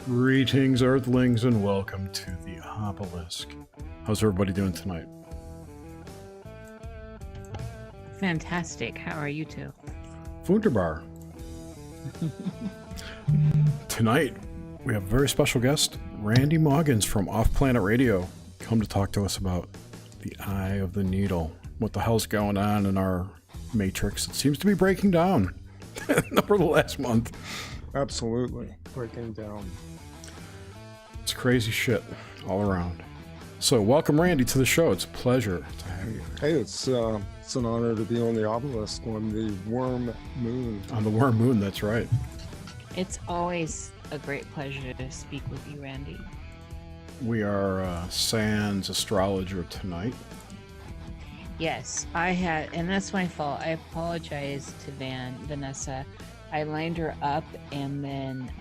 Greetings, Earthlings, and welcome to the Obelisk. How's everybody doing tonight? Fantastic. How are you two? Wunderbar. Tonight, we have a very special guest, Randy Maugans from Off Planet Radio, come to talk to us about the Eye of the Needle. What the hell's going on in our matrix? It seems to be breaking down over the last month. Absolutely. Breaking down. It's crazy shit all around. So welcome, Randy, to the show. It's a pleasure to have you. Hey, it's an honor to be on the Obelisk on the Worm Moon. On the Worm Moon, that's right. It's always a great pleasure to speak with you, Randy. We are Sans astrologer tonight. Yes, I had, and that's my fault. I apologize to Vanessa. I lined her up, and then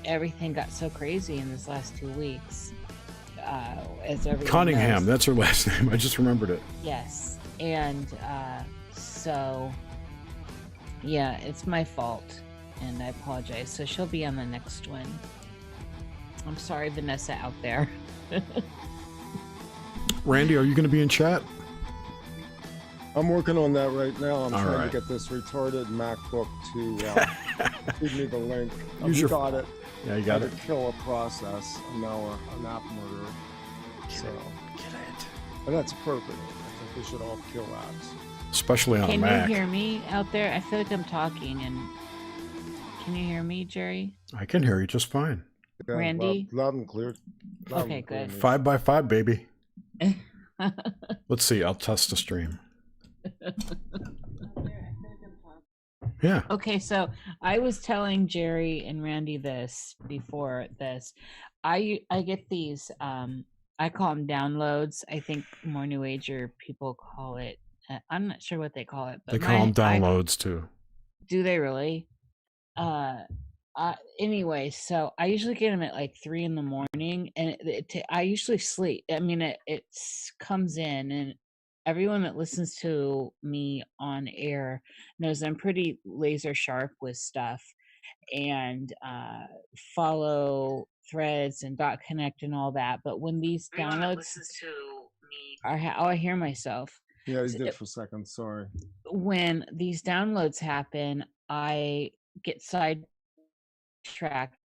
everything got so crazy in this last 2 weeks. As everyone Cunningham, knows. that's her last name. I just remembered it. Yes, and so yeah, it's my fault, and I apologize. So she'll be on the next one. I'm sorry, Vanessa out there. Randy, are you going to be in chat? I'm working on that right now. I'm trying to get this retarded MacBook to give me the link. You got it. Yeah, you got it. Kill a process. I'm now an app murderer. Get it. And that's perfect. I think we should all kill apps. Especially on a Mac. Can you hear me out there? I feel like I'm talking, and can you hear me, Jerry? I can hear you just fine. Yeah, Randy? Loud and clear. Okay, good. 5x5, baby. Let's see. I'll test the stream. Yeah. Okay, so I was telling Jerry and Randy this before this. I get these I call them downloads. I think more New Ager people call it. I'm not sure what they call it, but they call them downloads too. Do they really? Anyway, so I usually get them at like 3 a.m, and I usually sleep. I mean, it comes in, and everyone that listens to me on air knows I'm pretty laser sharp with stuff, and follow threads and .connect and all that. But when these downloads to me, I hear myself. Yeah, you did for a second. Sorry. When these downloads happen, I get sidetracked.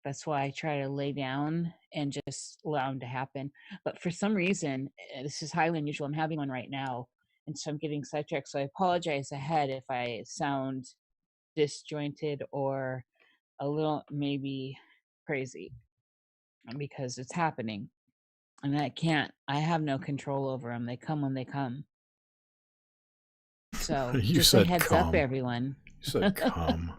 That's why I try to lay down and just allow them to happen. But for some reason, this is highly unusual. I'm having one right now, and so I'm getting sidetracked. So I apologize ahead if I sound disjointed or a little maybe crazy, because it's happening, and I have no control over them. They come when they come. So You just said a heads come. up, everyone. You said come.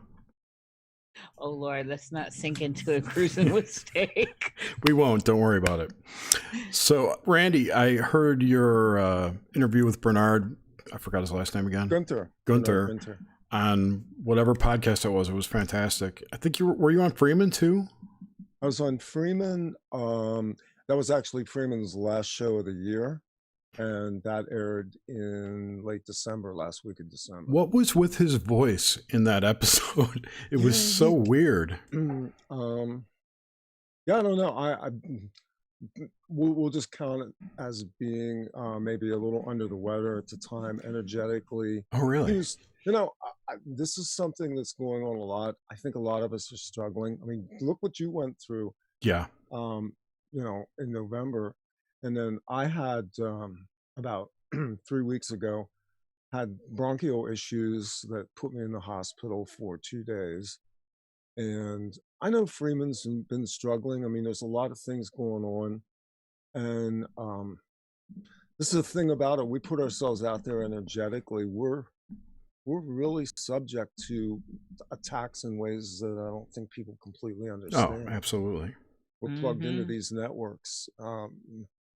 Oh Lord, let's not sink into a cruising with steak. We won't. Don't worry about it. So, Randy, I heard your interview with Bernard. I forgot his last name again. Gunther. On whatever podcast it was. It was fantastic. I think were you on Freeman too? I was on Freeman. That was actually Freeman's last show of the year, and that aired in late December, last week of December. What was with his voice in that episode? It was so weird. Yeah, I don't know. we'll just count it as being maybe a little under the weather at the time, energetically. Oh, really? He was, you know, this is something that's going on a lot. I think a lot of us are struggling. I mean, look what you went through, Yeah. you know, in November. And then I had about 3 weeks ago, had bronchial issues that put me in the hospital for 2 days. And I know Freeman's been struggling. I mean, there's a lot of things going on. And this is the thing about it. We put ourselves out there energetically. We're really subject to attacks in ways that I don't think people completely Oh, understand. absolutely. We're plugged into these networks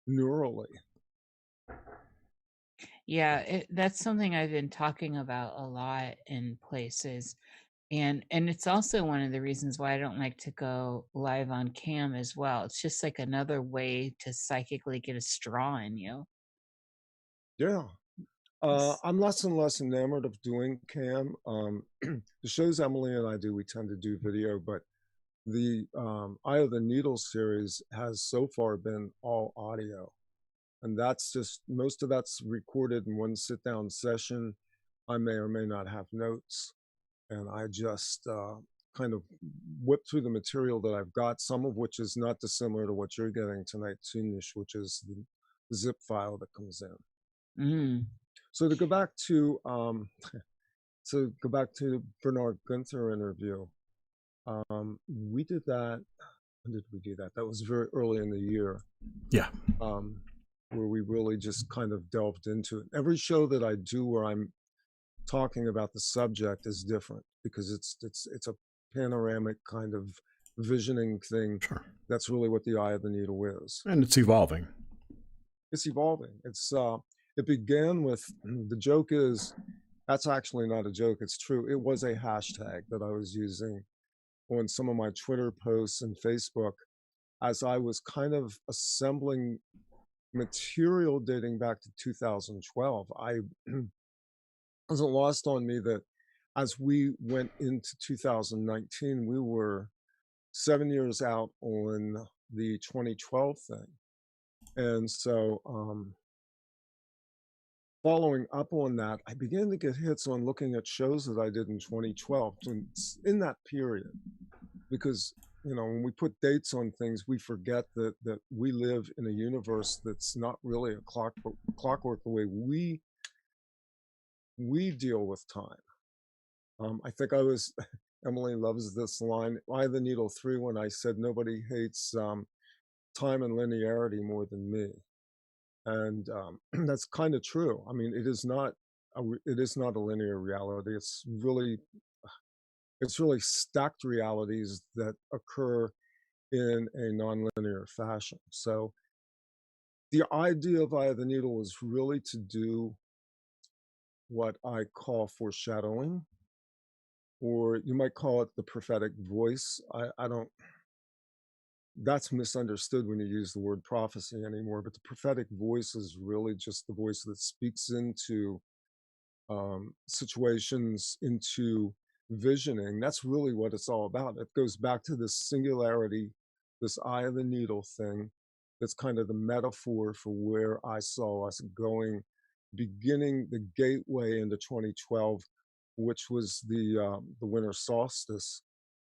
neurally. Yeah, that's something I've been talking about a lot in places. And it's also one of the reasons why I don't like to go live on cam as well. It's just like another way to psychically get a straw in you. Yeah. I'm less and less enamored of doing cam. The shows Emily and I do, we tend to do video, but the Eye of the Needle series has so far been all audio. And that's just, most of that's recorded in one sit down session. I may or may not have notes. And I just kind of whip through the material that I've got, some of which is not dissimilar to what you're getting tonight, too, Niish, which is the zip file that comes in. So to go back to Bernard Gunther interview, we did that. When did we do that? That was very early in the year. Yeah. Where we really just kind of delved into it. Every show that I do where I'm talking about the subject is different because it's a panoramic kind of visioning thing. Sure. That's really what the Eye of the Needle is. And it's evolving. It's evolving. It began with, the joke is, that's actually not a joke, it's true. It was a hashtag that I was using on some of my Twitter posts and Facebook as I was kind of assembling material dating back to 2012. I wasn't lost on me that as we went into 2019, we were 7 years out on the 2012 thing. And so following up on that, I began to get hits on looking at shows that I did in 2012 in that period. Because, you know, when we put dates on things, we forget that we live in a universe that's not really a clockwork the way we deal with time. I think Emily loves this line, Eye of the Needle 3, when I said nobody hates time and linearity more than me. And that's kind of true. I mean, it is not a linear reality. It's really stacked realities that occur in a nonlinear fashion. So the idea of Eye of the Needle is really to do what I call foreshadowing, or you might call it the prophetic voice. I don't, that's misunderstood when you use the word prophecy anymore, but the prophetic voice is really just the voice that speaks into situations, into visioning. That's really what it's all about. It goes back to this singularity, this Eye of the Needle thing. That's kind of the metaphor for where I saw us going, beginning the gateway into 2012, which was the winter solstice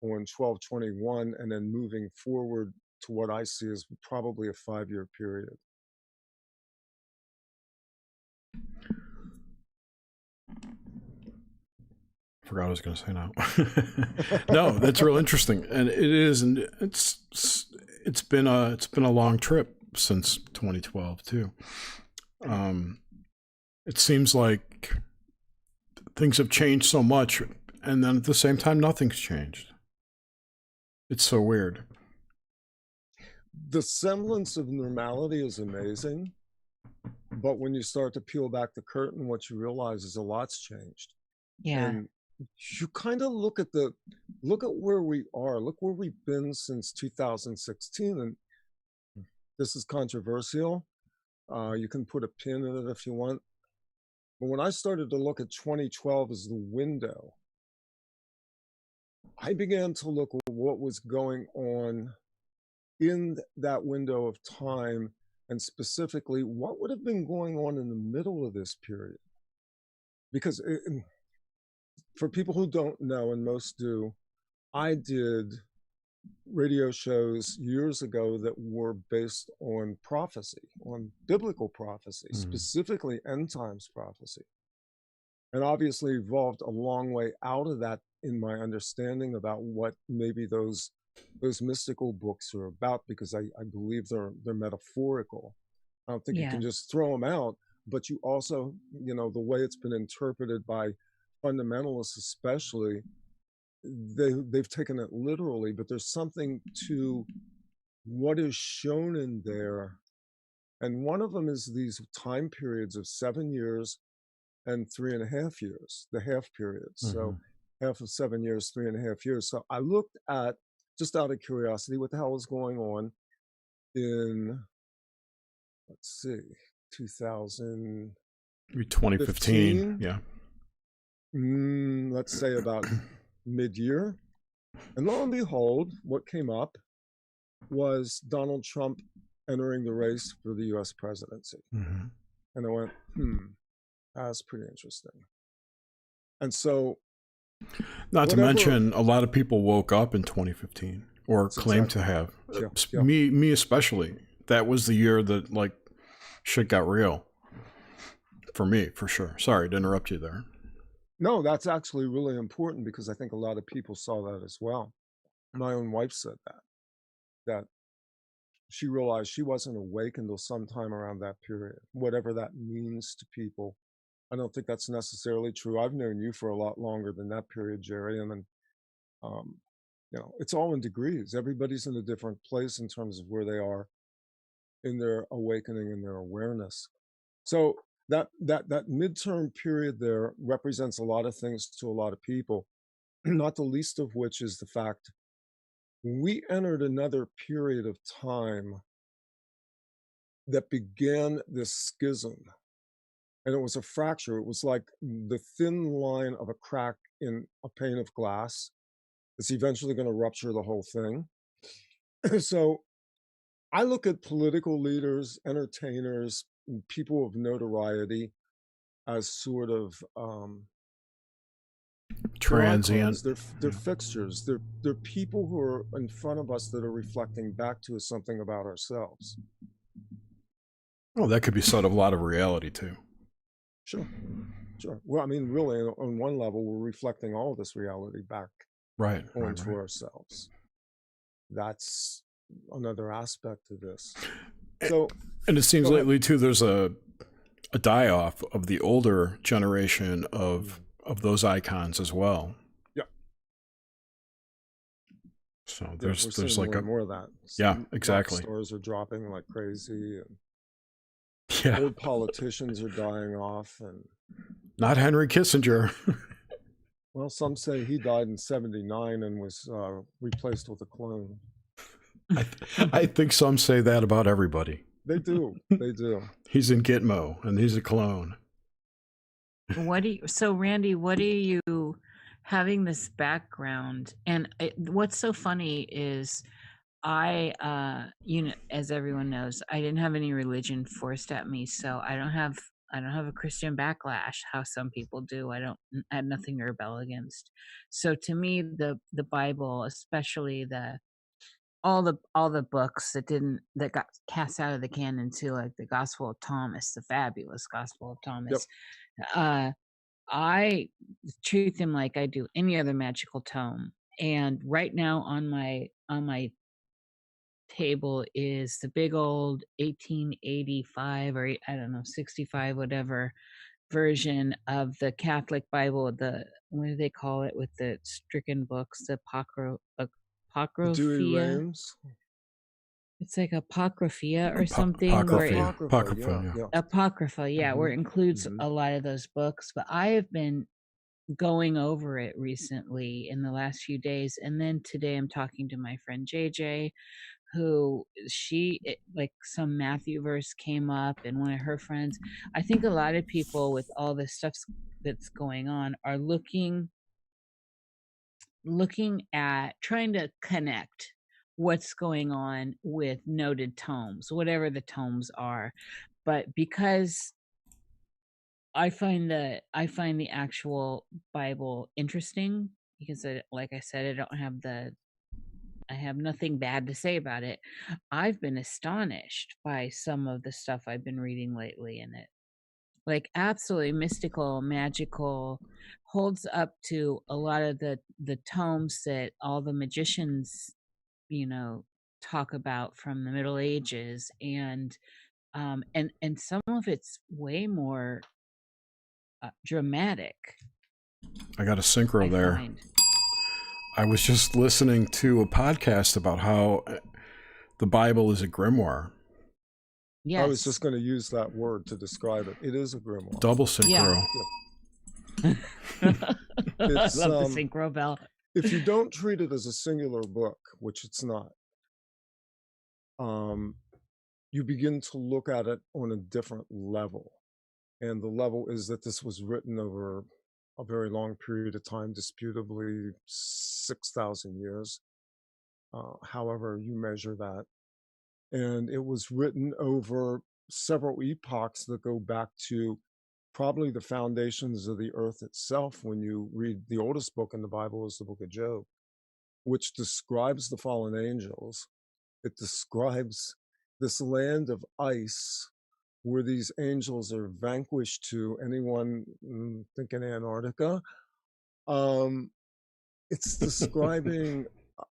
on 12/21, and then moving forward to what I see as probably a 5-year period. Forgot what I was going to say now. No, that's real interesting, and it is, and it's been a long trip since 2012 too. It seems like things have changed so much, and then at the same time, nothing's changed. It's so weird. The semblance of normality is amazing, but when you start to peel back the curtain, what you realize is a lot's changed. Yeah. And you kind of look at where we are, look where we've been since 2016. And this is controversial. You can put a pin in it if you want. But when I started to look at 2012 as the window, I began to look at what was going on in that window of time, and specifically what would have been going on in the middle of this period. Because for people who don't know, and most do, I did radio shows years ago that were based on prophecy, on biblical prophecy, specifically end times prophecy. And obviously evolved a long way out of that in my understanding about what maybe those mystical books are about, because I believe they're metaphorical. I don't think you can just throw them out, but you also, the way it's been interpreted by fundamentalists especially, they've taken it literally, but there's something to what is shown in there. And one of them is these time periods of 7 years and 3.5 years, the half periods. So half of 7 years, 3.5 years. So I looked at, just out of curiosity, what the hell was going on in, let's see, 2015. Yeah. Let's say about mid-year. And lo and behold, what came up was Donald Trump entering the race for the US presidency. And I went, that's pretty interesting. And so, not to mention, a lot of people woke up in 2015, or claimed to have. Me especially. That was the year that shit got real. For me, for sure. Sorry to interrupt you there. No, that's actually really important, because I think a lot of people saw that as well. My own wife said that she realized she wasn't awake until sometime around that period, whatever that means to people. I don't think that's necessarily true. I've known you for a lot longer than that period, Jerry. And then, it's all in degrees. Everybody's in a different place in terms of where they are in their awakening and their awareness. So that midterm period there represents a lot of things to a lot of people, not the least of which is the fact we entered another period of time that began this schism. And it was a fracture. It was like the thin line of a crack in a pane of glass. It's eventually going to rupture the whole thing. So I look at political leaders, entertainers, people of notoriety as sort of transient. They're fixtures. They're people who are in front of us that are reflecting back to us something about ourselves. Well, that could be sort of a lot of reality too. Sure. Well, I mean, really, on one level, we're reflecting all of this reality back onto ourselves. That's another aspect of this. So, and it seems lately too, there's a die-off of the older generation of those icons as well. Yeah. So there's like more of that. Yeah, exactly. Stores are dropping like crazy, and old politicians are dying off, and not Henry Kissinger. Well, some say he died in 1979 and was replaced with a clone. I think some say that about everybody. They do. He's in Gitmo, and he's a clone. So Randy, what are you having this background? And what's so funny is I, as everyone knows, I didn't have any religion forced at me, so I don't have a Christian backlash, how some people do. I have nothing to rebel against. So to me, the Bible, especially all the books that got cast out of the canon too, like the Gospel of Thomas, the fabulous Gospel of Thomas. Yep. I treat them like I do any other magical tome. And right now on my table is the big old 1885 or I don't know 65 whatever version of the Catholic Bible. What do they call it with the stricken books? The Apocrypha. Dewey Rams. It's like Apocrypha or something. Apocrypha, yeah, where it includes a lot of those books. But I have been going over it recently in the last few days, and then today I'm talking to my friend JJ, who some Matthew verse came up, and one of her friends. I think a lot of people with all this stuff that's going on are looking at trying to connect what's going on with noted tomes, whatever the tomes are. But because I find the actual Bible interesting, because like I said, I have nothing bad to say about it. I've been astonished by some of the stuff I've been reading lately in it. Like absolutely mystical, magical, holds up to a lot of the tomes that all the magicians, talk about from the Middle Ages, and some of it's way more dramatic, I got a synchro I there. find. I was just listening to a podcast about how the Bible is a grimoire. Yes. I was just going to use that word to describe it. It is a grimoire. Double synchro. I It's, love the synchro bell. if you don't treat it as a singular book, which it's not, you begin to look at it on a different level. And the level is that this was written over a very long period of time, disputably 6,000 years, however you measure that. And it was written over several epochs that go back to probably the foundations of the earth itself. When you read the oldest book in the Bible is the book of Job, which describes the fallen angels. It describes this land of ice where these angels are vanquished to. Anyone thinking Antarctica? It's describing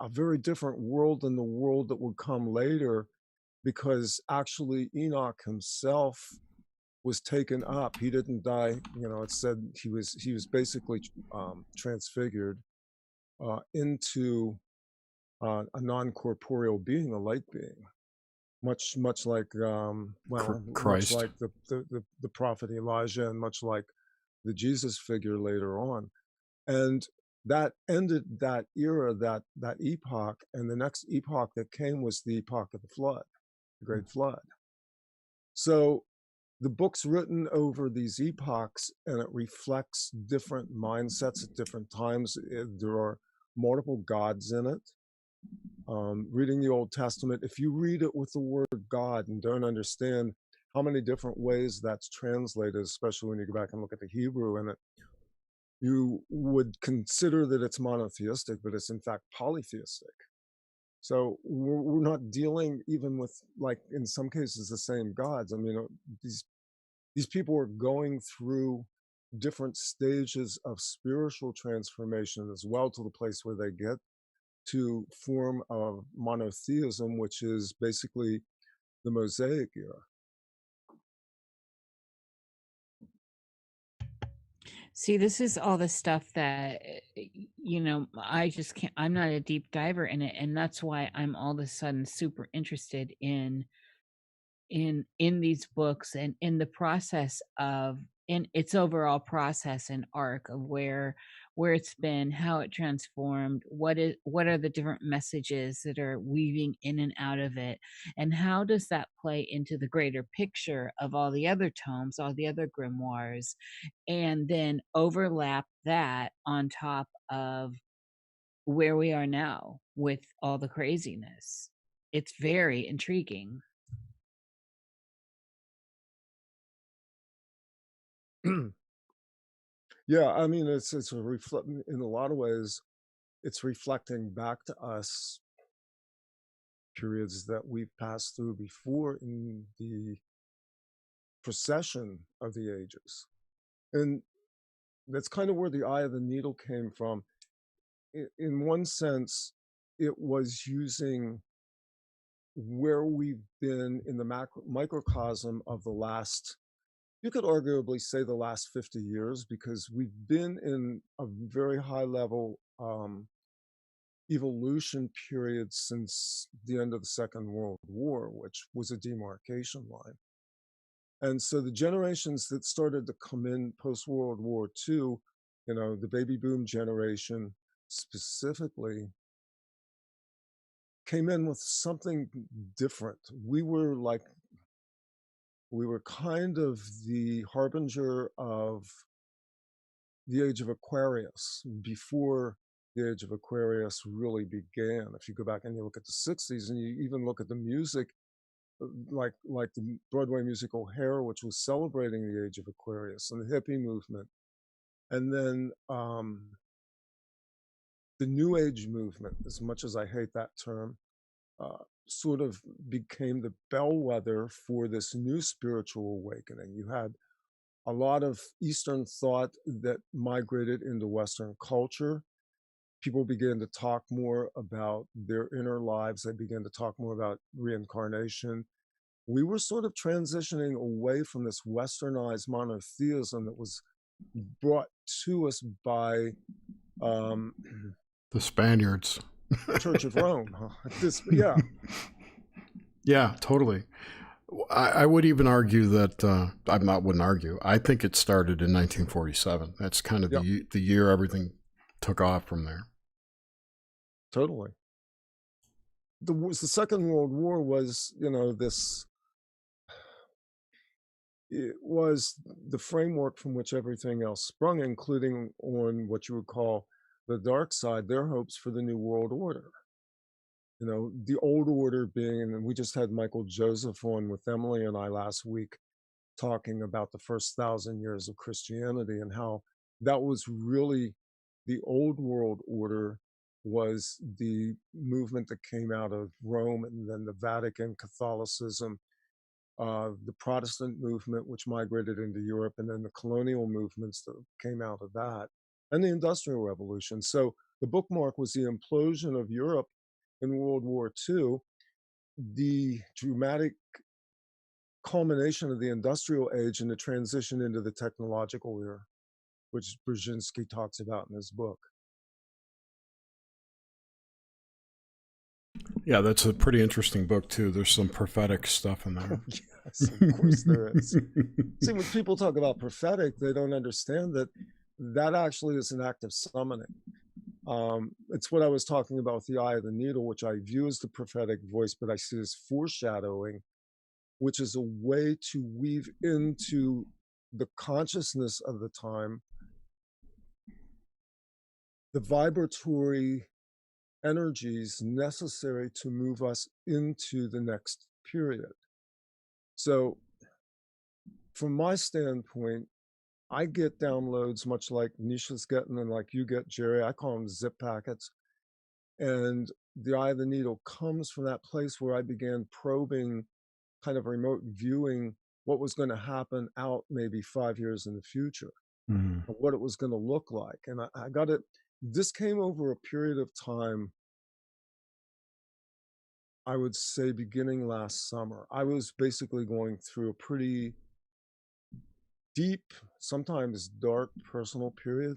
a very different world than the world that would come later, because actually Enoch himself was taken up. He didn't die. It said he was basically transfigured into a non-corporeal being, a light being, much like Christ. much like the prophet Elijah, and much like the Jesus figure later on. And that ended that era, that epoch, and the next epoch that came was the epoch of the flood, the great flood. So the book's written over these epochs, and it reflects different mindsets at different times. There are multiple gods in it. Reading the Old Testament, if you read it with the word God and don't understand how many different ways that's translated, especially when you go back and look at the Hebrew in it, you would consider that it's monotheistic, but it's in fact polytheistic. So we're not dealing even with, like, in some cases, the same gods. I mean, these people are going through different stages of spiritual transformation as well, to the place where they get to form of monotheism, which is basically the Mosaic era. See, this is all the stuff that I just can't. I'm not a deep diver in it, and that's why I'm all of a sudden super interested in these books, and in the process of in its overall process and arc of where it's been, how it transformed, what are the different messages that are weaving in and out of it, and how does that play into the greater picture of all the other tomes, all the other grimoires, and then overlap that on top of where we are now with all the craziness. It's very intriguing. Yeah, I mean, it's in a lot of ways, it's reflecting back to us periods that we've passed through before in the procession of the ages. And that's kind of where the eye of the needle came from. In one sense, it was using where we've been in the microcosm of the last, you could arguably say the last 50 years, because we've been in a very high level evolution period since the end of the Second World War, which was a demarcation line. And so the generations that started to come in post-World War II, the baby boom generation specifically, came in with something different. We were kind of the harbinger of the age of Aquarius, before the age of Aquarius really began. If you go back and you look at the 60s and you even look at the music, like the Broadway musical Hair, which was celebrating the age of Aquarius and the hippie movement. And then the New Age movement, as much as I hate that term, sort of became the bellwether for this new spiritual awakening. You had a lot of Eastern thought that migrated into Western culture. People began to talk more about their inner lives. They began to talk more about reincarnation. We were sort of transitioning away from this westernized monotheism that was brought to us by um, The Spaniards. Church of Rome. Yeah. Yeah, totally. I would even argue that wouldn't argue. I think it started in 1947. That's kind of Yep. the year everything took off from there. Totally. The Second World War was, it was the framework from which everything else sprung, including on what you would call the dark side, their hopes for the New World Order. The old order being, and we just had Michael Joseph on with Emily and I last week talking about the first 1,000 years of Christianity and how that was really the old world order was the movement that came out of Rome and then the Vatican, Catholicism, the Protestant movement, which migrated into Europe, and then the colonial movements that came out of that, and the Industrial Revolution. So the bookmark was the implosion of Europe in World War II, the dramatic culmination of the industrial age and the transition into the technological era, which Brzezinski talks about in his book. Yeah, that's a pretty interesting book too. There's some prophetic stuff in there. Yes, of course there is. See, when people talk about prophetic, they don't understand that actually is an act of summoning. It's what I was talking about with the eye of the needle, which I view as the prophetic voice, but I see as foreshadowing, which is a way to weave into the consciousness of the time the vibratory energies necessary to move us into the next period. So from my standpoint, I get downloads much like Niish is getting and like you get, Jerry. I call them zip packets. And the eye of the needle comes from that place where I began probing, kind of remote viewing what was going to happen out maybe 5 years in the future, Mm. what it was going to look like. And I got it. This came over a period of time, I would say beginning last summer. I was basically going through a pretty deep, sometimes dark personal period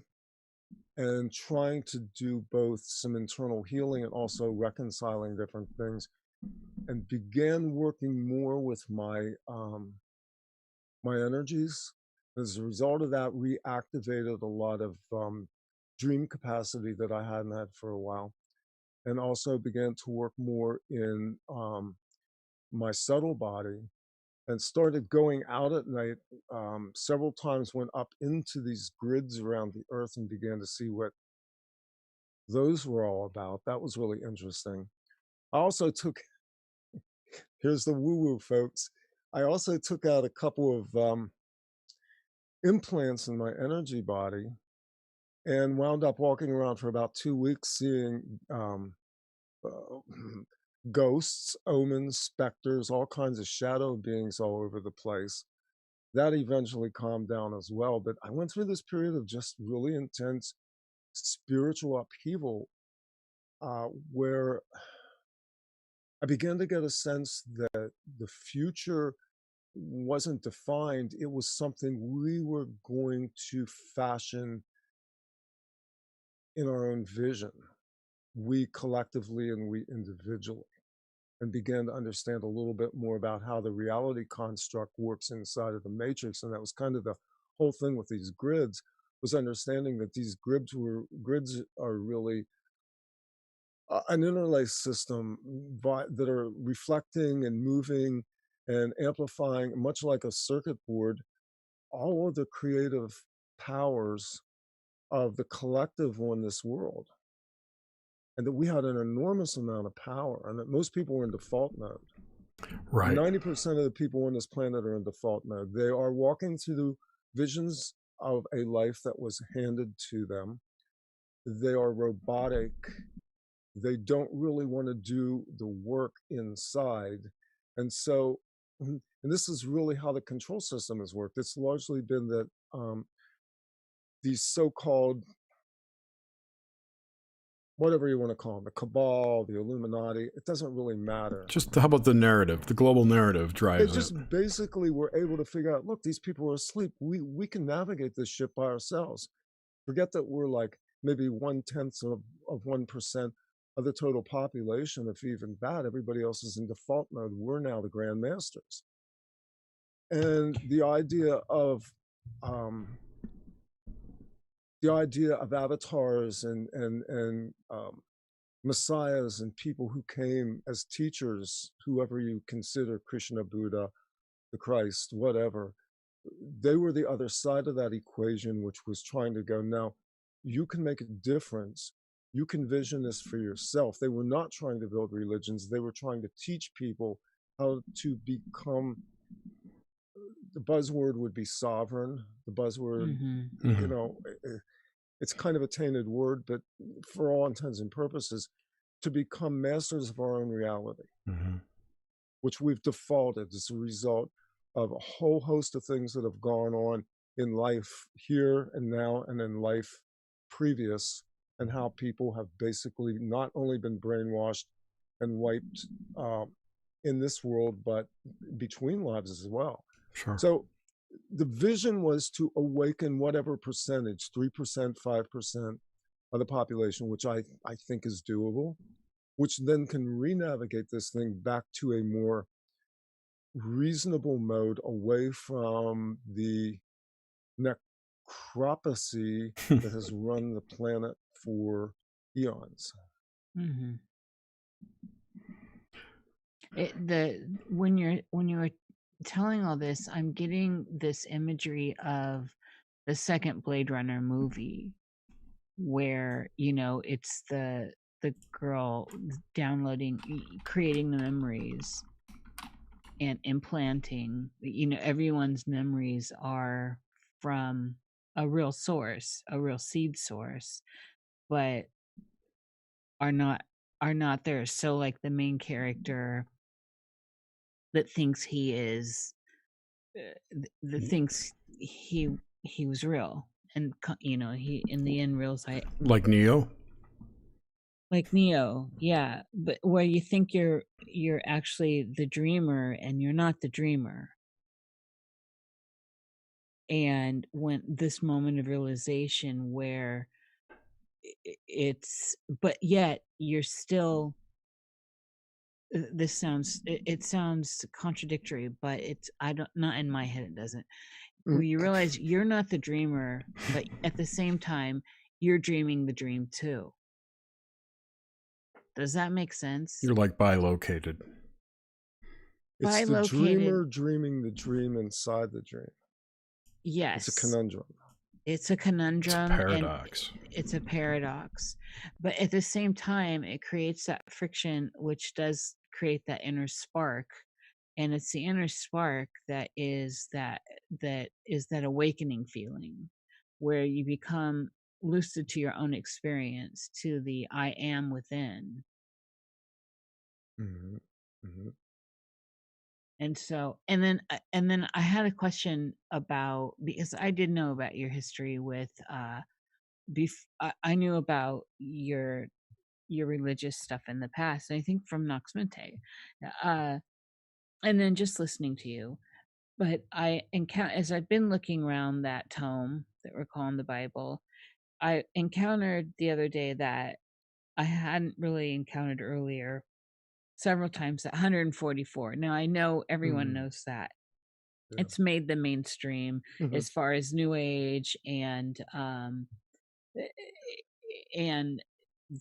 and trying to do both some internal healing and also reconciling different things, and began working more with my my energies. As a result of that, reactivated a lot of dream capacity that I hadn't had for a while, and also began to work more in my subtle body and started going out at night. Several times went up into these grids around the earth and began to see what those were all about. That was really interesting. I also took, here's the woo woo, folks. I also took out a couple of implants in my energy body and wound up walking around for about 2 weeks seeing uh, ghosts, omens, specters, all kinds of shadow beings all over the place. That eventually calmed down as well. But I went through this period of just really intense spiritual upheaval where I began to get a sense that the future wasn't defined. It was something we were going to fashion in our own vision, we collectively and we individually, and began to understand a little bit more about how the reality construct works inside of the matrix. And that was kind of the whole thing with these grids, was understanding that these grids are really an interlaced system that are reflecting and moving and amplifying, much like a circuit board, all of the creative powers of the collective on this world. and that we had an enormous amount of power, and that most people were in default mode. Right. 90% of the people on this planet are in default mode. They are walking through visions of a life that was handed to them. They are robotic. They don't really want to do the work inside. And so, and this is really how the control system has worked. It's largely been that these so-called, whatever you want to call them, the cabal, the Illuminati, it doesn't really matter. Just how about the narrative? The global narrative They drives just it. basically were able to figure out, look, these people are asleep. We can navigate this ship by ourselves. Forget that we're like maybe 1/10 of 1% of the total population. If even that, everybody else is in default mode. We're now the grand masters. And the idea of avatars and messiahs and people who came as teachers, whoever you consider, Krishna, Buddha, the Christ, whatever, they were the other side of that equation, which was trying to go, now you can make a difference. You can vision this for yourself. They were not trying to build religions. They were trying to teach people how to become, the buzzword would be sovereign. The buzzword, you know, it's kind of a tainted word, but for all intents and purposes, to become masters of our own reality, which we've defaulted as a result of a whole host of things that have gone on in life here and now and in life previous, and how people have basically not only been brainwashed and wiped in this world, but between lives as well. Sure. So the vision was to awaken whatever percentage, 3%, 5% of the population, which I think is doable, which then can re-navigate this thing back to a more reasonable mode, away from the necropathy that has run the planet for eons. When you were telling all this, I'm getting this imagery of the second Blade Runner movie, where, you know, it's the girl downloading, creating the memories and implanting, you know, everyone's memories are from a real source, a real seed source, but are not there. So like the main character that thinks he is, that thinks he was real, and you know, he in the end realizes, like Neo. like Neo, yeah, but where you think you're actually the dreamer and you're not the dreamer. And when this moment of realization where it's, but yet you're still, this sounds, it sounds contradictory, but it's, I don't, not in my head, it doesn't. Where you realize you're not the dreamer, but at the same time, you're dreaming the dream too. Does that make sense? You're like bilocated. It's the dreamer dreaming the dream inside the dream. Yes. It's a conundrum. It's a conundrum. It's a paradox. It's a paradox. But at the same time, it creates that friction, which does create that inner spark. And it's the inner spark that is that awakening feeling, where you become lucid to your own experience, to the I am within. And so, and then I had a question about, because I did know about your history with, I knew about your religious stuff in the past, I think from Nox Mente, and then just listening to you. But as I've been looking around that tome that we're calling the Bible, I encountered the other day that I hadn't really encountered earlier several times, that 144. Now I know everyone knows that. Yeah. It's made the mainstream as far as New Age and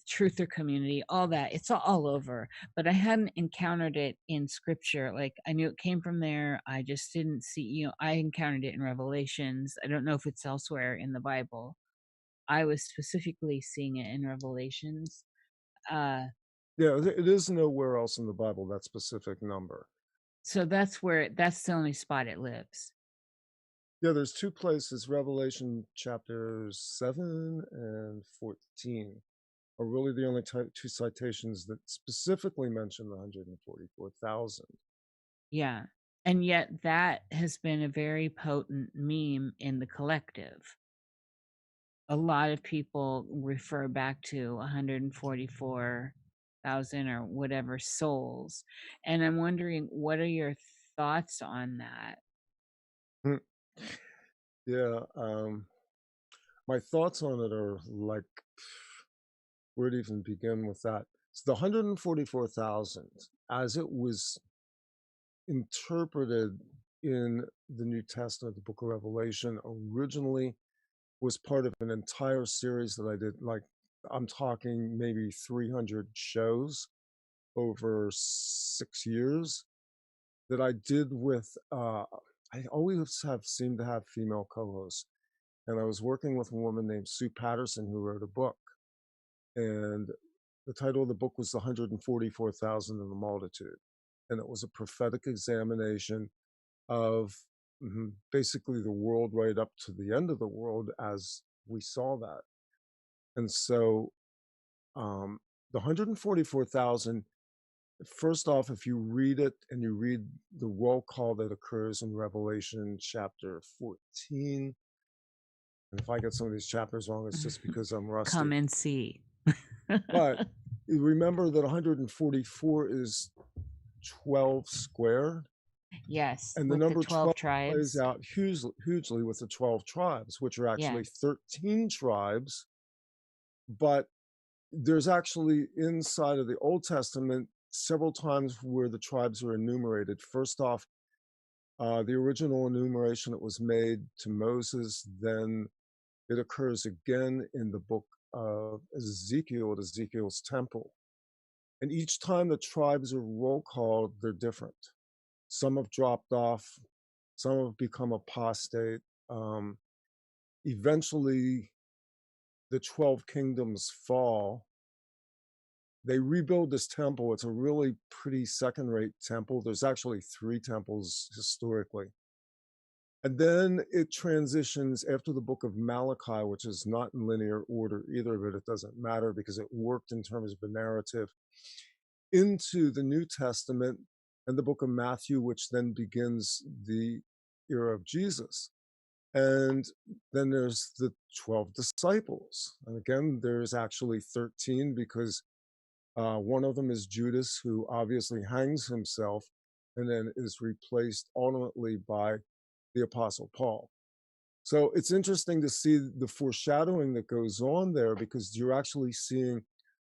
truther community, all that. It's all over, but I hadn't encountered it in scripture. Like, I knew it came from there, I just didn't see, you know, I encountered it in Revelations. I don't know if it's elsewhere in the Bible. I was specifically seeing it in Revelations. Yeah, it is nowhere else in the Bible, that specific number. So that's the only spot it lives. Yeah, there's two places, Revelation chapters 7 and 14 are really the only two citations that specifically mention the 144,000. Yeah. And yet that has been a very potent meme in the collective. A lot of people refer back to 144,000 or whatever souls. And I'm wondering, what are your thoughts on that? Yeah, my thoughts on it are like, where to even begin with that? It's the 144,000 as it was interpreted in the New Testament, the book of Revelation, originally was part of an entire series that I did. Like, I'm talking maybe 300 shows over 6 years that I did with, I always have seemed to have female co-hosts. And I was working with a woman named Sue Patterson who wrote a book. And the title of the book was The 144,000 in the Multitude. And it was a prophetic examination of basically the world right up to the end of the world as we saw that. And so the 144,000, first off, if you read it and you read the roll call that occurs in Revelation chapter 14, and if I get some of these chapters wrong, it's just because I'm rusty. Come and see. But remember that 144 is 12 squared. Yes, And the with number the 12 12 plays tribes. out hugely with the 12 tribes, which are actually Yes. 13 tribes. But there's actually inside of the Old Testament several times where the tribes are enumerated. First off, the original enumeration that was made to Moses, then it occurs again in the book of Ezekiel at Ezekiel's temple. And each time the tribes are roll called, they're different. Some have dropped off, some have become apostate. Eventually, the 12 kingdoms fall. They rebuild this temple. It's a really pretty second-rate temple. There's actually 3 temples historically. And then it transitions after the book of Malachi, which is not in linear order either, but it doesn't matter because it worked in terms of the narrative, into the New Testament and the book of Matthew, which then begins the era of Jesus. And then there's the 12 disciples. And again, there's actually 13 because one of them is Judas, who obviously hangs himself and then is replaced ultimately by the Apostle Paul. So it's interesting to see the foreshadowing that goes on there because you're actually seeing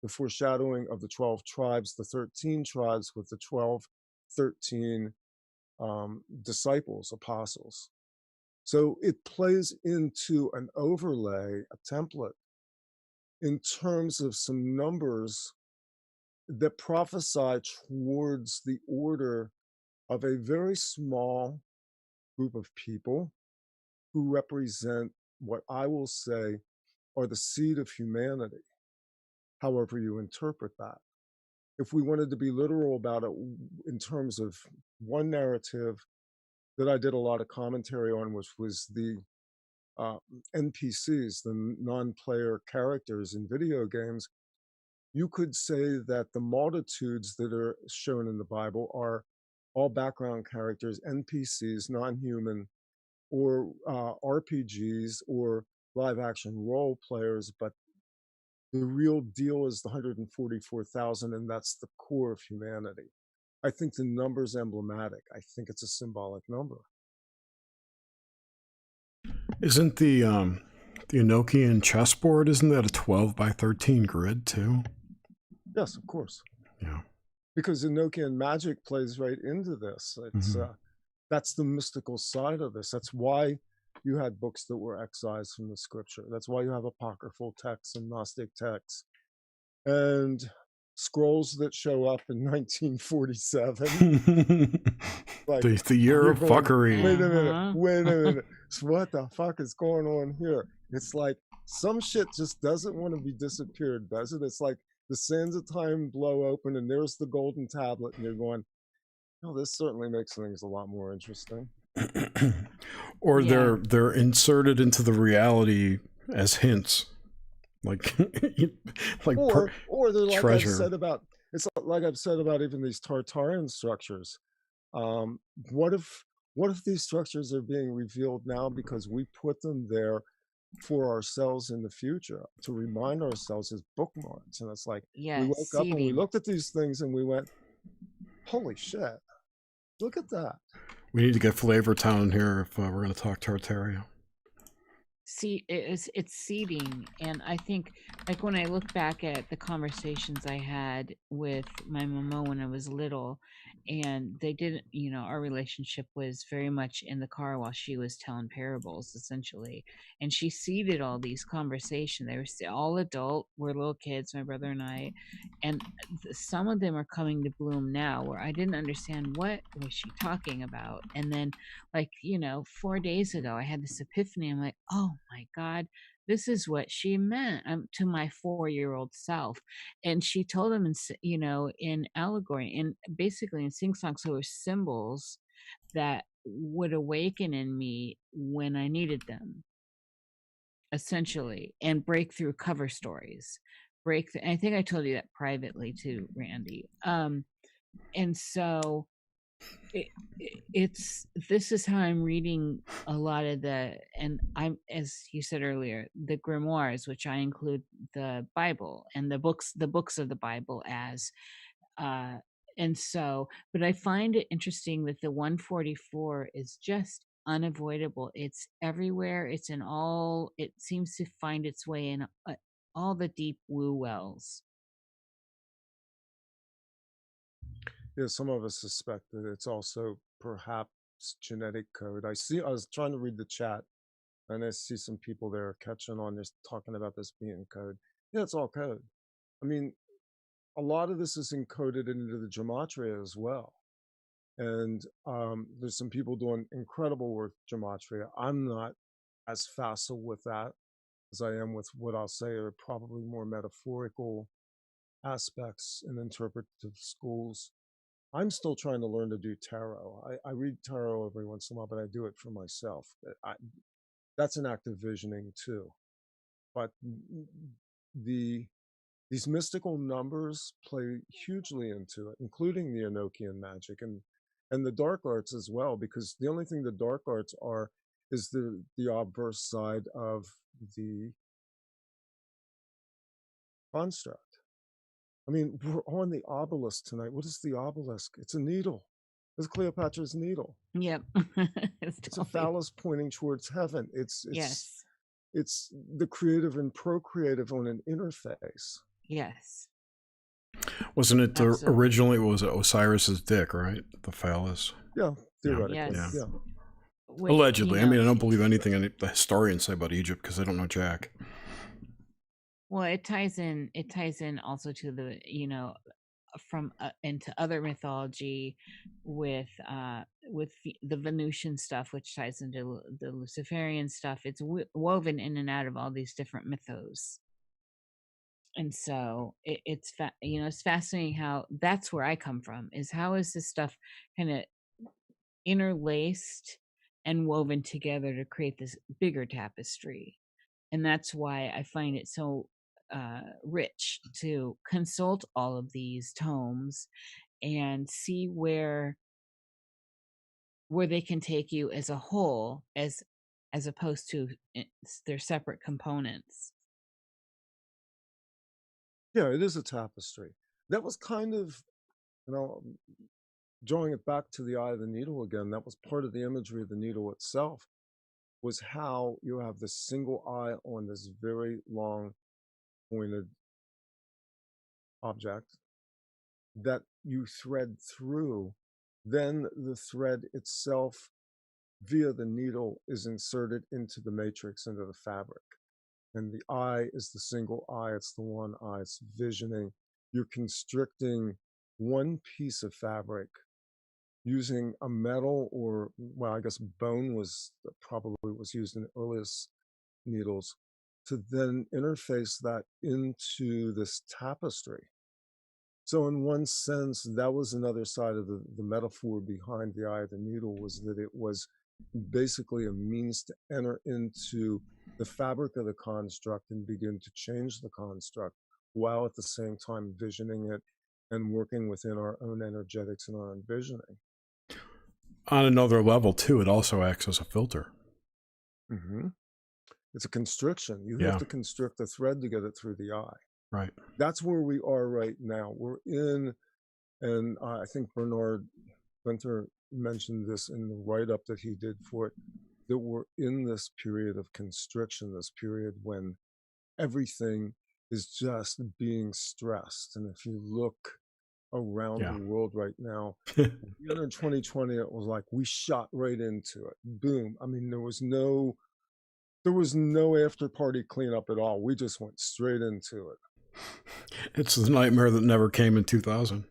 the foreshadowing of the 12 tribes, the 13 tribes with the 13 disciples, apostles. So it plays into an overlay, a template, in terms of some numbers that prophesy towards the order of a very small group of people who represent what I will say are the seed of humanity, however you interpret that. If we wanted to be literal about it in terms of one narrative that I did a lot of commentary on, which was the NPCs, the non-player characters in video games, you could say that the multitudes that are shown in the Bible are all background characters, NPCs, non-human, or RPGs or live action role players, but the real deal is the 144,000, and that's the core of humanity. I think the number's emblematic. I think it's a symbolic number. Isn't the Enochian chessboard, isn't that a 12 by 13 grid too? Yes, of course. Yeah. Because Enochian magic plays right into this. It's that's the mystical side of this. That's why you had books that were excised from the scripture. That's why you have apocryphal texts and Gnostic texts and scrolls that show up in 1947. Like, the year of fuckery. Wait a minute. So what the fuck is going on here? It's like some shit just doesn't want to be disappeared, does it? It's like the sands of time blow open, and there's the golden tablet, and you're going, oh, this certainly makes things a lot more interesting. Or Yeah. they're inserted into the reality as hints, like or they're like I've treasure. said about it's like I've said about even these Tartarian structures. What if these structures are being revealed now because we put them there for ourselves in the future to remind ourselves as bookmarks? And it's like we Yes. woke up and we Seeding. looked at these things and we went, holy shit, look at that. We need to get Flavor Town in here if we're going to talk Tartaria. See, it's seeding, and I think, like, when I look back at the conversations I had with my mama when I was little, and they didn't, our relationship was very much in the car while she was telling parables, essentially, and she seeded all these conversations. They were all adult, we're little kids, my brother and I, and some of them are coming to bloom now, where I didn't understand what was she talking about, and then, like, 4 days ago I had this epiphany. I'm like, oh my God, this is what she meant, to my 4-year-old self. And she told him in allegory, and basically in sing song. So it was symbols that would awaken in me when I needed them, essentially, and break through cover stories. I think I told you that privately too, Randy. And so this is how I'm reading a lot of and I'm, as you said earlier, the grimoires, which I include the Bible and the books of the Bible as, and so, but I find it interesting that the 144 is just unavoidable. It's everywhere. It seems to find its way in all the deep woo wells. Yeah, some of us suspect that it's also perhaps genetic code. I was trying to read the chat, and I see some people there catching on this, talking about this being code. Yeah, it's all code. I mean, a lot of this is encoded into the gematria as well. And there's some people doing incredible work with gematria. I'm not as facile with that as I am with what I'll say are probably more metaphorical aspects in interpretive schools. I'm still trying to learn to do tarot. I read tarot every once in a while, but I do it for myself. That's an act of visioning too. But these mystical numbers play hugely into it, including the Enochian magic and the dark arts as well, because the only thing the dark arts are is the obverse side of the construct. I mean, we're on the obelisk tonight. What is the obelisk? It's a needle. It's Cleopatra's needle. Yep. It's a phallus pointing towards heaven. Yes. It's the creative and procreative on an interface. Yes. Wasn't it originally? Was it Osiris's dick, right? The phallus. Yeah, theoretically. Yes. Yeah. Allegedly. I mean, I don't believe anything the historians say about Egypt because I don't know jack. Well, it ties in also to the, from into other mythology with the Venusian stuff, which ties into the Luciferian stuff. It's woven in and out of all these different mythos. And so it's fascinating how that's where I come from, is how is this stuff kind of interlaced and woven together to create this bigger tapestry. And that's why I find it so rich to consult all of these tomes and see where they can take you as a whole, as opposed to their separate components. Yeah, it is a tapestry. That was kind of, drawing it back to the eye of the needle again, that was part of the imagery of the needle itself, was how you have this single eye on this very long pointed object that you thread through. Then the thread itself via the needle is inserted into the matrix, into the fabric. And the eye is the single eye. It's the one eye. It's visioning. You're constricting one piece of fabric using a metal, or, well, I guess bone was probably was used in the earliest needles, to then interface that into this tapestry. So in one sense, that was another side of the metaphor behind the eye of the needle, was that it was basically a means to enter into the fabric of the construct and begin to change the construct, while at the same time visioning it and working within our own energetics and our own visioning. On another level, too, it also acts as a filter. Mm-hmm. It's a constriction. You Yeah. have to constrict the thread to get it through the eye. Right. That's where we are right now. We're in, and I think Bernard Winter mentioned this in the write-up that he did for it, that we're in this period of constriction, this period when everything is just being stressed. And if you look around Yeah. the world right now, in 2020, it was like we shot right into it. Boom. I mean, there was no after party cleanup at all. We just went straight into it. It's the nightmare that never came in 2000.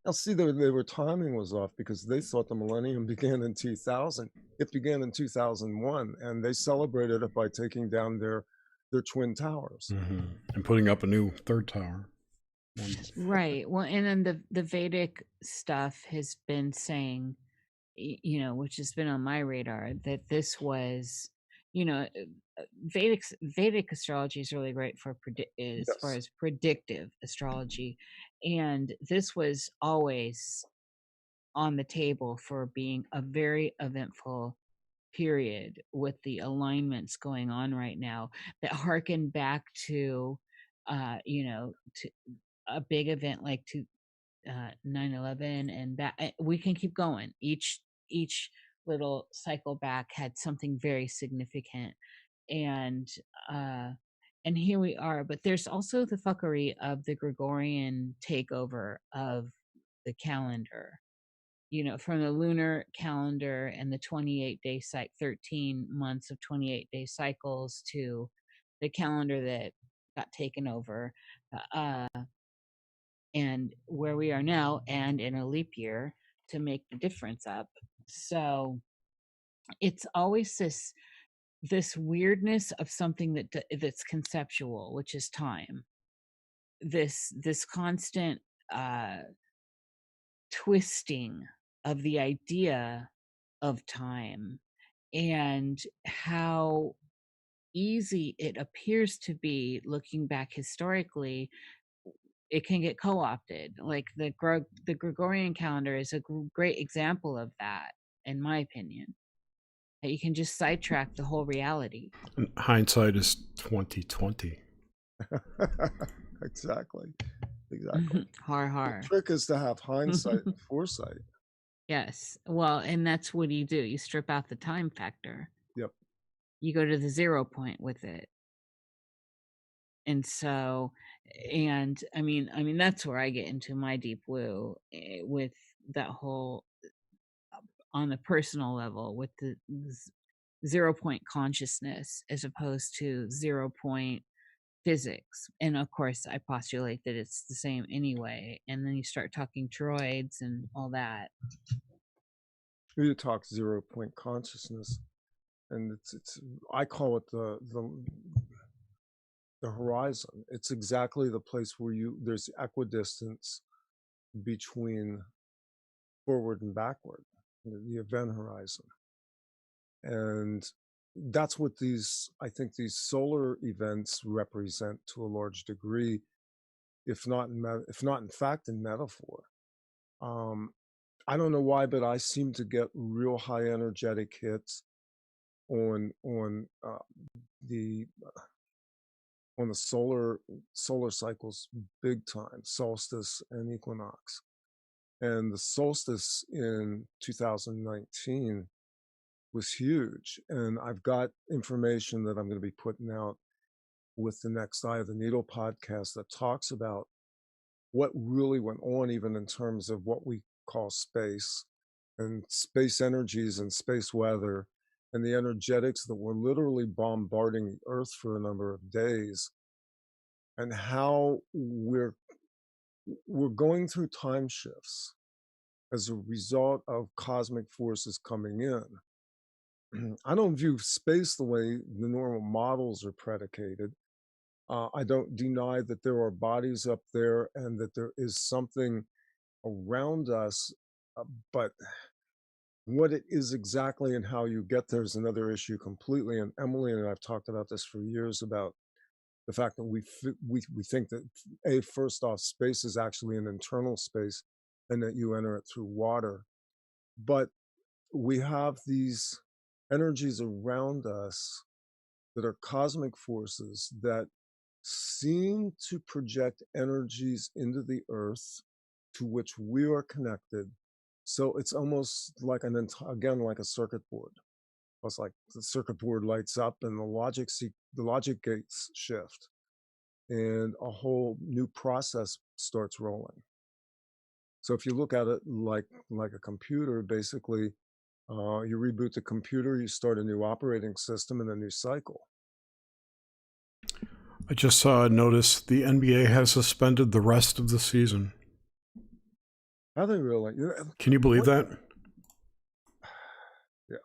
Now, see, their timing was off because they thought the millennium began in 2000. It began in 2001, and they celebrated it by taking down their twin towers. Mm-hmm. And putting up a new third tower. Right. Well, and then the Vedic stuff has been saying, you know, which has been on my radar, that this was, you know, Vedic astrology is really great for as far Yes. as predictive astrology, and this was always on the table for being a very eventful period with the alignments going on right now that harken back to you know, to a big event like to 9/11, and that we can keep going. Each little cycle back had something very significant, and uh and here we are. But there's also the fuckery of the Gregorian takeover of the calendar, you know, from the lunar calendar and the 28-day 13 months of 28-day cycles to the calendar that got taken over, uh and where we are now, and in a leap year to make the difference up. So it's always this weirdness of something that's conceptual, which is time. This constant uh twisting of the idea of time, and how easy it appears to be, looking back historically, it can get co-opted. Like the Gregorian calendar is a great example of that, in my opinion. That you can just sidetrack the whole reality. And hindsight is 2020. Exactly. Har. The trick is to have hindsight and foresight. Yes. Well, and that's what you do. You strip out the time factor. Yep. You go to the 0 point with it. And so, and I mean that's where I get into my deep woo, with that whole, on the personal level, with the 0 point consciousness as opposed to 0 point physics. And of course I postulate that it's the same anyway, and then you start talking droids and all that. You talk 0 point consciousness, and it's I call it the horizon. It's exactly the place where there's equidistance between forward and backward, the event horizon. And that's what I think these solar events represent to a large degree, if not in fact in metaphor. I don't know why, but I seem to get real high energetic hits on the solar cycles, big time, solstice and equinox. And the solstice in 2019 was huge. And I've got information that I'm going to be putting out with the next Eye of the Needle podcast that talks about what really went on, even in terms of what we call space and space energies and space weather, and the energetics that were literally bombarding the earth for a number of days, and how we're going through time shifts as a result of cosmic forces coming in. I don't view space the way the normal models are predicated. I don't deny that there are bodies up there and that there is something around us, but what it is exactly and how you get there is another issue completely. And Emily and I've talked about this for years about the fact that we think that first off, space is actually an internal space, and that you enter it through water. But we have these energies around us that are cosmic forces that seem to project energies into the earth to which we are connected. So it's almost like again, like a circuit board. It's like the circuit board lights up and the logic gates shift, and a whole new process starts rolling. So if you look at it like a computer, basically, you reboot the computer, you start a new operating system and a new cycle. I just saw a notice the NBA has suspended the rest of the season. Are they really? Can you believe that? Yeah.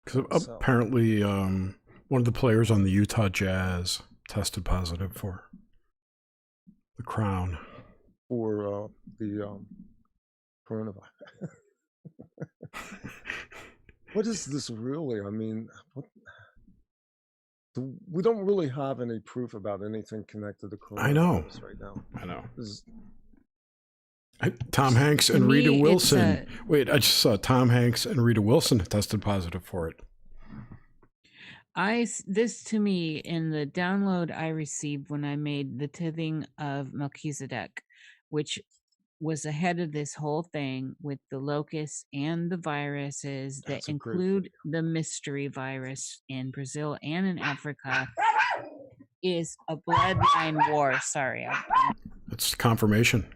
Because apparently one of the players on the Utah Jazz tested positive for the crown. For the coronavirus. What is this really? I mean, we don't really have any proof about anything connected to coronavirus right now. I know. Tom Hanks and Rita Wilson. Wait, I just saw Tom Hanks and Rita Wilson tested positive for it. This to me, in the download I received when I made the tithing of Melchizedek, which was ahead of this whole thing with the locusts and the viruses that include the mystery virus in Brazil and in Africa, is a bloodline war. Sorry. That's confirmation.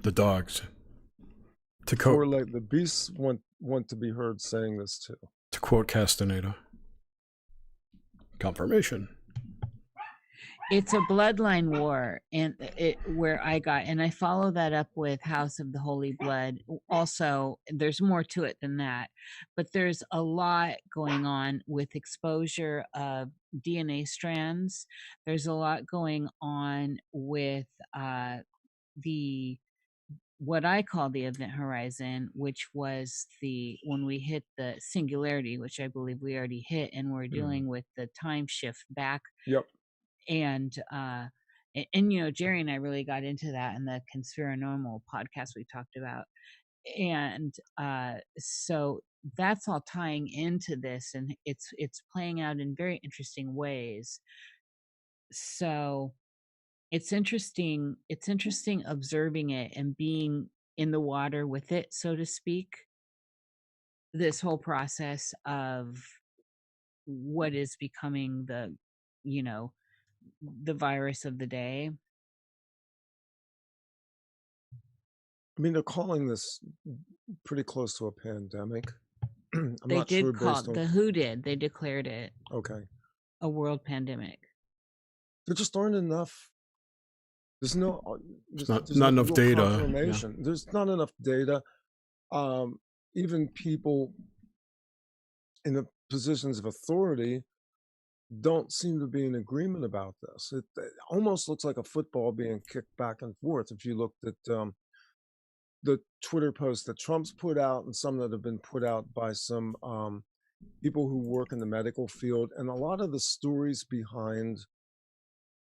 The dogs. Or like the beasts want to be heard saying this too. To quote Castaneda. Confirmation. It's a bloodline war, and where I follow that up with House of the Holy Blood. Also, there's more to it than that, but there's a lot going on with exposure of DNA strands. There's a lot going on with what I call the event horizon, which was when we hit the singularity, which I believe we already hit, and we're dealing with the time shift back. Yep. And you know, Jerry and I really got into that in the Conspiranormal podcast we talked about. And so that's all tying into this, and it's playing out in very interesting ways. So it's interesting observing it and being in the water with it, so to speak, this whole process of what is becoming the virus of the day. I mean, they're calling this pretty close to a pandemic. They declared it a world pandemic. There just aren't enough. There's not enough data. Confirmation. Yeah. There's not enough data. Even people in the positions of authority don't seem to be in agreement about this. It almost looks like a football being kicked back and forth. If you looked at the Twitter posts that Trump's put out and some that have been put out by some people who work in the medical field, and a lot of the stories behind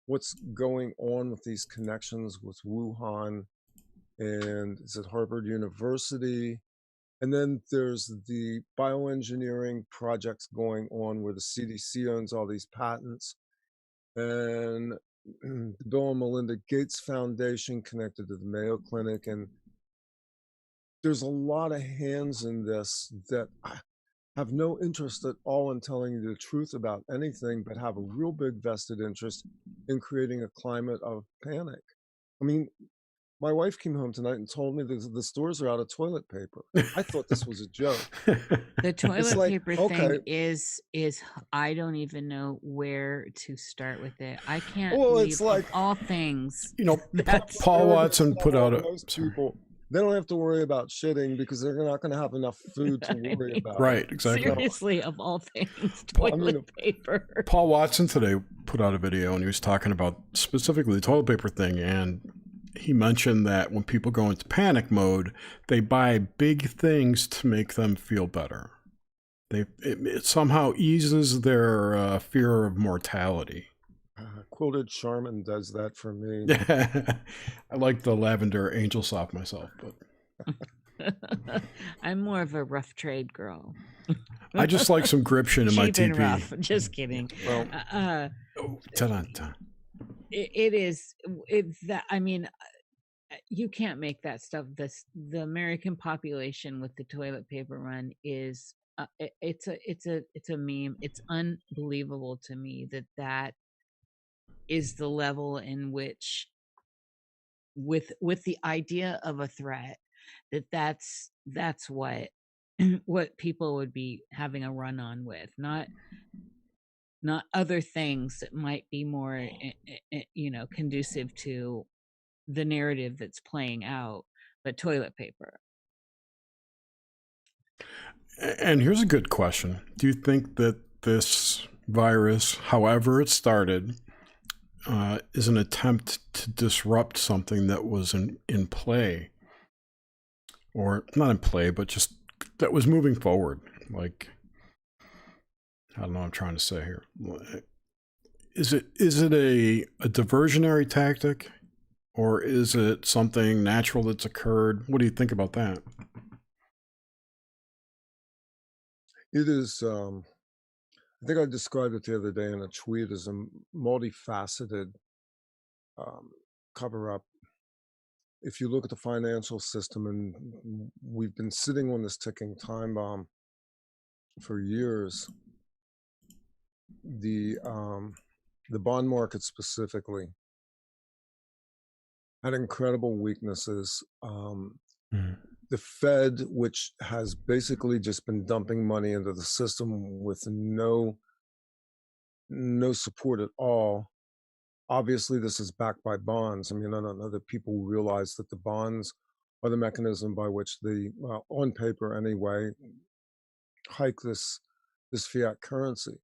what's going on with these connections with Wuhan and is it Harvard University. And then there's the bioengineering projects going on where the CDC owns all these patents, and the Bill and Melinda Gates Foundation connected to the Mayo Clinic. And there's a lot of hands in this that have no interest at all in telling you the truth about anything, but have a real big vested interest in creating a climate of panic. I mean, my wife came home tonight and told me that the stores are out of toilet paper. I thought this was a joke. The toilet paper thing is I don't even know where to start with it. I can't believe, it's like all things. Paul Watson put out most people they don't have to worry about shitting because they're not going to have enough food to worry about. Right, exactly. Seriously, of all things, Well, I toilet mean, paper. Paul Watson today put out a video and he was talking about specifically the toilet paper thing, and he mentioned that when people go into panic mode, they buy big things to make them feel better. It somehow eases their fear of mortality. Quilted Charmin does that for me. I like the lavender angel sock myself, but I'm more of a rough trade girl. I just like some gription in my Cheap and TP. rough. Just kidding. Well, Oh, ta-da-ta. It is. It's that. I mean, you can't make that stuff. The American population with the toilet paper run is. It's a meme. It's unbelievable to me that is the level in which, with the idea of a threat, that's what what people would be having a run on with, not other things that might be more conducive to the narrative that's playing out, but toilet paper. And here's a good question. Do you think that this virus, however it started, is an attempt to disrupt something that was in play? Or not in play, but just that was moving forward? Like, I don't know what I'm trying to say here. Is it a diversionary tactic? Or is it something natural that's occurred? What do you think about that? it is, I think I described it the other day in a tweet as a multifaceted cover up. If you look at the financial system, and we've been sitting on this ticking time bomb for years, the bond market specifically had incredible weaknesses. The Fed, which has basically just been dumping money into the system with no support at all. Obviously, this is backed by bonds. I mean, I don't know that people realize that the bonds are the mechanism by which well, on paper anyway, hike this fiat currency.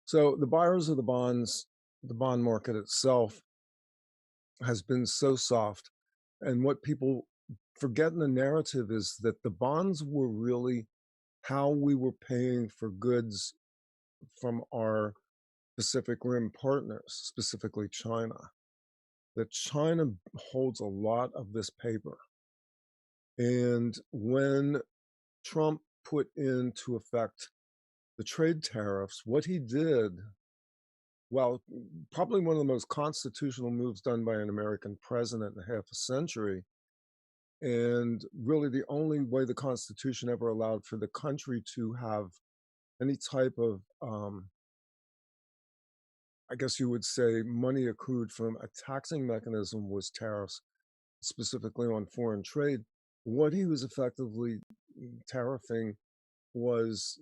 So the buyers of the bonds, the bond market itself has been so soft. And what people forget in the narrative is that the bonds were really how we were paying for goods from our Pacific Rim partners, specifically China. That China holds a lot of this paper. And when Trump put into effect the trade tariffs, what he did, well, probably one of the most constitutional moves done by an American president in half a century, and really the only way the Constitution ever allowed for the country to have any type of, I guess you would say, money accrued from a taxing mechanism was tariffs, specifically on foreign trade. What he was effectively tariffing was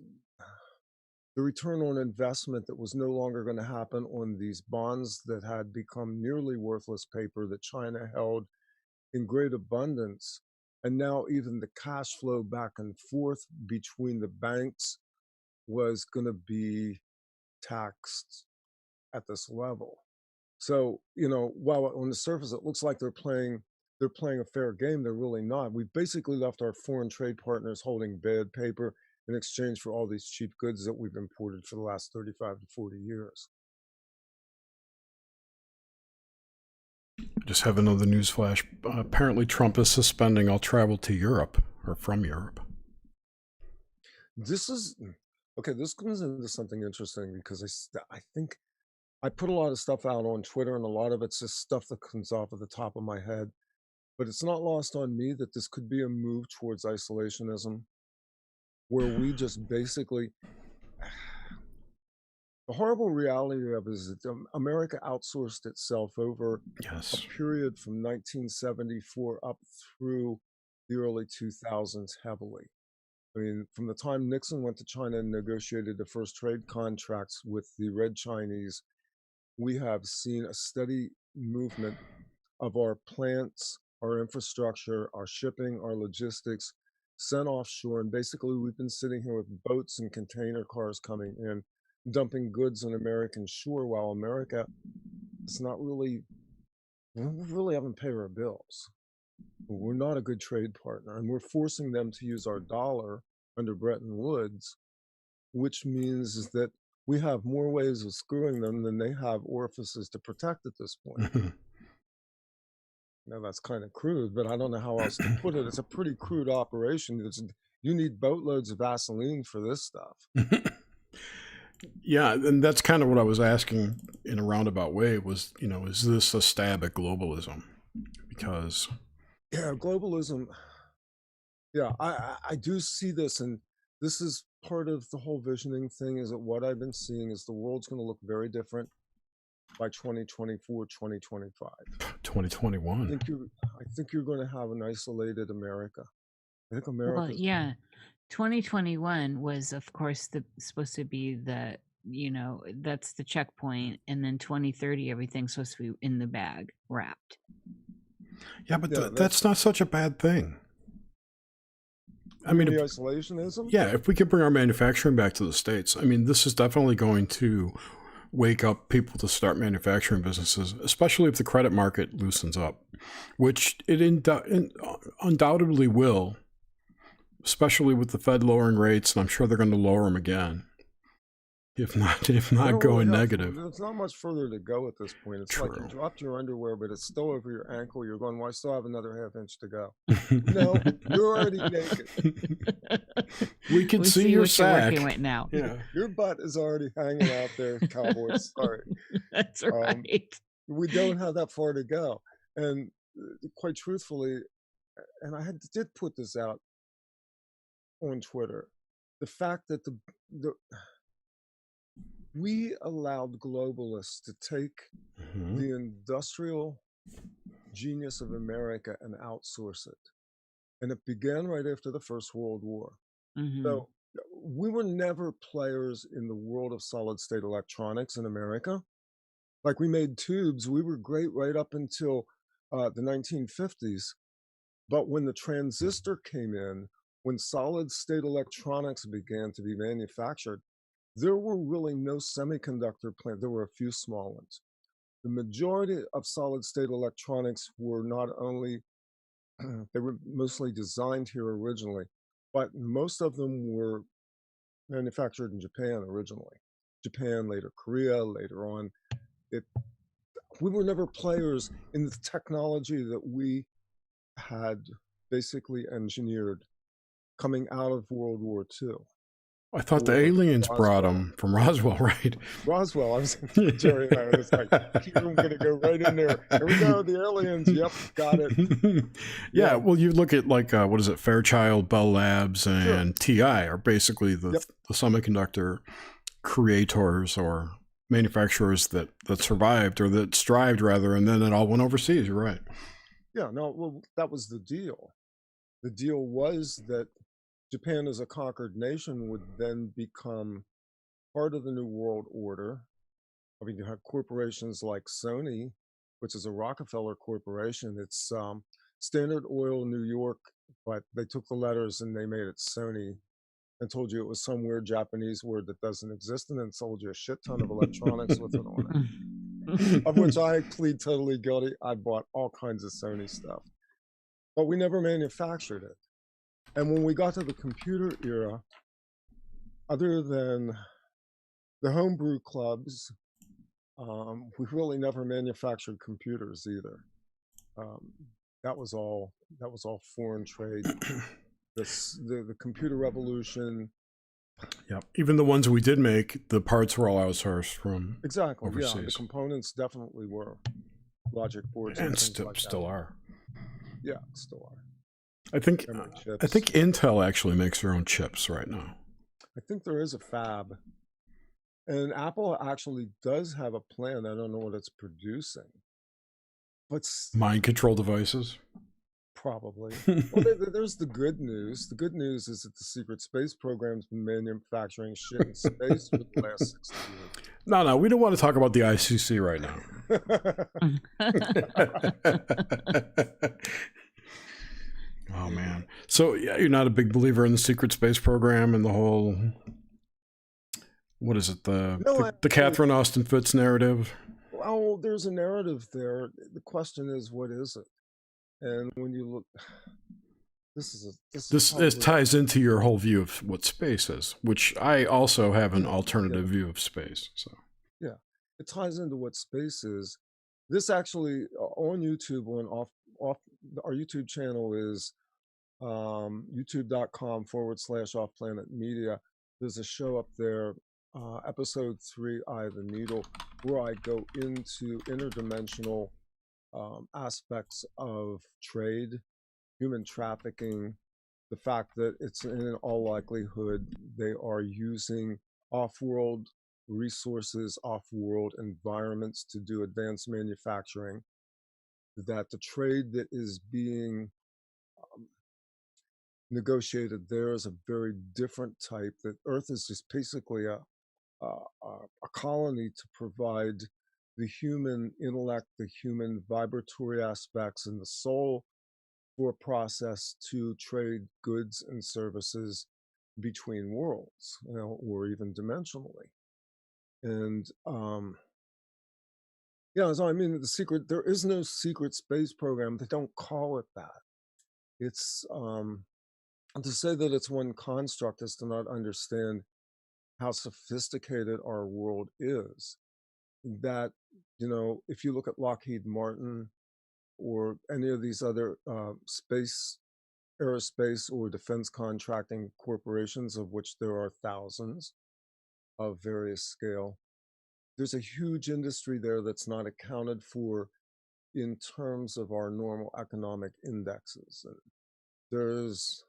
the return on investment that was no longer going to happen on these bonds that had become nearly worthless paper that China held in great abundance. And now even the cash flow back and forth between the banks was going to be taxed at this level. So, while on the surface it looks like they're playing a fair game, they're really not. We've basically left our foreign trade partners holding bad paper in exchange for all these cheap goods that we've imported for the last 35 to 40 years. Just have another news flash. Apparently Trump is suspending all travel to Europe or from Europe. This comes into something interesting because I think I put a lot of stuff out on Twitter, and a lot of it's just stuff that comes off of the top of my head. But it's not lost on me that this could be a move towards isolationism, where we just basically, the horrible reality of it is that America outsourced itself over a period from 1974 up through the early 2000s heavily. I mean, from the time Nixon went to China and negotiated the first trade contracts with the Red Chinese, we have seen a steady movement of our plants our infrastructure, our shipping, our logistics sent offshore. And basically, we've been sitting here with boats and container cars coming in, dumping goods on American shore, while America is not really, we really haven't paid our bills. We're not a good trade partner, and we're forcing them to use our dollar under Bretton Woods, which means that we have more ways of screwing them than they have orifices to protect at this point. Now, that's kind of crude, but I don't know how else to put it. It's a pretty crude operation. You need boatloads of Vaseline for this stuff. Yeah, and that's kind of what I was asking in a roundabout way was, is this a stab at globalism? Because... Yeah, globalism. Yeah, I do see this, and this is part of the whole visioning thing, is that what I've been seeing is the world's going to look very different by 2024, 2025. 2021. I think you're going to have an isolated America. I think America. Well, yeah, 2021 was, of course, supposed to be the, that's the checkpoint, and then 2030, everything's supposed to be in the bag, wrapped. Yeah, but that's not such a bad thing. I mean, the isolationism? Yeah, if we could bring our manufacturing back to the States, I mean, this is definitely going to wake up people to start manufacturing businesses, especially if the credit market loosens up, which it undoubtedly will, especially with the Fed lowering rates, and I'm sure they're going to lower them again. If not going negative. There's not much further to go at this point. It's True. Like you dropped your underwear, but it's still over your ankle. You're going, well, I still have another half-inch to go. No, you're already naked. We can see your sack. You're working with now. Yeah. Your butt is already hanging out there, Cowboys. Sorry. That's right. We don't have that far to go. And quite truthfully, and I did put this out on Twitter, the fact that we allowed globalists to take the industrial genius of America and outsource it. And it began right after the First World War. So we were never players in the world of solid state electronics in America. Like, we made tubes. We were great right up until the 1950s. But when the transistor came in, when solid state electronics began to be manufactured, there were really no semiconductor plants. There were a few small ones. The majority of solid state electronics were not only, they were mostly designed here originally, but most of them were manufactured in Japan originally. Japan, later Korea, later on. We were never players in the technology that we had basically engineered coming out of World War II. I thought the aliens brought them from Roswell, right? Roswell. I was Jerry and I were just like, I'm going to go right in there. Here we go, the aliens. Yep, got it. Yeah, well, you look at like, what is it, Fairchild, Bell Labs, and TI are basically the semiconductor creators or manufacturers that survived, or that strived rather, and then it all went overseas. You're right. Yeah, no, well, that was the deal. The deal was that Japan as a conquered nation would then become part of the New World Order. I mean, you have corporations like Sony, which is a Rockefeller corporation. It's Standard Oil New York, but they took the letters and they made it Sony and told you it was some weird Japanese word that doesn't exist, and then sold you a shit ton of electronics with it on it, of which I plead totally guilty. I bought all kinds of Sony stuff, but we never manufactured it. And when we got to the computer era, other than the homebrew clubs, we really never manufactured computers either. That was all foreign trade. The computer revolution. Yeah, even the ones we did make, the parts were all outsourced from overseas. Yeah, the components definitely were. Logic boards and still are. Yeah, still are. I think Intel actually makes their own chips right now. I think there is a fab, and Apple actually does have a plan. I don't know what it's producing, but mind control devices. Probably. Well, there's the good news. The good news is that the secret space program's been manufacturing shit in space for the last 60 years. No, we don't want to talk about the ICC right now. Oh man. So yeah, you're not a big believer in the secret space program and the whole, what is it, the Catherine Austin Fitts narrative? Well, there's a narrative there. The question is, what is it? And when you look, this ties into your whole view of what space is, which I also have an alternative view of space. So yeah, it ties into what space is. This actually on YouTube, off our YouTube channel is youtube.com/offplanetmedia. There's a show up there, episode 3, Eye of the Needle, where I go into interdimensional aspects of trade, human trafficking, the fact that it's in all likelihood they are using off-world resources, off-world environments to do advanced manufacturing, that the trade that is being negotiated there is a very different type, that Earth is just basically a colony to provide the human intellect, the human vibratory aspects, and the soul for a process to trade goods and services between worlds, or even dimensionally. And yeah, so I mean, there is no secret space program. They don't call it that. It's to say that it's one construct is to not understand how sophisticated our world is. That, if you look at Lockheed Martin or any of these other aerospace or defense contracting corporations, of which there are thousands of various scale, there's a huge industry there that's not accounted for in terms of our normal economic indexes. And there's,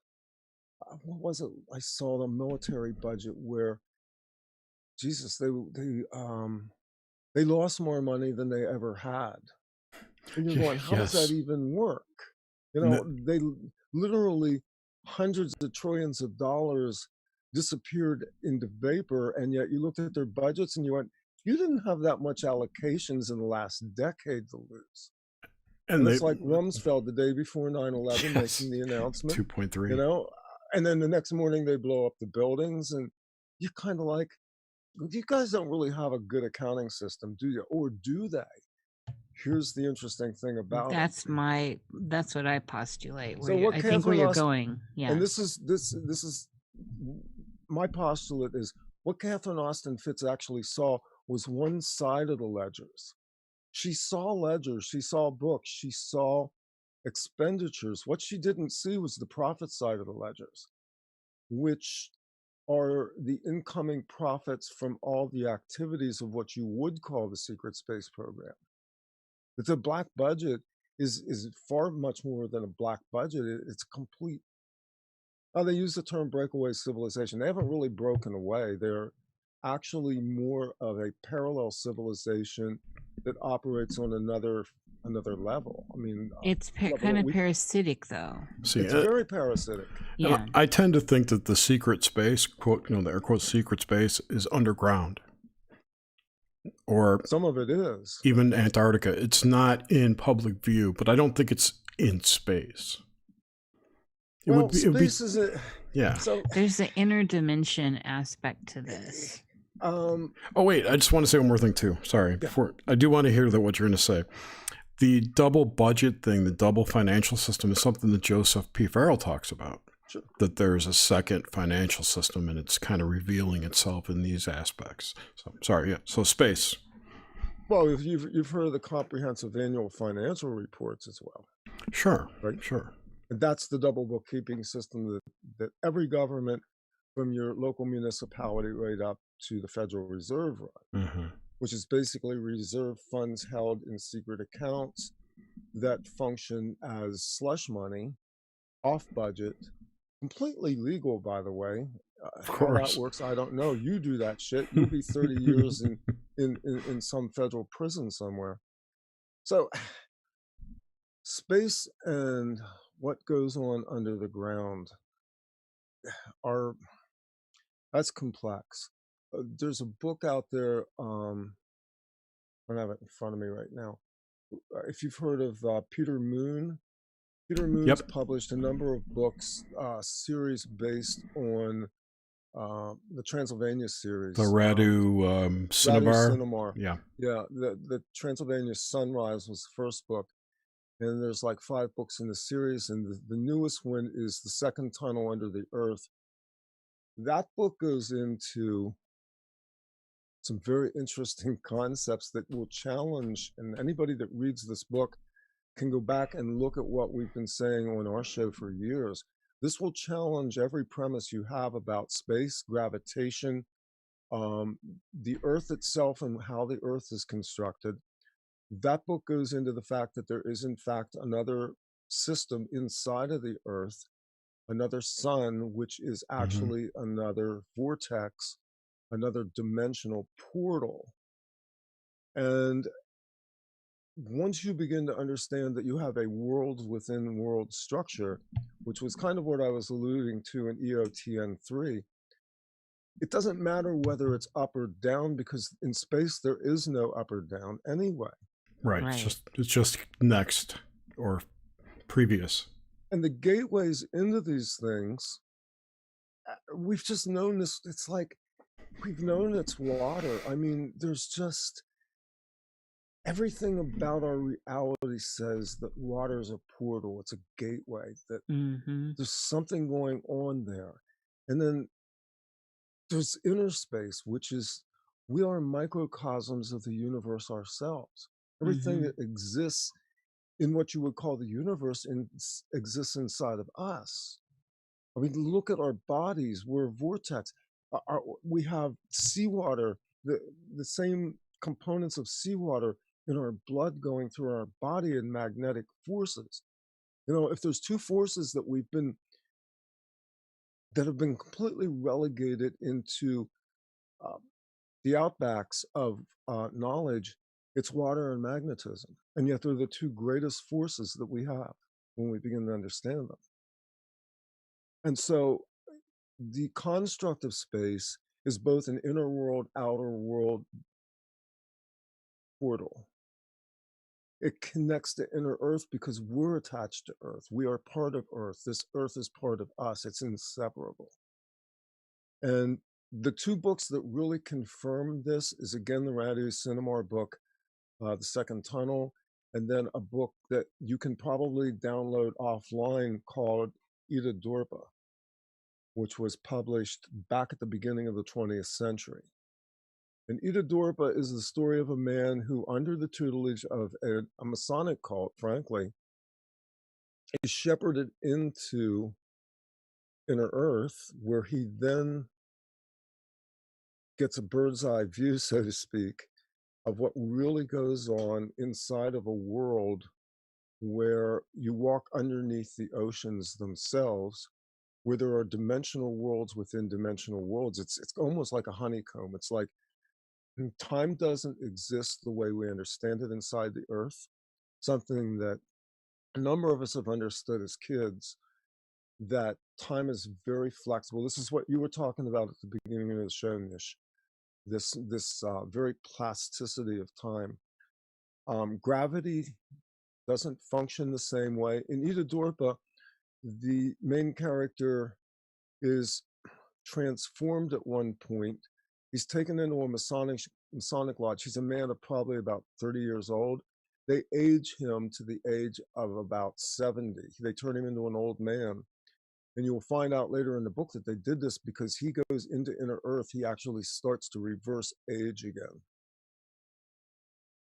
what was it? I saw the military budget where, Jesus, they lost more money than they ever had. And you're going, how does that even work? They literally hundreds of trillions of dollars disappeared into vapor, and yet you looked at their budgets and you went, you didn't have that much allocations in the last decade to lose. And it's like Rumsfeld the day before 9/11 making the announcement, 2.3, and then the next morning they blow up the buildings, and you're kind of like, you guys don't really have a good accounting system, do you? Or do they? Here's the interesting thing about that's what I postulate. I think where you're going. Yeah. And this is my postulate is what Catherine Austin Fitts actually saw was one side of the ledgers. She saw ledgers, she saw books, she saw expenditures. What she didn't see was the profit side of the ledgers, which are the incoming profits from all the activities of what you would call the secret space program. But the black budget is far much more than a black budget. It's complete. Now, they use the term breakaway civilization. They haven't really broken away. They're actually more of a parallel civilization that operates on another level. I mean, it's kind of parasitic, though. See, it's very parasitic. Yeah, I tend to think that the secret space, quote, the air quote secret space, is underground, or some of it is. Even Antarctica, it's not in public view, but I don't think it's in space. Space is a So there's the interdimension aspect to this. Oh wait, I just want to say one more thing too. Sorry, before I do want to hear what you're going to say. The double budget thing, the double financial system, is something that Joseph P. Farrell talks about. Sure. That there's a second financial system, and it's kind of revealing itself in these aspects. So sorry, yeah. So space. Well, if you've heard of the comprehensive annual financial reports as well. Sure. Right. Sure. And that's the double bookkeeping system that every government, from your local municipality right up to the Federal Reserve run, mm-hmm. which is basically reserve funds held in secret accounts that function as slush money, off budget, completely legal, by the way. How that works, I don't know. You do that shit, you'll be 30 years in some federal prison somewhere. So space and what goes on under the ground are that's complex. There's a book out there. I don't have it in front of me right now. If you've heard of Peter Moon, Peter Moon's Yep. published a number of books, series based on the Transylvania series. The Radu Radu Cinnabar. Cinnabar. Yeah. Yeah, the Transylvania Sunrise was the first book, and there's like 5 books in the series, and the newest one is The Second Tunnel Under the Earth. That book goes into some very interesting concepts that will challenge, and anybody that reads this book can go back and look at what we've been saying on our show for years. This will challenge every premise you have about space, gravitation, the Earth itself and how the Earth is constructed. That book goes into the fact that there is, in fact, another system inside of the Earth, another sun, which is actually another vortex, another dimensional portal. And once you begin to understand that you have a world within world structure, which was kind of what I was alluding to in EOTN3, it doesn't matter whether it's up or down, because in space there is no up or down anyway. Right. Right. It's just next or previous. And the gateways into these things, we've just known this. It's like we've known it's water. I mean, there's just everything about our reality says that water is a portal. It's a gateway, that there's something going on there. And then there's inner space, which is we are microcosms of the universe ourselves. Everything that exists in what you would call the universe exists inside of us. I mean, look at our bodies. We're a vortex. We have seawater, the same components of seawater in our blood going through our body, and magnetic forces. You know, if there's 2 forces that have been completely relegated into the outbacks of knowledge, it's water and magnetism. And yet they're the 2 greatest forces that we have when we begin to understand them. And so the construct of space is both an inner world, outer world portal. It connects to inner Earth because we're attached to Earth. We are part of Earth. This Earth is part of us. It's inseparable. And the 2 books that really confirm this is, again, the Radu Cinnabar book, The Second Tunnel, and then a book that you can probably download offline called Ida Dorpa, which was published back at the beginning of the 20th century. And Ida Dorpa is the story of a man who, under the tutelage of a Masonic cult, frankly, is shepherded into inner Earth, where he then gets a bird's eye view, so to speak, of what really goes on inside of a world where you walk underneath the oceans themselves, where there are dimensional worlds within dimensional worlds. It's almost like a honeycomb. It's like time doesn't exist the way we understand it inside the Earth, something that a number of us have understood as kids, that time is very flexible. This is what you were talking about at the beginning of the show, Niish. This very plasticity of time. Gravity doesn't function the same way. In Ida Dorpa, the main character is transformed at one point. He's taken into a Masonic lodge. He's a man of probably about 30 years old. They age him to the age of about 70. They turn him into an old man. And you'll find out later in the book that they did this because he goes into inner Earth. He actually starts to reverse age again.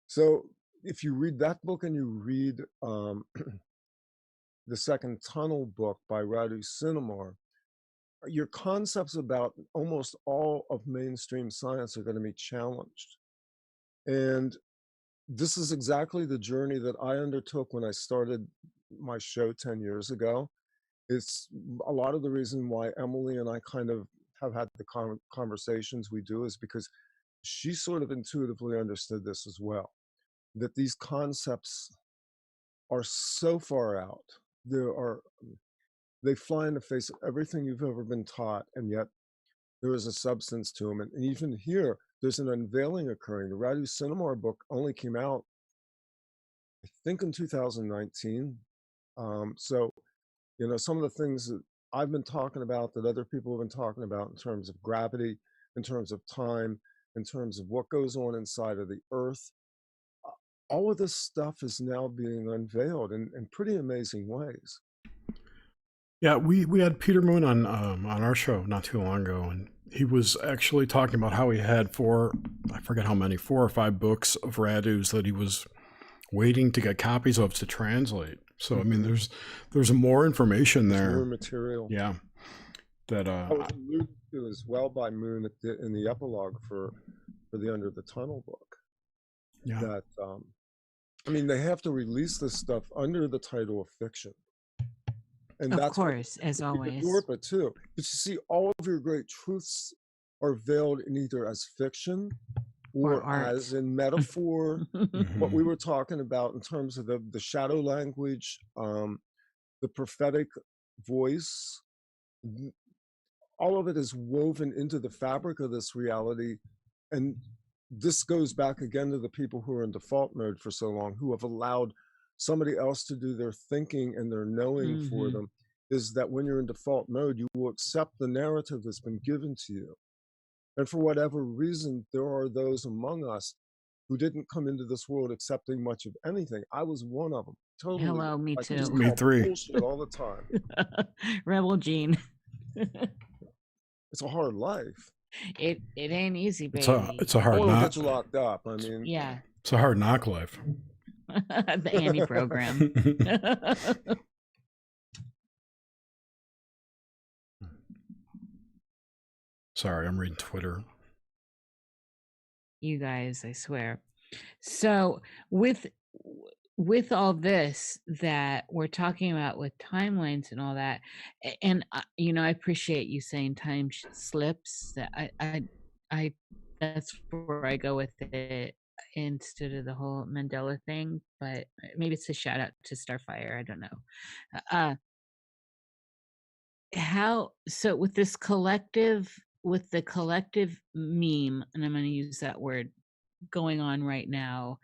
So if you read that book and you read the Second Tunnel book by Radu Cinnabar, your concepts about almost all of mainstream science are going to be challenged. And this is exactly the journey that I undertook when I started my show 10 years ago. It's a lot of the reason why Emily and I kind of have had the conversations we do is because she sort of intuitively understood this as well, that these concepts are so far out they fly in the face of everything you've ever been taught, and yet there is a substance to them. And even here, there's an unveiling occurring. The Radu Cinema book only came out, I think, in 2019. So, some of the things that I've been talking about, that other people have been talking about in terms of gravity, in terms of time, in terms of what goes on inside of the Earth, all of this stuff is now being unveiled in pretty amazing ways. Yeah, we had Peter Moon on our show not too long ago, and he was actually talking about how he had I forget how many, 4 or 5 books of Radus that he was waiting to get copies of to translate. So I mean, there's more information there. More material. Yeah. That I was alluded to as well by Moon in the epilogue for the Under the Tunnel book. Yeah. That I mean, they have to release this stuff under the title of fiction. And of course, as always. But too. But you see, all of your great truths are veiled in either as fiction or as in metaphor. What we were talking about in terms of the shadow language, the prophetic voice, all of it is woven into the fabric of this reality. And this goes back again to the people who are in default mode for so long, who have allowed somebody else to do their thinking and their knowing for them, is that when you're in default mode, you will accept the narrative that's been given to you. And for whatever reason, there are those among us who didn't come into this world accepting much of anything. I was one of them. Totally. Hello, me too. Me three. Bullshit all the time. Rebel Gene. It's a hard life. It ain't easy, baby. It's a hard knock. Get you locked up. I mean, yeah. It's a hard knock life. The Annie program. Sorry, I'm reading Twitter. You guys, I swear. So with all this that we're talking about with timelines and all that, and I appreciate you saying time slips. That I that's where I go with it instead of the whole Mandela thing. But maybe it's a shout out to Starfire. I don't know. So with the collective meme, and I'm going to use that word, going on right now,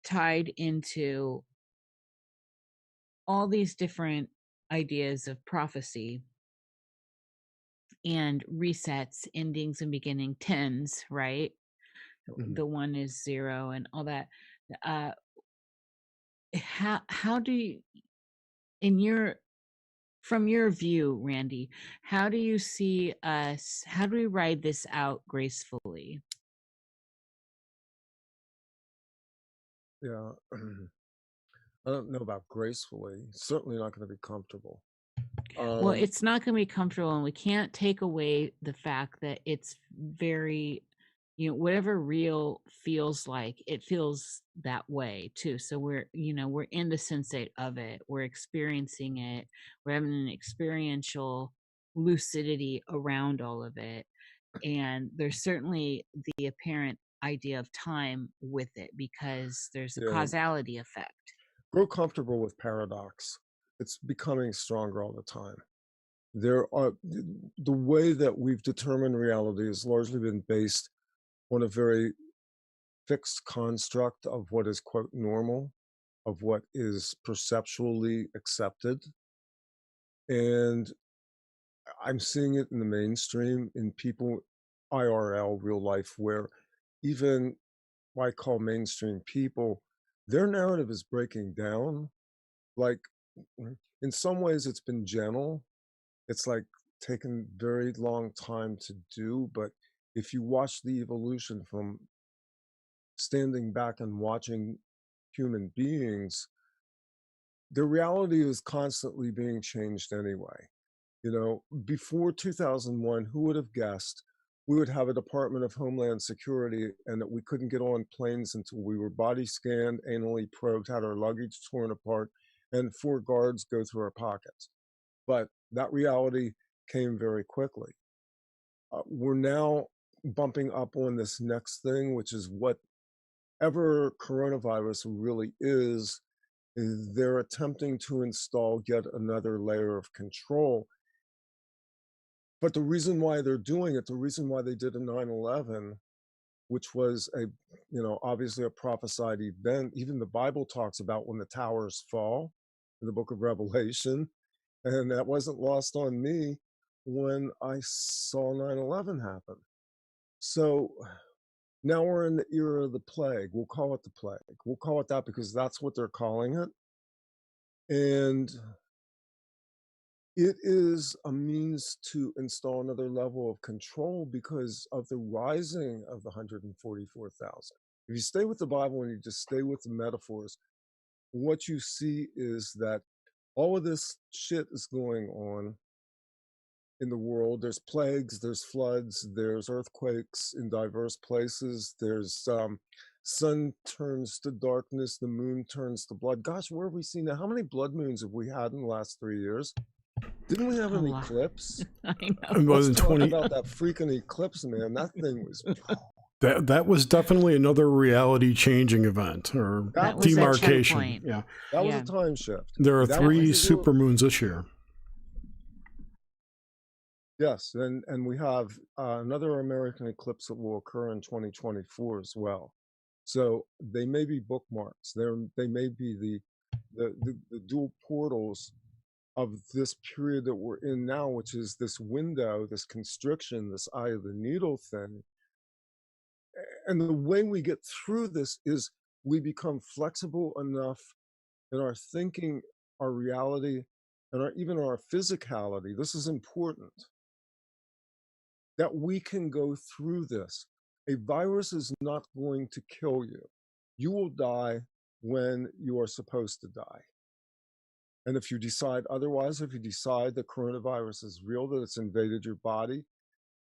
tied into all these different ideas of prophecy and resets, endings and beginning, tens, right? The 1 is 0 and all that. How do you, from your view, Randy, how do you see us, how do we ride this out gracefully? Yeah. I don't know about gracefully. Certainly not going to be comfortable. Well, it's not going to be comfortable, and we can't take away the fact that it's very, whatever real feels like, it feels that way too. So we're in the sensate of it. We're experiencing it. We're having an experiential lucidity around all of it. And there's certainly the apparent idea of time with it, because there's a causality effect. Grow comfortable with paradox. It's becoming stronger all the time. There are the way that we've determined reality has largely been based on a very fixed construct of what is, quote, normal, of what is perceptually accepted. And I'm seeing it in the mainstream, in people, IRL, real life, where even what I call mainstream people, their narrative is breaking down. Like, in some ways it's been gentle. It's like taken very long time to do, but if you watch the evolution from standing back and watching human beings, their reality is constantly being changed anyway. Before 2001, who would have guessed we would have a Department of Homeland Security and that we couldn't get on planes until we were body scanned, anally probed, had our luggage torn apart, and 4 guards go through our pockets. But that reality came very quickly. We're now bumping up on this next thing, which is whatever coronavirus really is They're attempting to install yet another layer of control. But the reason why they're doing it, the reason why they did a 9/11, which was obviously a prophesied event. Even the Bible talks about when the towers fall in the book of Revelation. And that wasn't lost on me when I saw 9/11 happen. So now we're in the era of the plague. We'll call it the plague. We'll call it that because that's what they're calling it. And it is a means to install another level of control because of the rising of the 144,000. If you stay with the Bible and you just stay with the metaphors, what you see is that all of this shit is going on in the world. There's plagues, there's floods, there's earthquakes in diverse places. There's sun turns to darkness, the moon turns to blood. Gosh, where have we seen that? How many blood moons have we had in the last 3 years? Didn't we have A an lot. eclipse? I know. It was Let's in talk 20. about that freaking eclipse, man. That thing was That was definitely another reality changing event or That was a demarcation. checkpoint. Yeah, that was Yeah. a time shift. there are That three was a little- supermoons this year. Yes, and we have another American eclipse that will occur in 2024 as well. So they may be bookmarks. They may be the dual portals of this period that we're in now, which is this window, this constriction, this eye of the needle thing. And the way we get through this is we become flexible enough in our thinking, our reality, and even our physicality. This is important, that we can go through this. A virus is not going to kill you. You will die when you are supposed to die. And if you decide otherwise, if you decide that coronavirus is real, that it's invaded your body,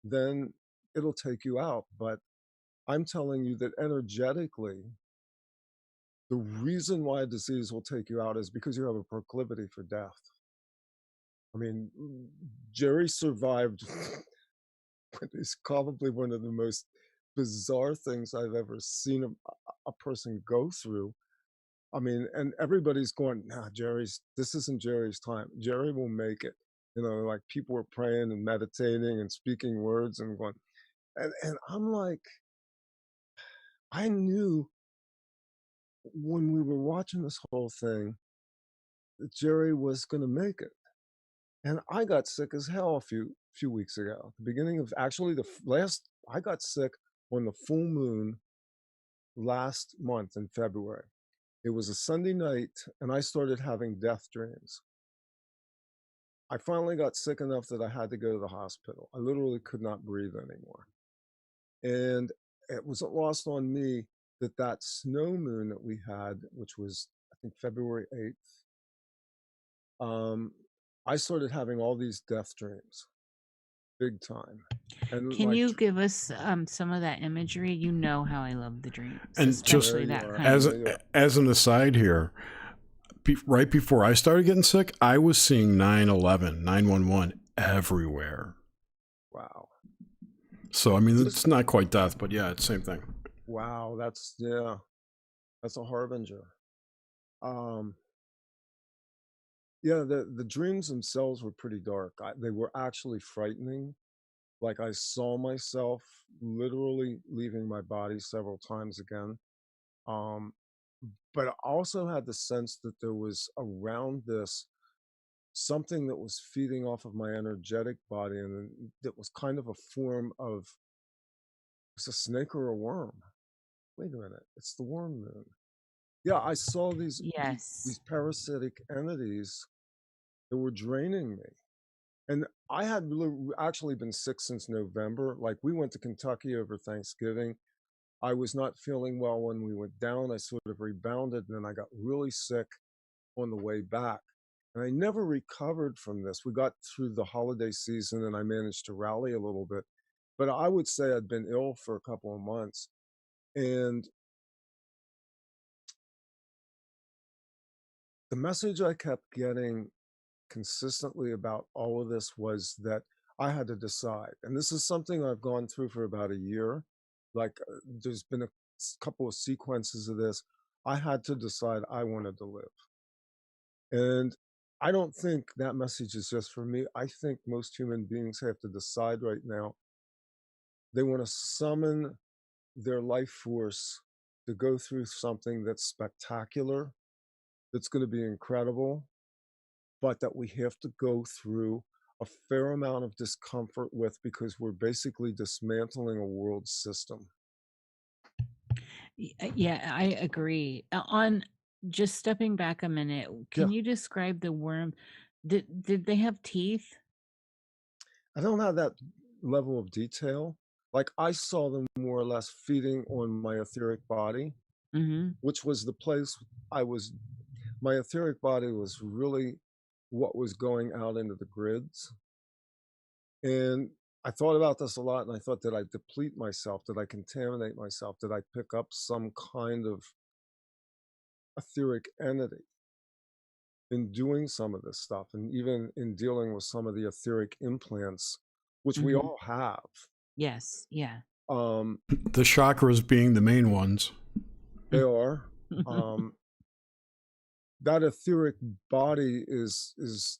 then it'll take you out. But I'm telling you that energetically, the reason why a disease will take you out is because you have a proclivity for death. I mean, Jerry survived what is probably one of the most bizarre things I've ever seen a person go through. I mean, and everybody's going, nah, this isn't Jerry's time. Jerry will make it. Like people were praying and meditating and speaking words and going, and I'm like, I knew when we were watching this whole thing that Jerry was going to make it. And I got sick as hell a few weeks ago. The beginning of actually I got sick on the full moon last month in February. It was a Sunday night, and I started having death dreams. I finally got sick enough that I had to go to the hospital. I literally could not breathe anymore. And it wasn't lost on me that snow moon that we had, which was, I think, February 8th, I started having all these death dreams, big time. And Can you give us some of that imagery? You know how I love the dreams, And especially just that kind. as an aside here, right before I started getting sick, I was seeing 9/11, 911 everywhere. Wow. So, I mean, it's not quite death, but yeah, it's the same thing. Wow, that's a harbinger. Yeah, the dreams themselves were pretty dark. They were actually frightening. Like I saw myself literally leaving my body several times again. Um, but I also had the sense that there was around this something that was feeding off of my energetic body, and that was kind of a form of, it's a snake or a worm. Wait a minute, it's the worm moon. Yeah, I saw these parasitic entities that were draining me. And I had actually been sick since November. Like we went to Kentucky over Thanksgiving. I was not feeling well when we went down. I sort of rebounded, and then I got really sick on the way back. And I never recovered from this. We got through the holiday season and I managed to rally a little bit. But I would say I'd been ill for a couple of months. And the message I kept getting consistently about all of this was that I had to decide. And this is something I've gone through for about a year. Like there's been a couple of sequences of this. I had to decide I wanted to live. And I don't think that message is just for me. I think most human beings have to decide right now they want to summon their life force to go through something that's spectacular, that's going to be incredible, but that we have to go through a fair amount of discomfort with because we're basically dismantling a world system. Yeah, I agree. On just stepping back a minute, Yeah, can you describe the worm? Did they have teeth? I don't have that level of detail. Like I saw them more or less feeding on my etheric body, Mm-hmm. which was the place I was. My etheric body was really what was going out into the grids. And I thought about this a lot, and I thought, did I deplete myself? Did I contaminate myself? Did I pick up some kind of etheric entity in doing some of this stuff, and even in dealing with some of the etheric implants, which we Mm-hmm. all have? Yes. Yeah. Um, The chakras being the main ones. they are. Um, that etheric body is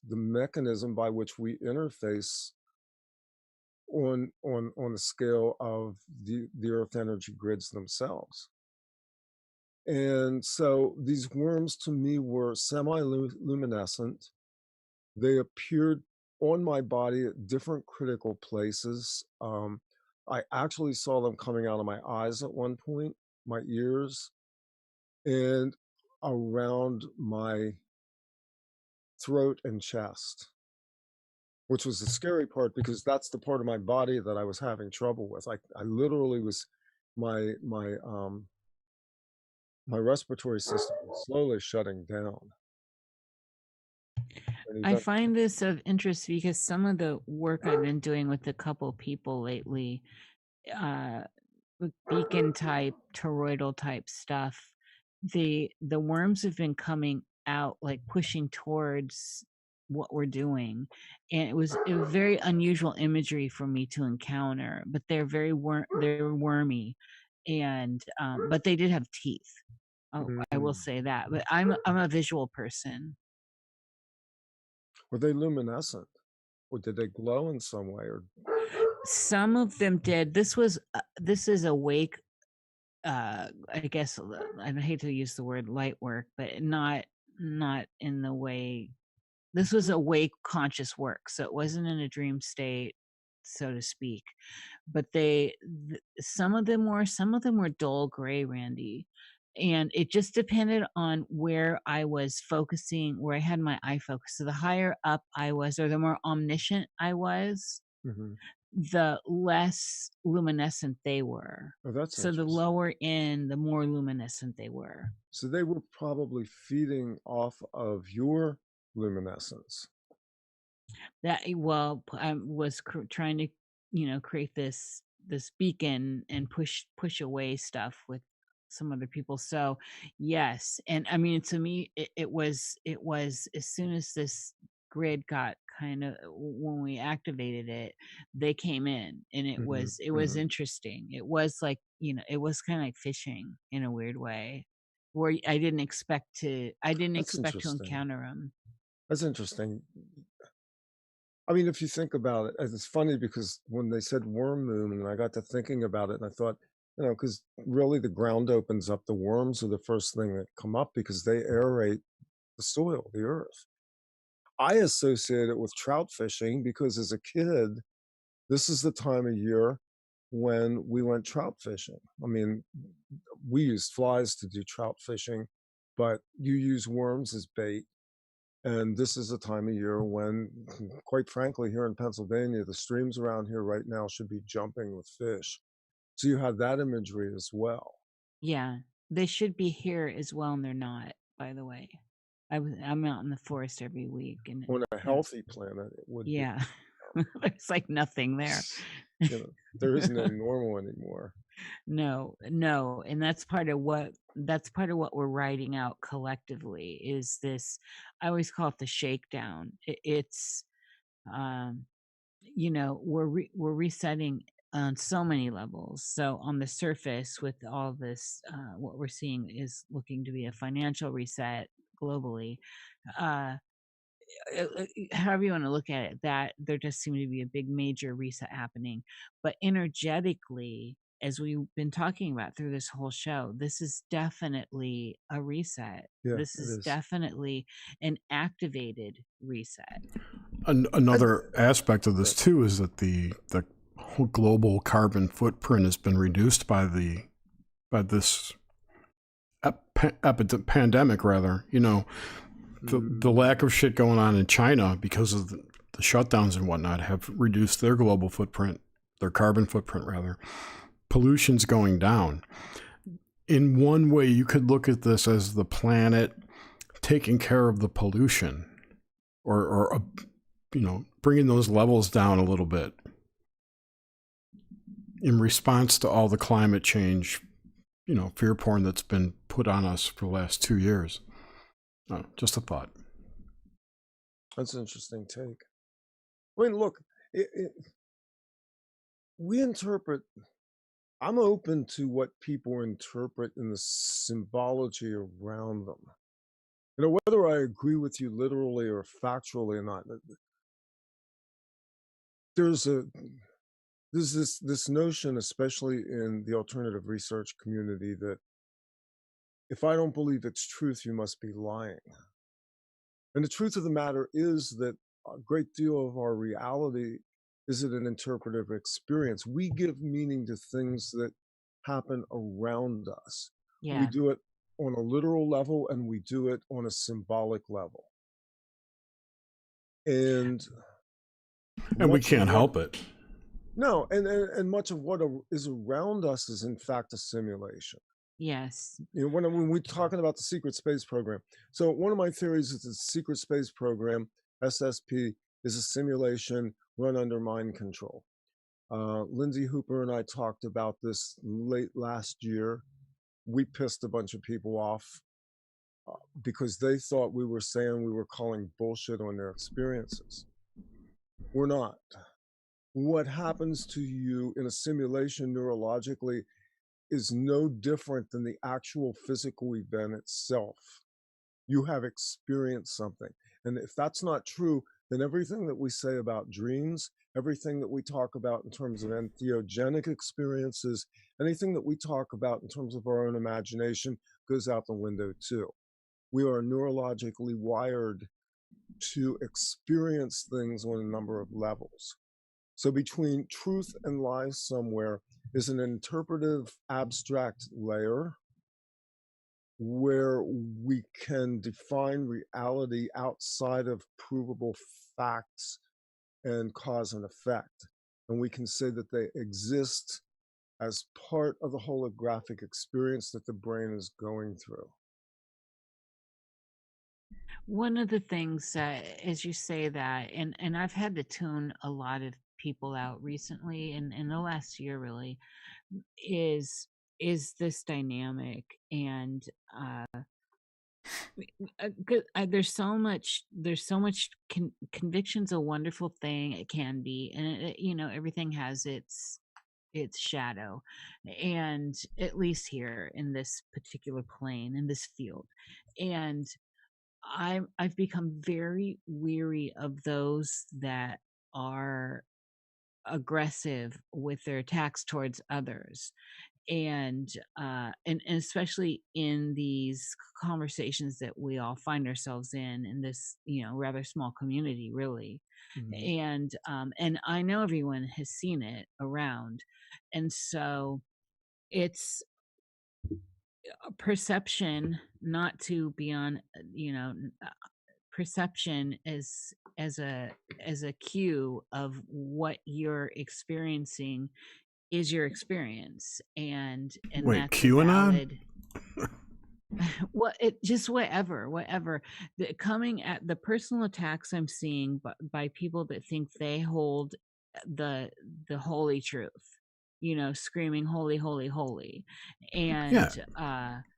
the mechanism by which we interface on the scale of the earth energy grids themselves. And so these worms to me were semi-luminescent. They appeared on my body at different critical places. I actually saw them coming out of my eyes at one point, my ears, and around my throat and chest, which was the scary part because that's the part of my body that I was having trouble with. I literally was my my respiratory system was slowly shutting down. And I even find this of interest because some of the work I've been doing with a couple people lately, uh, with beacon type, toroidal type stuff, the worms have been coming out like pushing towards what we're doing, and it was very unusual imagery for me to encounter. But they're wormy, and but they did have teeth. Oh, I will mm, say that. But I'm a visual person. were they luminescent? Or did they glow in some way? Or Some of them did. This is awake. I guess I hate to use the word light work, but not in the way. This was awake conscious work, so it wasn't in a dream state, so to speak. But some of them were dull gray, Randy, and it just depended on where I was focusing, where I had my eye focus. So the higher up I was, or the more omniscient I was, mhm. the less luminescent they were. Oh, that's So the interesting. lower in, the more luminescent they were. So they were probably feeding off of your luminescence. That well, I was trying to, create this beacon and push away stuff with some other people. So yes, and I mean, to me, it was as soon as this grid got kind of when we activated it, they came in, and it Mhm, was it was mhm. interesting. It was like, it was kind of like fishing in a weird way, where I didn't That's expect to interesting. encounter them. That's interesting. I mean, if you think about it, and it's funny because when they said worm moon, and I got to thinking about it, and I thought, because really the ground opens up, the worms are the first thing that come up because they aerate the soil, the earth. I associate it with trout fishing because as a kid, this is the time of year when we went trout fishing. I mean, we used flies to do trout fishing, but you use worms as bait. And this is a time of year when, quite frankly, here in Pennsylvania, the streams around here right now should be jumping with fish. So you have that imagery as well. Yeah, they should be here as well, and they're not, by the way. I'm out in the forest every week, and On a there healthy planet, it would be. yeah, there's like nothing there. You know, there is no normal anymore. No, no, and that's part of what we're writing out collectively is this. I always call it the shakedown. It's um we're resetting on so many levels. So on the surface, with all this, what we're seeing is looking to be a financial reset, globally. Uh, However you want to look at it, that there does seem to be a big major reset happening. But energetically, as we've been talking about through this whole show, this is definitely a reset. Yeah, This it is is. definitely an activated reset. Another aspect of this too is that the whole global carbon footprint has been reduced by this pandemic, rather. You know, the lack of shit going on in China because of the shutdowns and whatnot have reduced their global footprint, their carbon footprint rather. Pollution's going down. In one way, you could look at this as the planet taking care of the pollution, or you know, bringing those levels down a little bit in response to all the climate change, you know, fear porn that's been put on us for the last 2 years. Just a thought. That's an interesting take. I mean, look, we interpret. I'm open to what people interpret in the symbology around them. You know, whether I agree with you literally or factually or not, there's this notion, especially in the alternative research community, that if I don't believe it's truth, you must be lying. And the truth of the matter is that a great deal of our reality is an interpretive experience. We give meaning to things that happen around us. Yeah. We do it on a literal level and we do it on a symbolic level. And we can't help it. No, and much of what is around us is in fact a simulation. Yes. You know, when we're talking about the secret space program. So one of my theories is the secret space program, SSP, is a simulation run under mind control. Lindsay Hooper and I talked about this late last year. We pissed a bunch of people off because they thought we were saying we were calling bullshit on their experiences. We're not. What happens to you in a simulation neurologically is no different than the actual physical event itself. You have experienced something. And if that's not true, then everything that we say about dreams, everything that we talk about in terms of entheogenic experiences, anything that we talk about in terms of our own imagination goes out the window too. We are neurologically wired to experience things on a number of levels. So between truth and lies somewhere is an interpretive abstract layer where we can define reality outside of provable facts and cause and effect. And we can say that they exist as part of the holographic experience that the brain is going through. One of the things as you say that, and I've had to tune a lot of people out recently in the last year really, is this dynamic. And there's so much conviction's a wonderful thing. It can be, and you know, everything has its shadow, and at least here in this particular plane, in this field. And I've become very weary of those that are aggressive with their attacks towards others, and especially in these conversations that we all find ourselves in this, you know, rather small community, really. And I know everyone has seen it around, and so it's a perception, not to be on, you know, perception as a cue of what you're experiencing is your experience, and Wait, that's QAnon? Well, it just whatever coming at the personal attacks I'm seeing by people that think they hold the holy truth, you know, screaming holy, holy, holy. And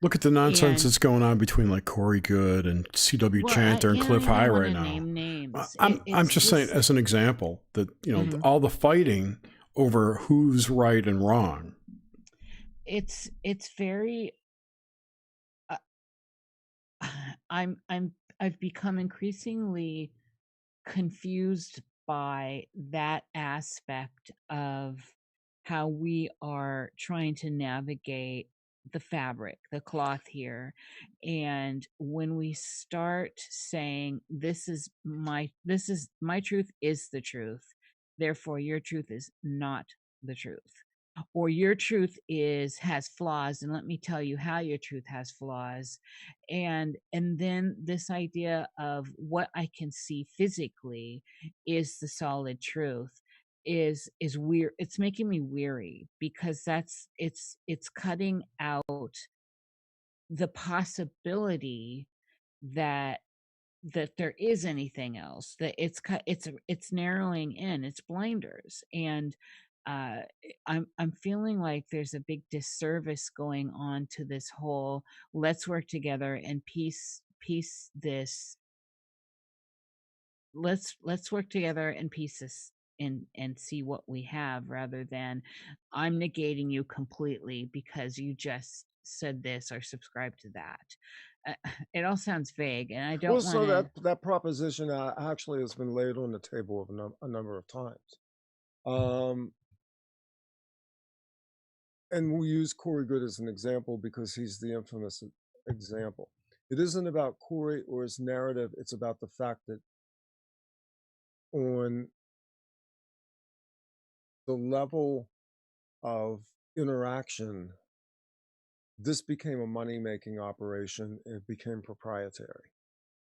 look at the nonsense that's going on between like Corey Good and CW Chanter and Cliff High right now. Name names. I'm just saying as an example that, you know, all the fighting over who's right and wrong. It's very I've become increasingly confused by that aspect of how we are trying to navigate the fabric, the cloth here. And when we start saying this is my truth is the truth, therefore your truth is not the truth, or your truth is has flaws, and let me tell you how your truth has flaws. And then this idea of what I can see physically is the solid truth is weird. It's making me weary, because it's cutting out the possibility that there is anything else, that it's narrowing in, it's blinders. And uh I'm feeling like there's a big disservice going on to this whole let's work together and piece this let's work together and piece this and see what we have, rather than I'm negating you completely because you just said this or subscribe to that. It all sounds vague, and I Well, don't want so to. that proposition actually has been laid on the table of a number of times. And we use Corey Good as an example because he's the infamous example. It isn't about Corey or his narrative. It's about the fact that on the level of interaction, this became a money-making operation. It became proprietary,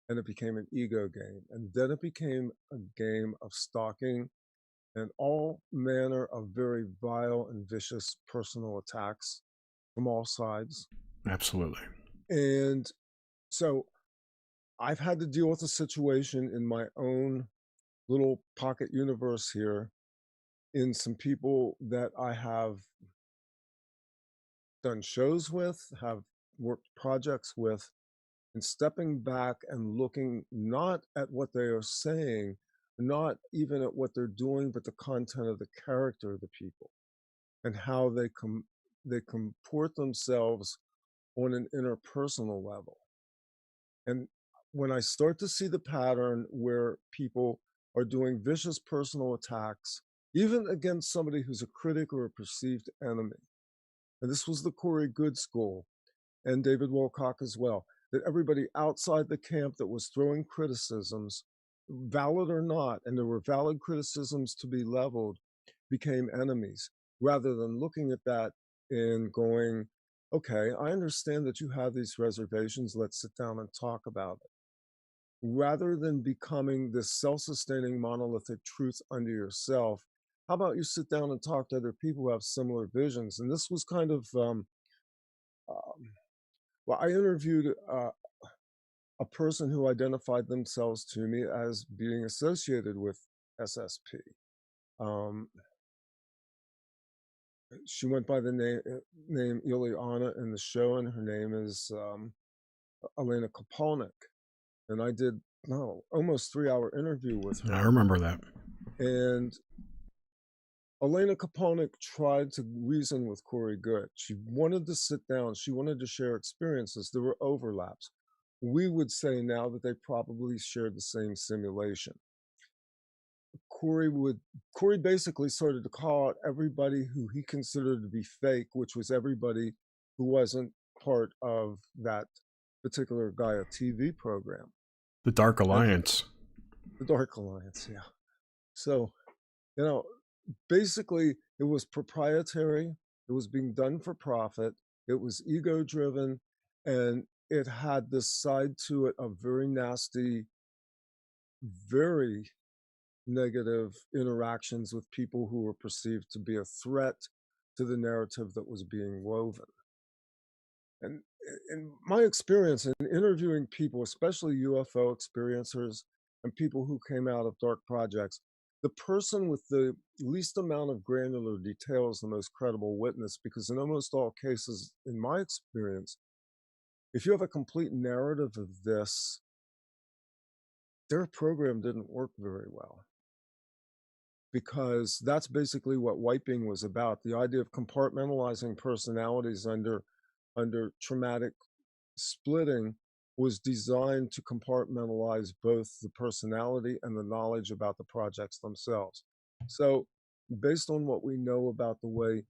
and it became an ego game. And then it became a game of stalking and all manner of very vile and vicious personal attacks from all sides. Absolutely. And so I've had to deal with a situation in my own little pocket universe here, in some people that I have done shows with, have worked projects with, and stepping back and looking not at what they are saying, not even at what they're doing, but the content of the character of the people and how they comport themselves on an interpersonal level. And when I start to see the pattern where people are doing vicious personal attacks, even against somebody who's a critic or a perceived enemy, and this was the Corey Good school and David Wilcock as well, that everybody outside the camp that was throwing criticisms, valid or not, and there were valid criticisms to be leveled, became enemies, rather than looking at that and going, okay, I understand that you have these reservations, let's sit down and talk about it. Rather than becoming this self-sustaining monolithic truth unto yourself, how about you sit down and talk to other people who have similar visions? And this was kind of, well, I interviewed a person who identified themselves to me as being associated with SSP. She went by the name Ileana in the show, and her name is Elena Kopalnik. And I did almost 3-hour interview with her. I remember that. And Elena Kopalnik tried to reason with Corey Good. She wanted to sit down. She wanted to share experiences. There were overlaps. We would say now that they probably shared the same simulation. Corey basically started to call out everybody who he considered to be fake, which was everybody who wasn't part of that particular Gaia TV program. The Dark Alliance. The Dark Alliance, yeah. So, basically it was proprietary, it was being done for profit, it was ego driven, and it had this side to it of very nasty, very negative interactions with people who were perceived to be a threat to the narrative that was being woven. And in my experience in interviewing people, especially UFO experiencers and people who came out of dark projects, the person with the least amount of granular detail is the most credible witness, because in almost all cases, in my experience, if you have a complete narrative of this, their program didn't work very well. Because that's basically what wiping was about. The idea of compartmentalizing personalities under traumatic splitting was designed to compartmentalize both the personality and the knowledge about the projects themselves. So, based on what we know about the way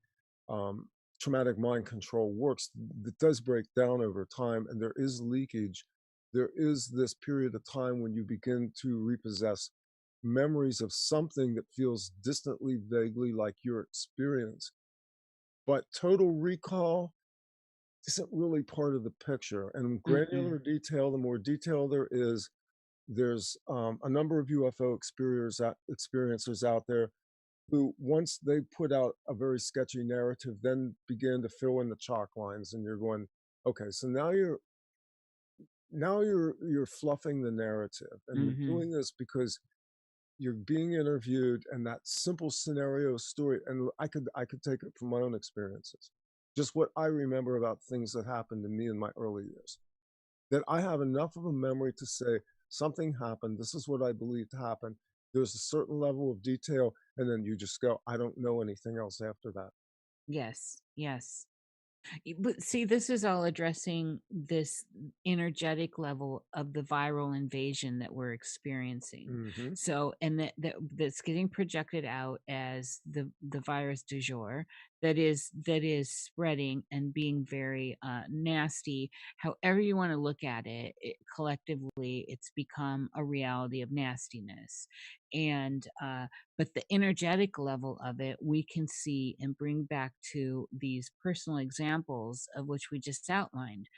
um, traumatic mind control works, it does break down over time, and there is leakage. There is this period of time when you begin to repossess memories of something that feels distantly, vaguely like your experience. But total recall isn't really part of the picture. And Mm-mm. granular detail, the more detail there is, there's a number of UFO experiencers out there who, once they put out a very sketchy narrative, then begin to fill in the chalk lines, and you're going, okay, so now you're fluffing the narrative, and you're Mm-hmm. doing this because you're being interviewed, and that simple scenario story, and I could take it from my own experiences, just what I remember about things that happened to me in my early years, that I have enough of a memory to say something happened, this is what I believed happened, there's a certain level of detail, and then you just go, I don't know anything else after that. Yes. Yes. But see, this is all addressing this energetic level of the viral invasion that we're experiencing. Hmm. So, and that's getting projected out as the virus du jour that is spreading and being very nasty. However you want to look at it, collectively, it's become a reality of nastiness, and but the energetic level of it we can see and bring back to these personal examples of which we just outlined,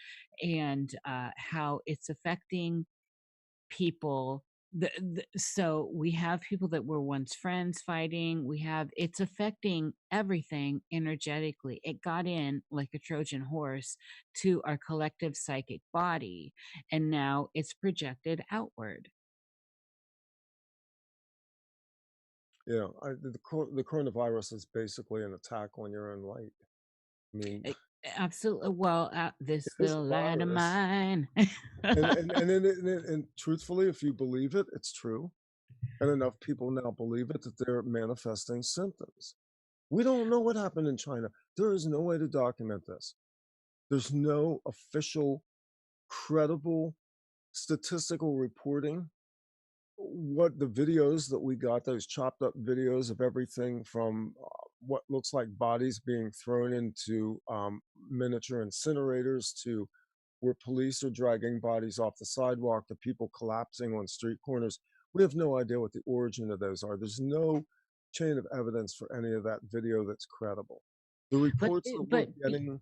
and how it's affecting people. So we have people that were once friends fighting. We have it's affecting everything energetically. It got in like a Trojan horse to our collective psychic body, and now it's projected outward. Yeah, the coronavirus is basically an attack on your own light. I mean, E- Absolutely. Well, it this is little a light of virus, mine. and truthfully, if you believe it, it's true, and enough people now believe it that they're manifesting symptoms. We don't know what happened in China. There is no way to document this. There's no official, credible statistical reporting. What the videos that we got, those chopped up videos of everything from what looks like bodies being thrown into miniature incinerators, to where police are dragging bodies off the sidewalk, to people collapsing on street corners. We have no idea what the origin of those are. There's no chain of evidence for any of that video that's credible. The but reports that it- we're but be, getting,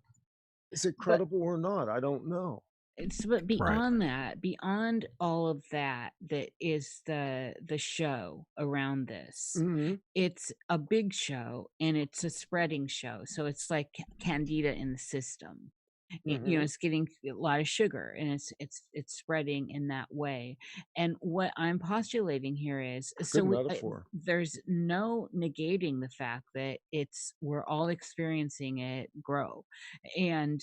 is it but credible or not? I don't know. it's but Right. beyond that, beyond all of that, that is the show around this. Hmm. It's a big show and it's a spreading show. So it's like candida in the system. Hmm. It's getting a lot of sugar and it's spreading in that way. And what I'm postulating here is, Good so metaphor. there's no negating the fact that we're all experiencing it grow, and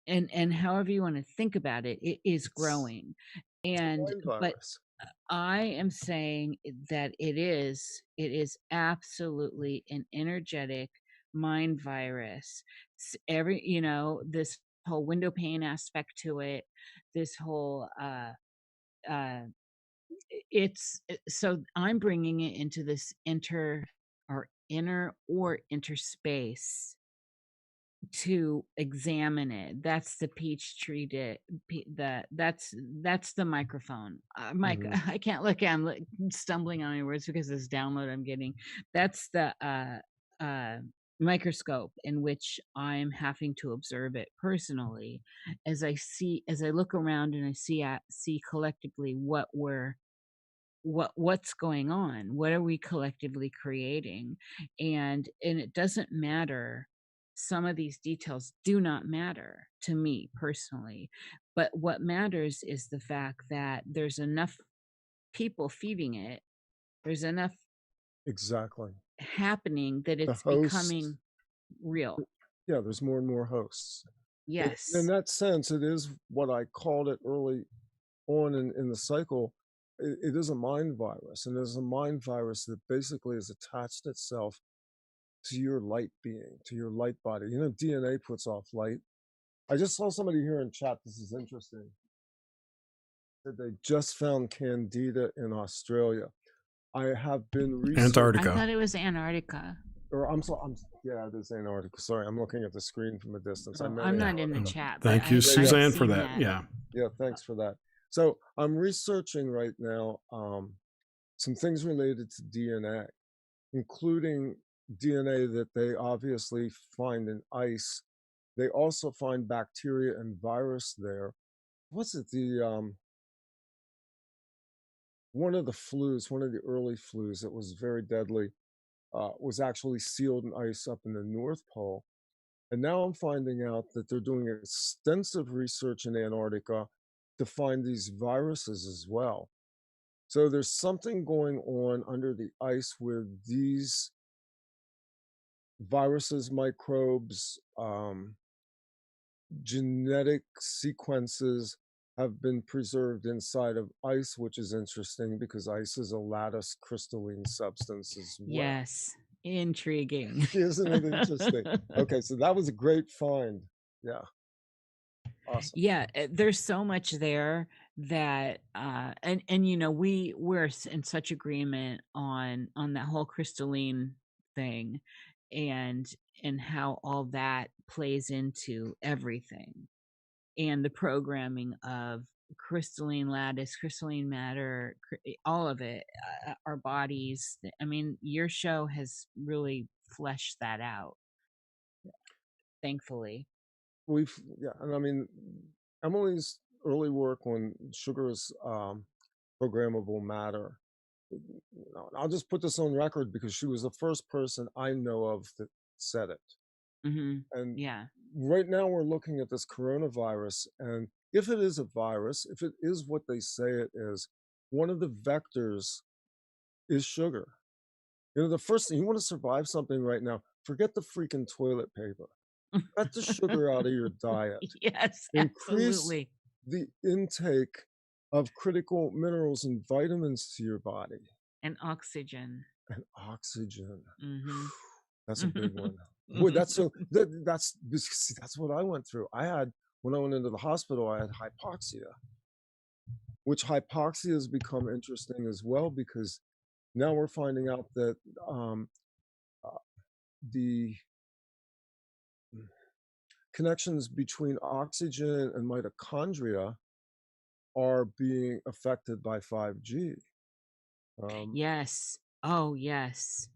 and however you want to think about it, it is It's growing. it's a And mind but virus. I am saying that it is absolutely an energetic mind virus. Every this whole window pane aspect to it, this whole uh so I'm bringing it into this inner or interspace to examine it. That's the peach tree that's the microphone. Mike, Hmm. I can't look. I'm stumbling on my words because this download I'm getting. That's the uh microscope in which I'm having to observe it personally, as I look around and I see collectively what's going on, what are we collectively creating, and it doesn't matter. Some of these details do not matter to me personally, but what matters is the fact that there's enough people feeding it, there's enough Exactly. happening that The it's hosts, becoming real. yeah, there's more and more hosts. In Yes. that sense, it is what I called it early on in the cycle. It is a mind virus, and there's a mind virus that basically has attached itself to your light being, to your light body. DNA puts off light. I just saw somebody here in chat. This is interesting. that they just found Candida in Australia. I have been I Antarctica. thought it was Antarctica. Or yeah, it is Antarctica. Sorry, I'm looking at the screen from a distance. I Oh, meant I'm not in Antarctica. the chat. Thank but you, I've Suzanne, for seen that. Yeah. Yeah, thanks for that. So I'm researching right now some things related to DNA, including DNA that they obviously find in ice. They also find bacteria and virus there. What's it? One of the flus, one of the early flus that was very deadly, was actually sealed in ice up in the North Pole. And now I'm finding out that they're doing extensive research in Antarctica to find these viruses as well. So there's something going on under the ice where these viruses, microbes, genetic sequences have been preserved inside of ice, which is interesting because ice is a lattice crystalline substance as well. Yes, intriguing. Isn't it interesting? Okay, so that was a great find. Yeah. Awesome. Yeah, there's so much there that and you know we're in such agreement on that whole crystalline thing and how all that plays into everything and the programming of crystalline lattice, crystalline matter, all of it, our bodies. I mean, your show has really fleshed that out, thankfully. And I mean, Emily's early work on sugar is programmable matter. I'll just put this on record because she was the first person I know of that said it. And Yeah. right now we're looking at this coronavirus, and if it is a virus, if it is what they say it is, one of the vectors is sugar. You know, the first thing you want to survive something right now, forget the freaking toilet paper. Cut the sugar out of your diet. Yes, Increase absolutely. the intake of critical minerals and vitamins to your body. And oxygen. And oxygen. Mm-hmm. That's a big one. Boy, that's what I went through. When I went into the hospital, I had hypoxia, which hypoxia has become interesting as well because now we're finding out that the connections between oxygen and mitochondria are being affected by 5G. Yes. Oh, yes.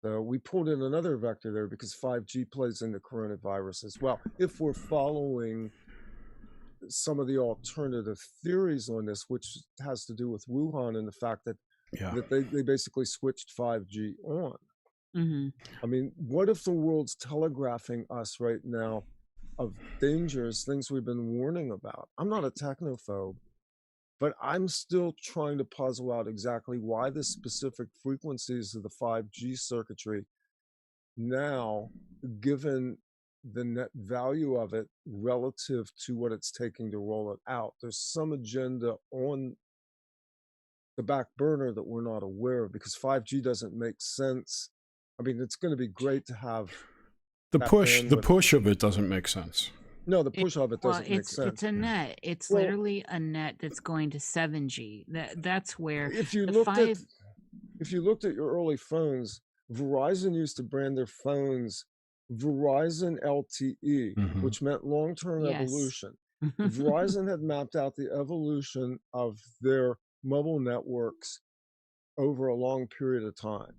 So we pulled in another vector there because 5G plays into coronavirus as well. If we're following some of the alternative theories on this, which has to do with Wuhan and the fact that they basically switched 5G on. I mean, what if the world's telegraphing us right now of dangers, things we've been warning about? I'm not a technophobe, but I'm still trying to puzzle out exactly why the specific frequencies of the 5G circuitry now, given the net value of it relative to what it's taking to roll it out, there's some agenda on the back burner that we're not aware of because 5G doesn't make sense. I mean, it's going to be great to have the push of it doesn't make sense. No, the push of it doesn't make sense. It's a net. It's literally a net that's going to 7G. That's where if you looked at your early phones, Verizon used to brand their phones Verizon LTE, which meant long-term evolution. Verizon had mapped out the evolution of their mobile networks over a long period of time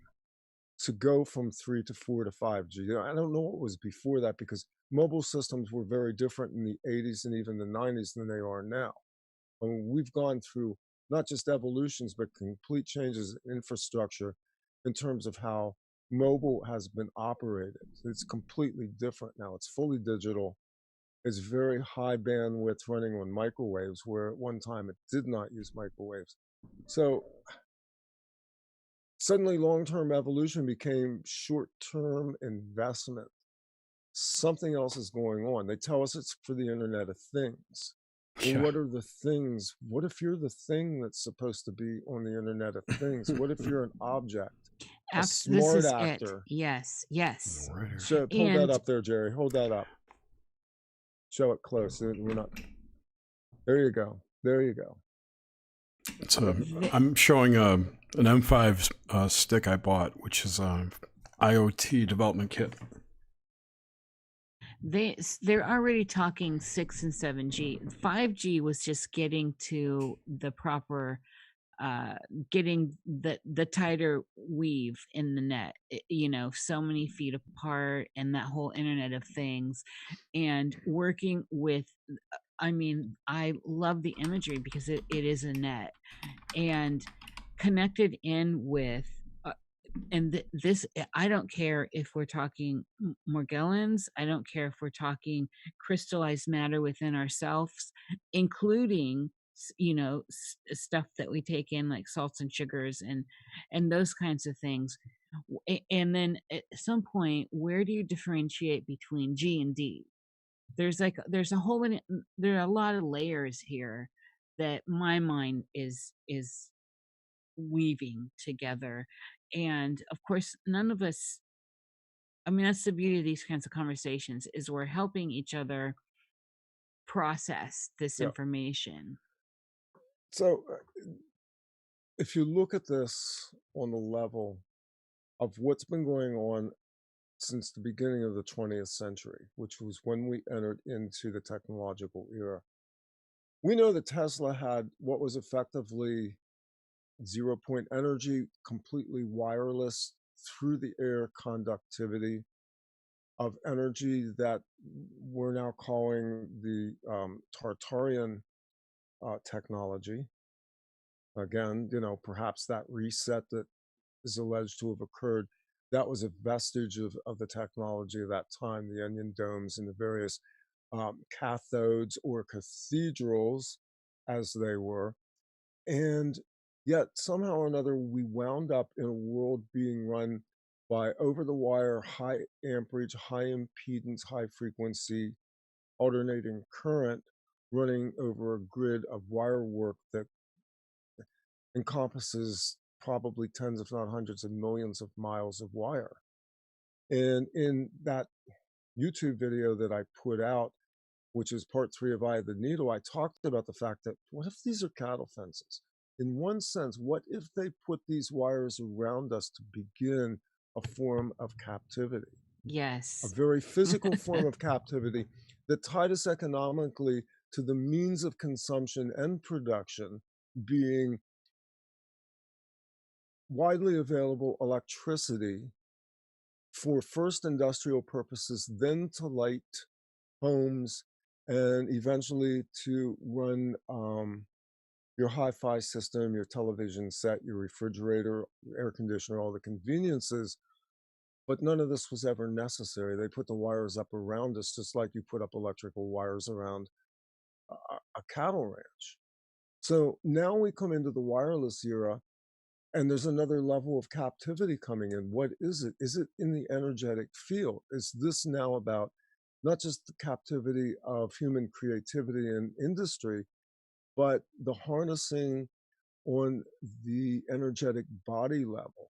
to go from 3 to 4 to 5G. I don't know what was before that because mobile systems were very different in the 80s and even the 90s than they are now. I mean, we've gone through not just evolutions, but complete changes in infrastructure in terms of how mobile has been operated. It's completely different now. It's fully digital. It's very high bandwidth running on microwaves, where at one time it did not use microwaves. So suddenly long-term evolution became short-term investment. Something else is going on. They tell us it's for the Internet of Things. Well, what are the things? What if you're the thing that's supposed to be on the Internet of Things? What if you're an object? A smart actor. Yes. So hold that up there, Jerry. Hold that up. Show it close. We're not. There you go. It's I'm showing an M5 stick I bought, which is a IoT development kit. They're already talking 6 and 7G. 5G was just getting to the proper getting the tighter weave in the net, so many feet apart, and that whole Internet of Things, and working with, I love the imagery because it is a net and connected in with and this, I don't care if we're talking Morgellons, I don't care if we're talking crystallized matter within ourselves, including stuff that we take in like salts and sugars and those kinds of things. And then at some point, where do you differentiate between G and D? There's a whole many, there are a lot of layers here that my mind is weaving together. And of course, none of us, that's the beauty of these kinds of conversations, is we're helping each other process this Yeah. information. So if you look at this on the level of what's been going on since the beginning of the 20th century, which was when we entered into the technological era, we know that Tesla had what was effectively 0-point energy, completely wireless through the air conductivity of energy that we're now calling the Tartarian technology. Again, perhaps that reset that is alleged to have occurred, that was a vestige of the technology of that time, the onion domes and the various cathodes or cathedrals, as they were. And yet somehow or another, we wound up in a world being run by over-the-wire, high amperage, high impedance, high frequency, alternating current running over a grid of wire work that encompasses probably tens, if not hundreds of millions of miles of wire. And in that YouTube video that I put out, which is part 3 of Eye of the Needle, I talked about the fact that what if these are cattle fences? In one sense, what if they put these wires around us to begin a form of captivity? Yes. A very physical form of captivity that tied us economically to the means of consumption and production being widely available electricity for first industrial purposes, then to light homes, and eventually to run your hi-fi system, your television set, your refrigerator, your air conditioner, all the conveniences. But none of this was ever necessary. They put the wires up around us, just like you put up electrical wires around a cattle ranch. So now we come into the wireless era, and there's another level of captivity coming in. What is it? Is it in the energetic field? Is this now about not just the captivity of human creativity and industry, but the harnessing on the energetic body level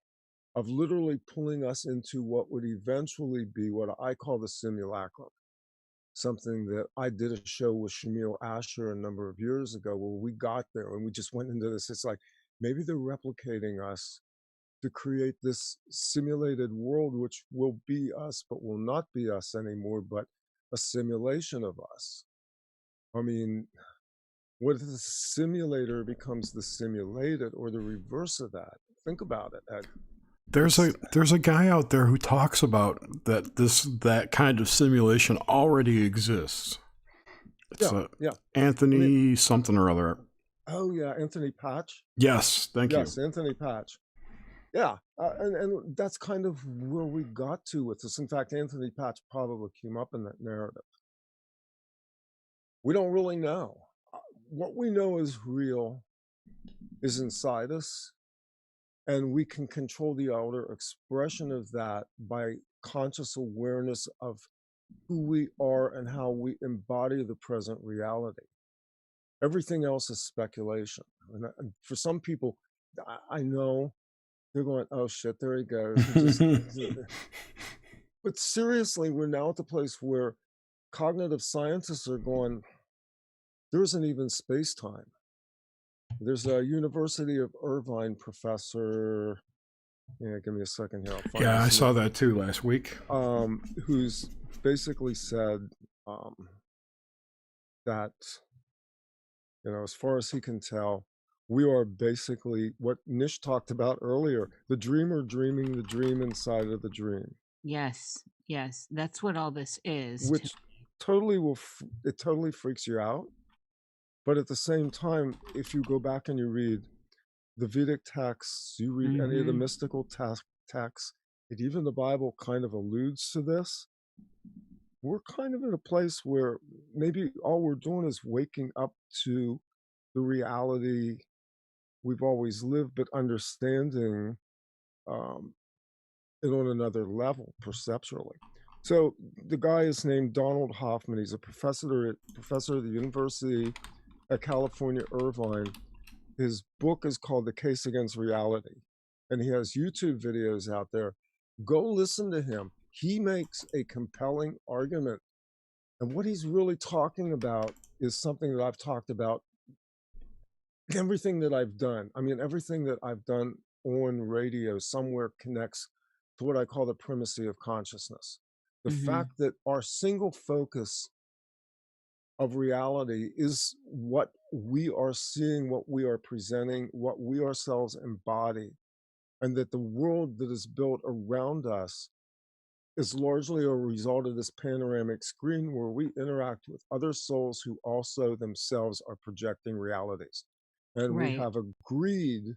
of literally pulling us into what would eventually be what I call the simulacrum? Something that I did a show with Shamil Asher a number of years ago where we got there and we just went into this. It's like, maybe they're replicating us to create this simulated world, which will be us, but will not be us anymore, but a simulation of us. I mean, what if the simulator becomes the simulated, or the reverse of that? Think about it, Ed. There's a guy out there who talks about that kind of simulation already exists. It's Anthony something or other. Oh yeah, Anthony Patch. Yes, thank you. Yes, Anthony Patch. Yeah, and that's kind of where we got to with this. In fact, Anthony Patch probably came up in that narrative. We don't really know. What we know is real, is inside us, and we can control the outer expression of that by conscious awareness of who we are and how we embody the present reality. Everything else is speculation. And for some people, I know they're going, oh shit, there he goes. But seriously, we're now at the place where cognitive scientists are going, there isn't even space-time. There's a University of Irvine professor. Yeah, give me a second here. I'll find Yeah, I his saw name. that too last week. Who's basically said that, as far as he can tell, we are basically what Nish talked about earlier, the dreamer dreaming the dream inside of the dream, Yes, yes, that's what all this is to which totally it totally freaks you out. But at the same time, if you go back and you read the Vedic texts, you read any of the Mhm. mystical texts, and even the Bible kind of alludes to this. We're kind of in a place where maybe all we're doing is waking up to the reality we've always lived, but understanding um, it on another level perceptually. So the guy is named Donald Hoffman. He's a professor at the University of California, Irvine. His book is called The Case Against Reality, and he has YouTube videos out there. Go listen to him. He makes a compelling argument. And what he's really talking about is something that I've talked about everything that I've done. I mean, everything that I've done on radio somewhere connects to what I call the primacy of consciousness. The Mhm. fact that our single focus of reality is what we are seeing, what we are presenting, what we ourselves embody, and that the world that is built around us is largely a result of this panoramic screen where we interact with other souls who also themselves are projecting realities. And we Right. have agreed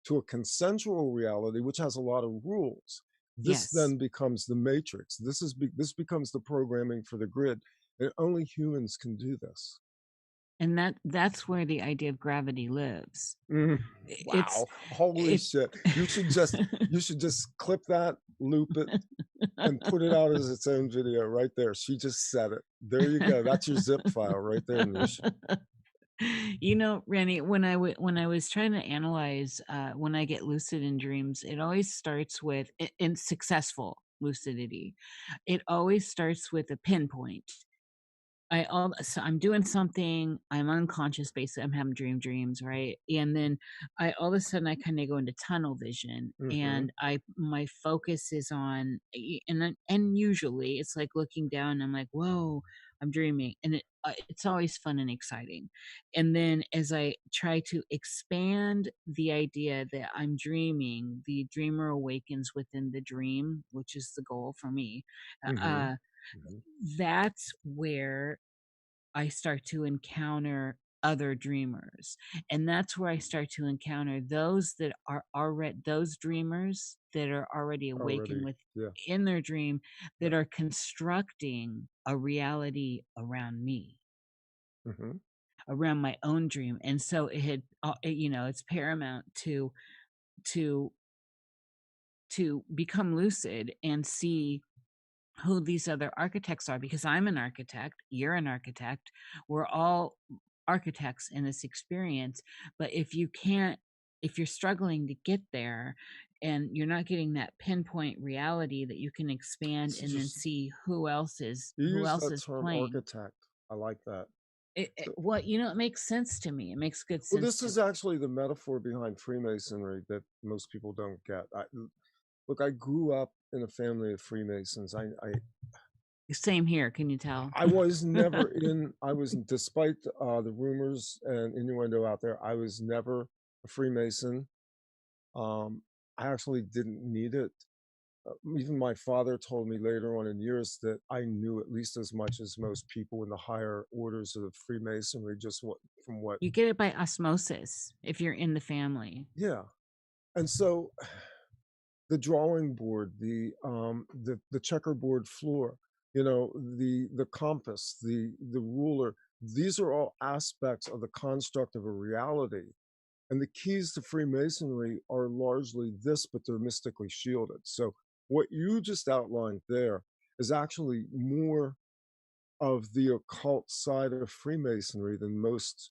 to a consensual reality, which has a lot of rules. This Yes. then becomes the matrix. This becomes the programming for the grid, and only humans can do this. And that's where the idea of gravity lives. Mm, It's wow! Holy it shit! You should just clip that, loop it, and put it out as its own video right there. She just said it. There you go. That's your zip file right there, Nish. Randy, when I was trying to analyze when I get lucid in dreams, it always starts with in successful lucidity. It always starts with a pinpoint. So I'm doing something, I'm unconscious, basically, I'm having dreams, right? And then all of a sudden I kind of go into tunnel vision, Mm-hmm. and my focus is on, and usually it's like looking down, I'm like, whoa, I'm dreaming, and it's always fun and exciting. And then as I try to expand the idea that I'm dreaming, the dreamer awakens within the dream, which is the goal for me. Mm-hmm. Uh, Mm-hmm. that's where I start to encounter other dreamers. And that's where I start to encounter those that are already, those dreamers that are already awakened Already. Yeah. within their dream, Yeah. that are constructing a reality around me, Mm-hmm. around my own dream. And so it's paramount to to become lucid and see who these other architects are, because I'm an architect, you're an architect, we're all architects in this experience. But if you're struggling to get there, and you're not getting that pinpoint reality that you can expand It's and then just see you who use else that is term playing. architect. I like that. So, Well, it makes sense to me. It makes good well, sense this to is actually the metaphor behind Freemasonry that most people don't get. Look, I grew up in a family of Freemasons. Same here, can you tell? I was never in. I was, despite the rumors and innuendo out there, I was never a Freemason. Um, I actually didn't need it. Even my father told me later on in years that I knew at least as much as most people in the higher orders of Freemasonry, just from what, You get it by osmosis if you're in the family. yeah. And so the drawing board, the checkerboard floor, the compass, the ruler, these are all aspects of the construct of a reality. And the keys to Freemasonry are largely this, but they're mystically shielded. So what you just outlined there is actually more of the occult side of Freemasonry than most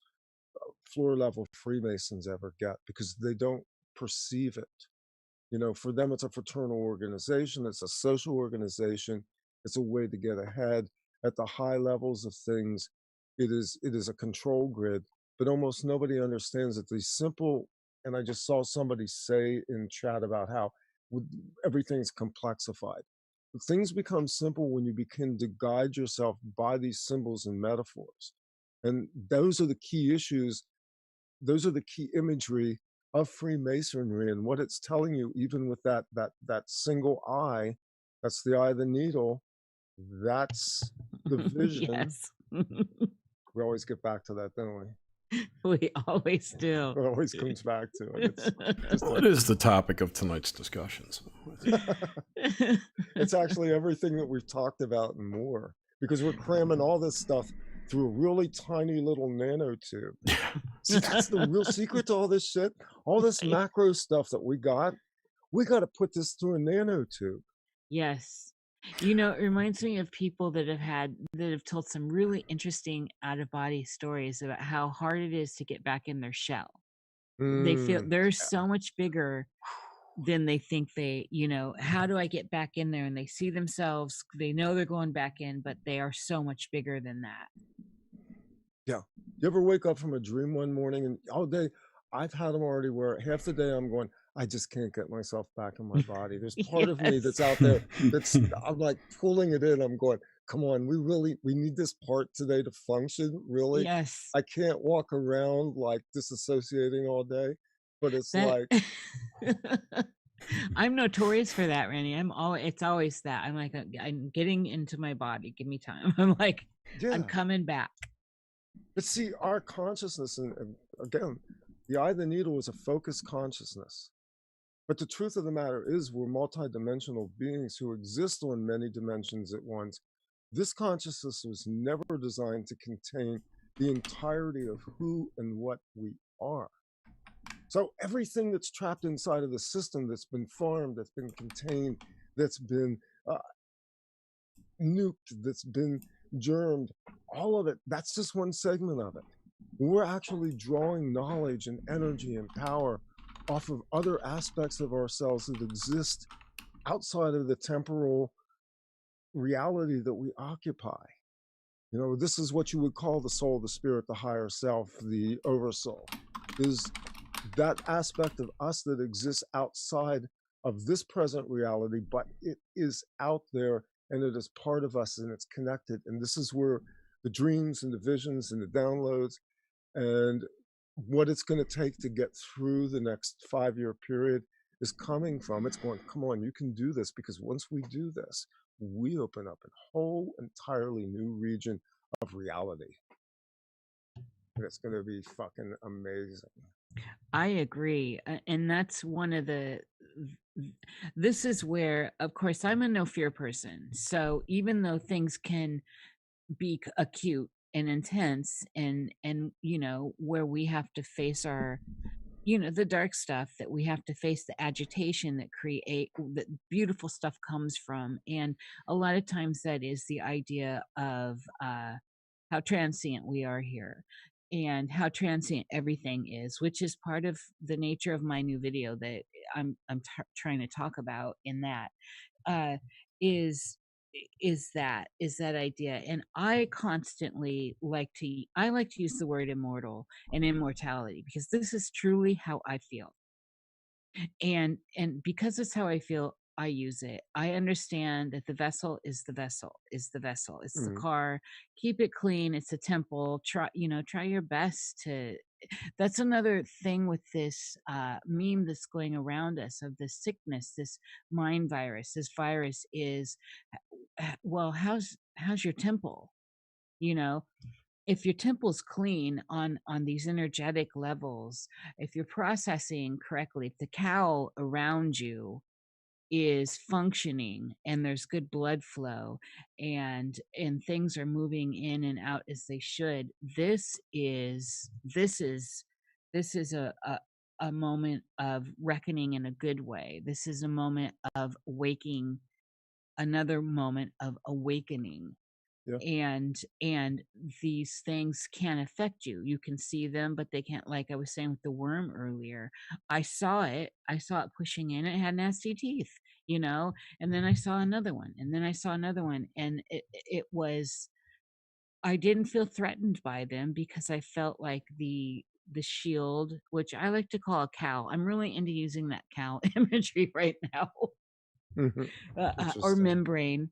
floor level Freemasons ever get, because they don't perceive it. For them, it's a fraternal organization, it's a social organization, it's a way to get ahead. At the high levels of things, it is a control grid. but almost nobody understands that these simple, and I just saw somebody say in chat about how everything's complexified. Things become simple when you begin to guide yourself by these symbols and metaphors. And those are the key issues, those are the key imagery of Freemasonry and what it's telling you, even with that single eye, that's the eye of the needle, that's the vision. Yes. We always get back to that, don't we? We always do. It always comes back to it. It's just Well, it is the topic of tonight's discussions. it's actually everything that we've talked about and more, because we're cramming all this stuff through a really tiny little nanotube. See, that's the real secret to all this shit. All this macro stuff that we got to put this through a nanotube. Yes. You know, it reminds me of people that have told some really interesting out of body stories about how hard it is to get back in their shell. They feel they're so much bigger than they think they, you know, how do I get back in there? And they see themselves, they know they're going back in, but they are so much bigger than that. Yeah. You ever wake up from a dream one morning and all day, I've had them already where half the day I'm going, I just can't get myself back in my body. There's part of me that's out there that's, I'm like pulling it in. I'm going, come on, we need this part today to function, really. Yes. I can't walk around like disassociating all day, but it's like. I'm notorious for that, Randy. It's always that. I'm like, I'm getting into my body. Give me time. I'm like, yeah. I'm coming back. But see, our consciousness, and again, the eye of the needle is a focused consciousness. But the truth of the matter is we're multidimensional beings who exist on many dimensions at once. This consciousness was never designed to contain the entirety of who and what we are. So everything that's trapped inside of the system, that's been farmed, that's been contained, that's been nuked, that's been germed, all of it, that's just one segment of it. We're actually drawing knowledge and energy and power off of other aspects of ourselves that exist outside of the temporal reality that we occupy. You know, this is what you would call the soul, the spirit, the higher self, the oversoul, is that aspect of us that exists outside of this present reality, but it is out there and it is part of us and it's connected. And this is where the dreams and the visions and the downloads and what it's going to take to get through the next 5-year period is coming from. It's going, come on, you can do this, because once we do this, we open up a whole entirely new region of reality. And it's going to be fucking amazing. I agree. And that's one of this is where, of course, I'm a no fear person. So even though things can be acute and intense and you know, where we have to face our, you know, the dark stuff, that we have to face the agitation that beautiful stuff comes from. And a lot of times that is the idea of how transient we are here and how transient everything is, which is part of the nature of my new video that I'm trying to talk about in that is that idea. And I constantly like to use the word immortal and immortality, because this is truly how I feel. And because it's how I feel, I use it. I understand that the vessel is the vessel. It's the car. Keep it clean. It's a temple. Try your best to. That's another thing with this meme that's going around us of this sickness, this mind virus. This virus is, well, how's your temple? You know, if your temple's clean on these energetic levels, if you're processing correctly, if the cowl around you is functioning and there's good blood flow and things are moving in and out as they should, this is a moment of reckoning in a good way. This is a moment of waking, another moment of awakening. Yeah. And these things can affect you. You can see them, but they can't, like I was saying with the worm earlier. I saw it pushing in. It had nasty teeth, you know, and then I saw another one, and then I saw another one, and it was I didn't feel threatened by them because I felt like the shield, which I like to call a cow. I'm really into using that cow imagery right now. Or Interesting. membrane,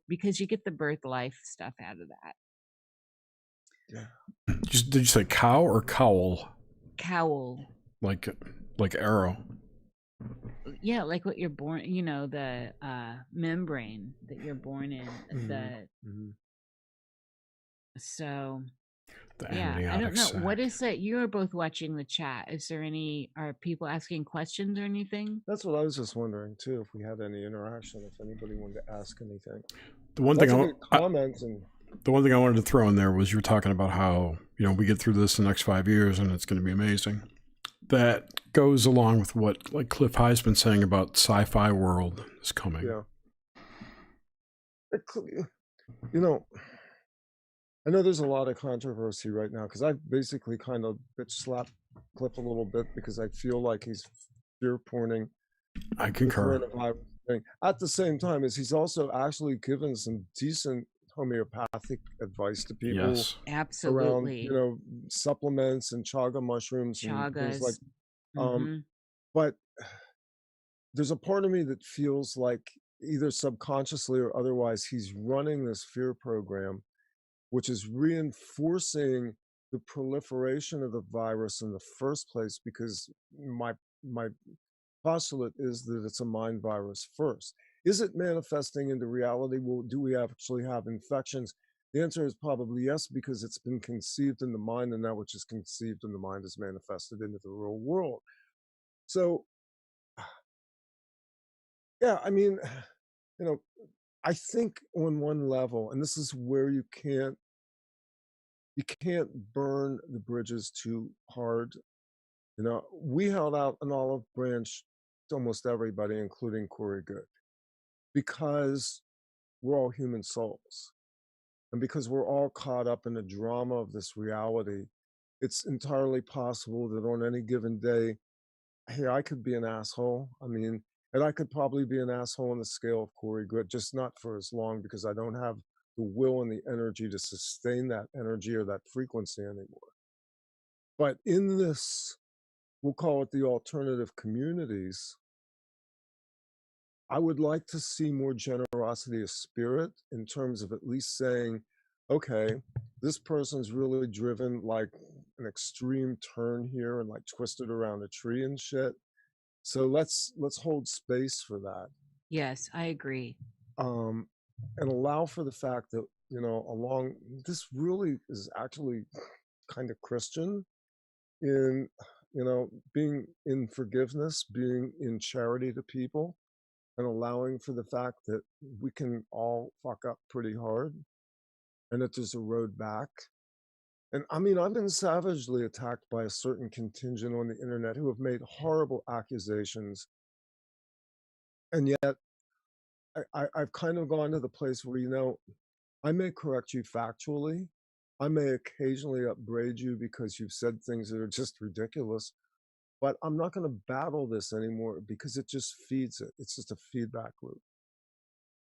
because you get the birth life stuff out of that. Yeah. Did you say cow or cowl? Cowl. Like arrow. Yeah, like what you're born, the membrane that you're born in. So The yeah, I amniotic don't know. sac. What is it? You're both watching the chat. Are people asking questions or anything? That's what I was just wondering too, if we had any interaction, if anybody wanted to ask anything. The one Lots thing of good comments and the one thing I wanted to throw in there was you were talking about how, we get through this in the next 5 years and it's going to be amazing. That goes along with what like Cliff High's been saying about sci-fi world is coming. yeah. I know there's a lot of controversy right now because I've basically kind of bitch slapped Cliff a little bit because I feel like he's fear porning. I concur. The coronavirus thing. At the same time, as he's also actually given some decent homeopathic advice to people Yes. Absolutely. around, supplements and chaga mushrooms and things like. But there's a part of me that feels like either subconsciously or otherwise he's running this fear program, which is reinforcing the proliferation of the virus in the first place, because my postulate is that it's a mind virus first. Is it manifesting into reality? Well, do we actually have infections? The answer is probably yes, because it's been conceived in the mind, and that which is conceived in the mind is manifested into the real world. So, yeah, I mean, I think on one level, and this is where you can't burn the bridges too hard. We held out an olive branch to almost everybody, including Corey Good, because we're all human souls. And because we're all caught up in the drama of this reality, it's entirely possible that on any given day, hey, I could be an asshole. I mean, and I could probably be an asshole on the scale of Corey Good, just not for as long, because I don't have the will and the energy to sustain that energy or that frequency anymore. But in this, we'll call it the alternative communities, I would like to see more generosity of spirit in terms of at least saying, okay, this person's really driven like an extreme turn here and like twisted around a tree and shit. So let's hold space for that. Yes, I agree. And allow for the fact that, along this really is actually kind of Christian in, being in forgiveness, being in charity to people, and allowing for the fact that we can all fuck up pretty hard and that there's a road back. And I mean, I've been savagely attacked by a certain contingent on the internet who have made horrible accusations. And yet I've kind of gone to the place where, I may correct you factually. I may occasionally upbraid you because you've said things that are just ridiculous, but I'm not going to battle this anymore because it just feeds it. It's just a feedback loop.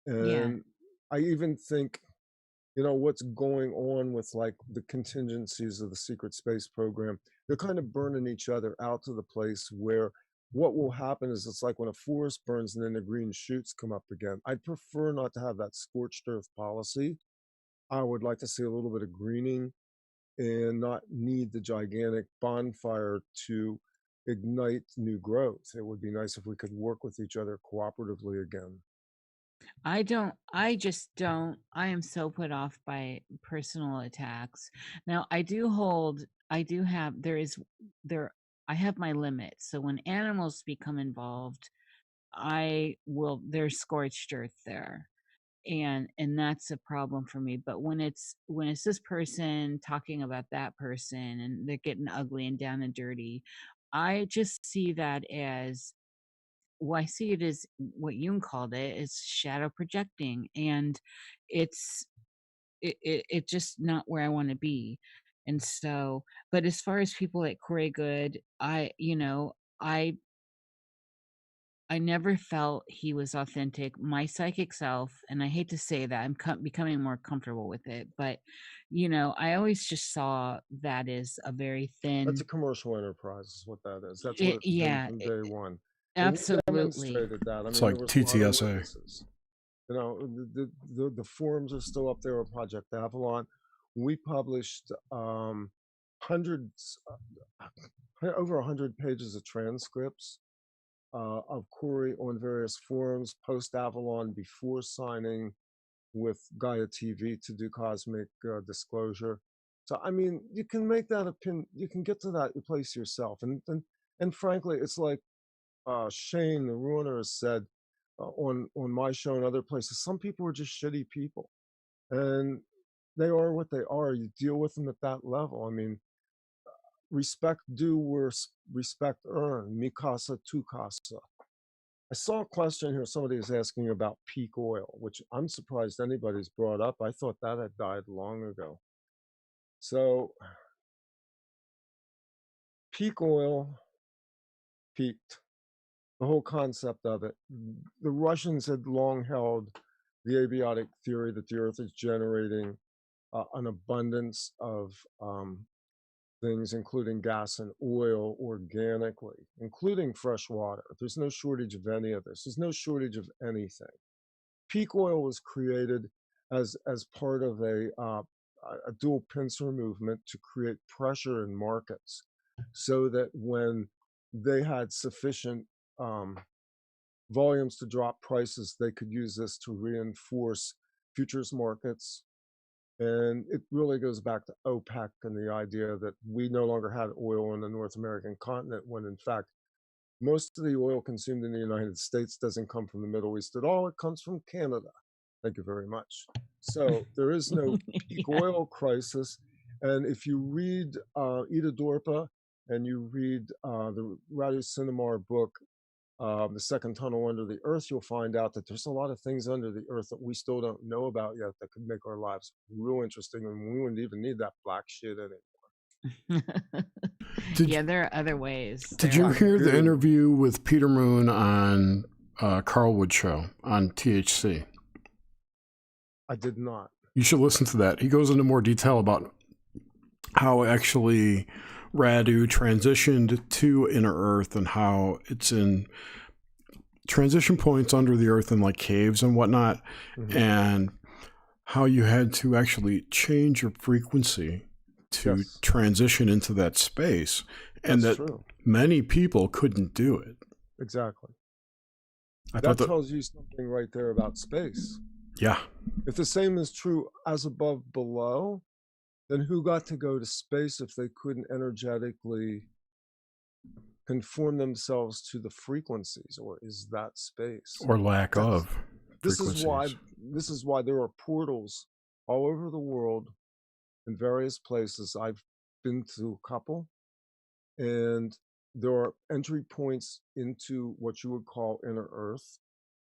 And I even think, what's going on with like the contingencies of the secret space program, they're kind of burning each other out to the place where what will happen is it's like when a forest burns and then the green shoots come up again. I'd prefer not to have that scorched earth policy. I would like to see a little bit of greening and not need the gigantic bonfire to ignite new growth. It would be nice if we could work with each other cooperatively again. I am so put off by personal attacks. Now I have my limits. So when animals become involved, there's scorched earth there. And that's a problem for me. But when it's this person talking about that person and they're getting ugly and down and dirty, I just see that as, well, I see it as what Jung called it, is shadow projecting, and it's just not where I want to be. And so, but as far as people like Corey Good, I I never felt he was authentic. My psychic self, and I hate to say that, I'm becoming more comfortable with it, but I always just saw that as a very That's thin. a commercial enterprise, is what that is. That's what it's been Yeah, from day one. And we absolutely. demonstrated that. I It's mean, there like was a lot of TTSA. witnesses. The forums are still up there on Project Avalon. We published hundreds, over 100 pages of transcripts of Corey on various forums, post Avalon, before signing with Gaia TV to do cosmic disclosure. So I mean, you can make that opinion. You can get to that place yourself, and frankly, it's like Shane, the ruiner, has said on my show and other places. Some people are just shitty people, and they are what they are. You deal with them at that level. I mean, respect due where respect earned. Mi casa, tu casa. I saw a question here. Somebody is asking about peak oil, which I'm surprised anybody's brought up. I thought that had died long ago. So, peak oil peaked. The whole concept of it. The Russians had long held the abiotic theory that the Earth is generating an abundance of things, including gas and oil, organically, including fresh water. There's no shortage of any of this. There's no shortage of anything. Peak oil was created as part of a dual pincer movement to create pressure in markets, so that when they had sufficient volumes to drop prices, they could use this to reinforce futures markets. And it really goes back to OPEC and the idea that we no longer had oil on the North American continent, when in fact, most of the oil consumed in the United States doesn't come from the Middle East at all. It comes from Canada. Thank you very much. So there is no peak Yeah. oil crisis. And if you read Ida Dorpa and you read the Radu Sinamar book, The Second Tunnel Under the Earth, you'll find out that there's a lot of things under the earth that we still don't know about yet that could make our lives real interesting, and we wouldn't even need that black shit in it. Yeah, there are other ways. Did There you are hear the Goo. interview with Peter Moon on Carlwood Show on THC? I did not. You should listen to that. He goes into more detail about how actually Radu transitioned to Inner Earth and how it's in transition points under the earth and like caves and whatnot, and how you had to actually change your frequency to Yes. transition into that space, and That's that true. many people couldn't do it. Exactly. I That thought tells you something right there about space. yeah, If the same is true as above, below, then who got to go to space if they couldn't energetically conform themselves to the frequencies, or is that space? or lack That's- of This frequencies. is why there are portals all over the world in various places. I've been to a couple, and there are entry points into what you would call Inner Earth,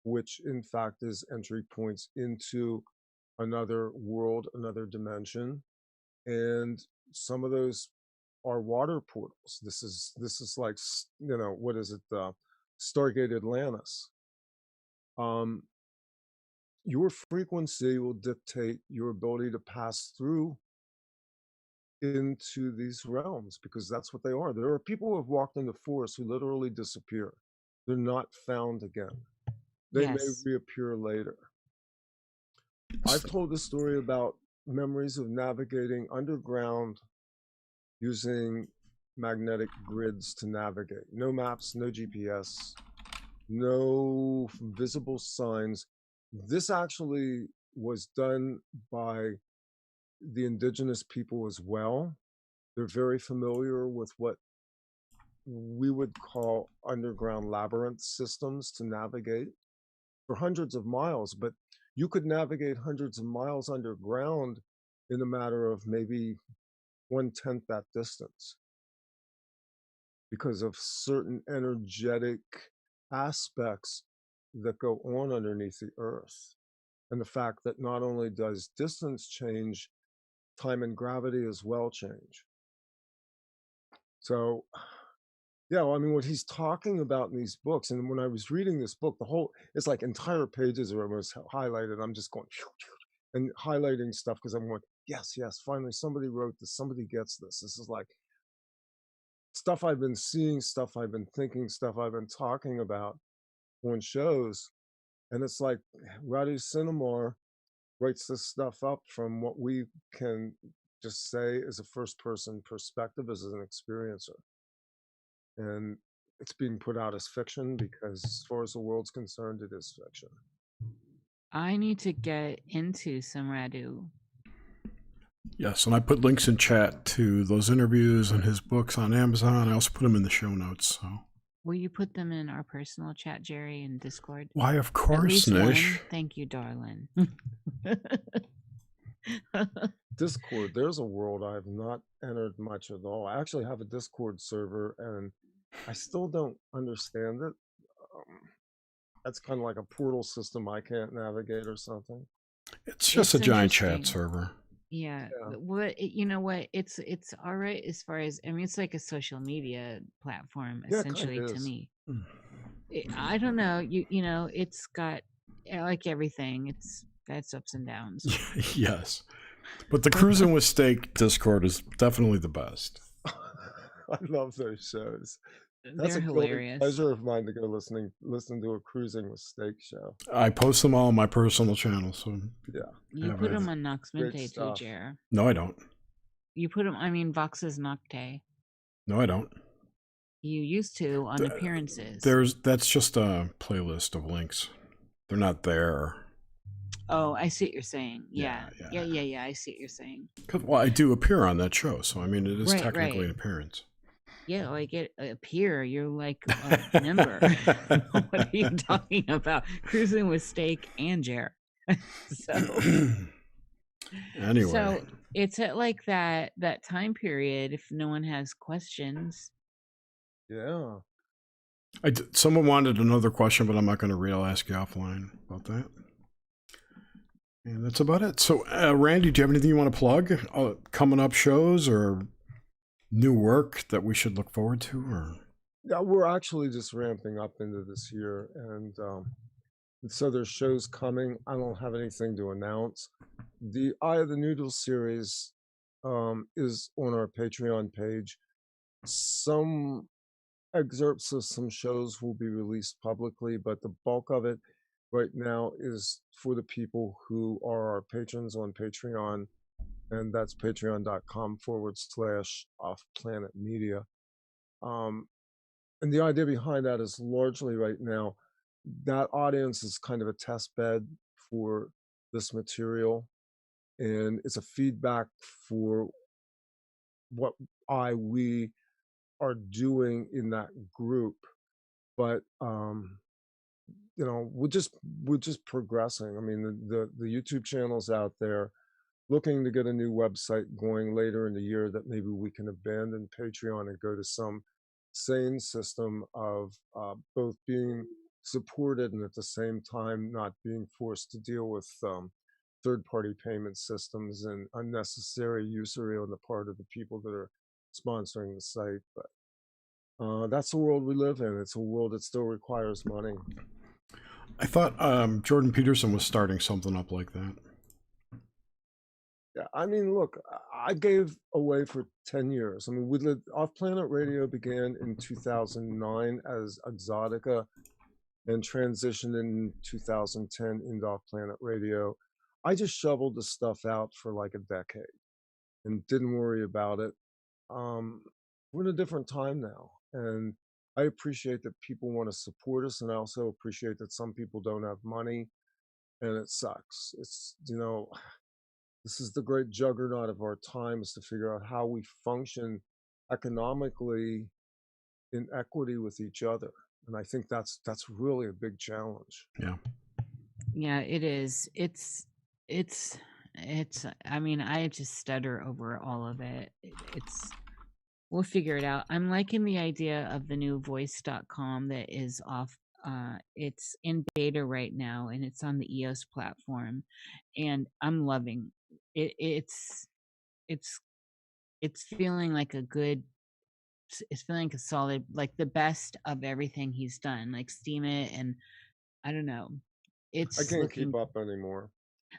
which in fact is entry points into another world, another dimension. And some of those are water portals. This is like, what is it? Stargate Atlantis. Your frequency will dictate your ability to pass through into these realms, because that's what they are. There are people who have walked in the forest who literally disappear. They're not found again. They may Yes. reappear later. I've told the story about memories of navigating underground using magnetic grids to navigate. No maps, no GPS, no visible signs. This actually was done by the indigenous people as well. They're very familiar with what we would call underground labyrinth systems to navigate for hundreds of miles, but you could navigate hundreds of miles underground in a matter of maybe 1/10 that distance, because of certain energetic aspects that go on underneath the earth. And the fact that not only does distance change, time and gravity as well change. So Yeah, well, I mean, what he's talking about in these books, and when I was reading this book, it's like entire pages are almost highlighted. I'm just going and highlighting stuff because I'm going, yes, yes, finally somebody wrote this, somebody gets this. This is like stuff I've been seeing, stuff I've been thinking, stuff I've been talking about on shows. And it's like Radu Cinema writes this stuff up from what we can just say is a first person perspective as an experiencer. And it's being put out as fiction because as far as the world's concerned, it is fiction. I need to get into some Radu. Yes, and I put links in chat to those interviews and his books on Amazon. I also put them in the show notes. So, Will you put them in our personal chat, Jerry, in Discord? why, of At course, least Nish. one. Thank you, darling. Discord, there's a world I've not entered much at all. I actually have a Discord server and I still don't understand it. That's kind of like a portal system I can't navigate or something. It's just It's a giant chat interesting. server. Yeah. Yeah. You know what? It's all right as far as, I mean, it's like a social media platform Yeah, it kind essentially of to is. me. I don't know. You know, it's got, like everything. It's ups and downs. Yes, but the Cruising with Steak Discord is definitely the best. I love those shows. That's They're a guilty hilarious. pleasure of mine to go listen to a Cruising with Steak show. I post them all on my personal channel. So Yeah, You put them on Nox great Mente too, stuff. Jer. no, I don't. You put them, I mean, Vox's Nocte. No, I don't. You used to on appearances. That's just a playlist of links. They're not there. Oh, I see what you're saying. Yeah. Yeah. I see what you're saying. Well, I do appear on that show, so I mean, it is Right, technically right. an appearance. Yeah, like it appear. You're like a member. What are you talking about? Cruising with Steak and Jer. Anyway, so it's at like that time period. If no one has questions, Yeah. someone wanted another question, but I'm not going to read. I'll ask you offline about that. And that's about it. So, Randy, do you have anything you want to plug? Coming up shows or new work that we should look forward to? Or Yeah, we're actually just ramping up into this year, and so there's shows coming. I don't have anything to announce. The Eye of the Noodle series is on our Patreon page. Some excerpts of some shows will be released publicly, but the bulk of it right now is for the people who are our patrons on Patreon, and that's patreon.com/offplanetmedia. And the idea behind that is largely right now, that audience is kind of a test bed for this material, and it's a feedback for what we are doing in that group. But you know, we're just progressing. I mean, the YouTube channel's out there, looking to get a new website going later in the year that maybe we can abandon Patreon and go to some sane system of both being supported and at the same time not being forced to deal with third-party payment systems and unnecessary usury on the part of the people that are sponsoring the site. But that's the world we live in. It's a world that still requires money. I thought Jordan Peterson was starting something up like that. Yeah, I mean, look, I gave away for 10 years. I mean, Off Planet Radio began in 2009 as Exotica and transitioned in 2010 into Off Planet Radio. I just shoveled the stuff out for like a decade and didn't worry about it. We're in a different time now, and I appreciate that people want to support us, and I also appreciate that some people don't have money, and it sucks. It's, you know, this is the great juggernaut of our time, is to figure out how we function economically in equity with each other. And I think that's really a big challenge. Yeah, it is. It's I mean, I just stutter over all of it. We'll figure it out. I'm liking the idea of the new voice.com that is off. It's in beta right now, and it's on the EOS platform, and I'm loving it. It's feeling like a good it's feeling like a solid, like the best of everything he's done, like Steam It, and I don't know. I It's can't looking. keep up anymore.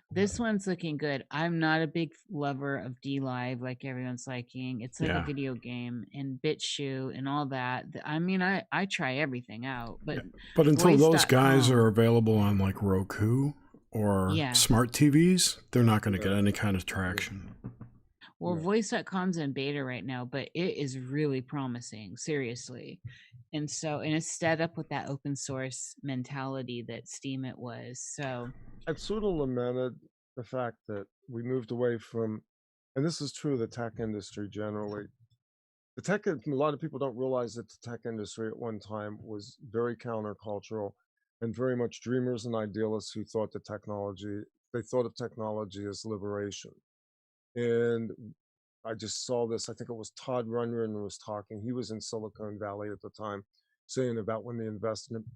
This one's looking good. I'm not a big lover of D Live like everyone's liking. It's like Yeah. a video game and BitChute and all that. I mean, I try everything out, but But until those guys voice.com are available on like Roku or Yeah. smart TVs, they're not going to get any kind of traction. Well, Yeah. voice.com's in beta right now, but it is really promising, seriously. And it's set up with that open source mentality that Steam It was. So I've sort of lamented the fact that we moved away from, and this is true of the tech industry generally. A lot of people don't realize that the tech industry at one time was very countercultural and very much dreamers and idealists who thought they thought of technology as liberation. And I just saw this, I think it was Todd Rundgren was talking. He was in Silicon Valley at the time, saying about when the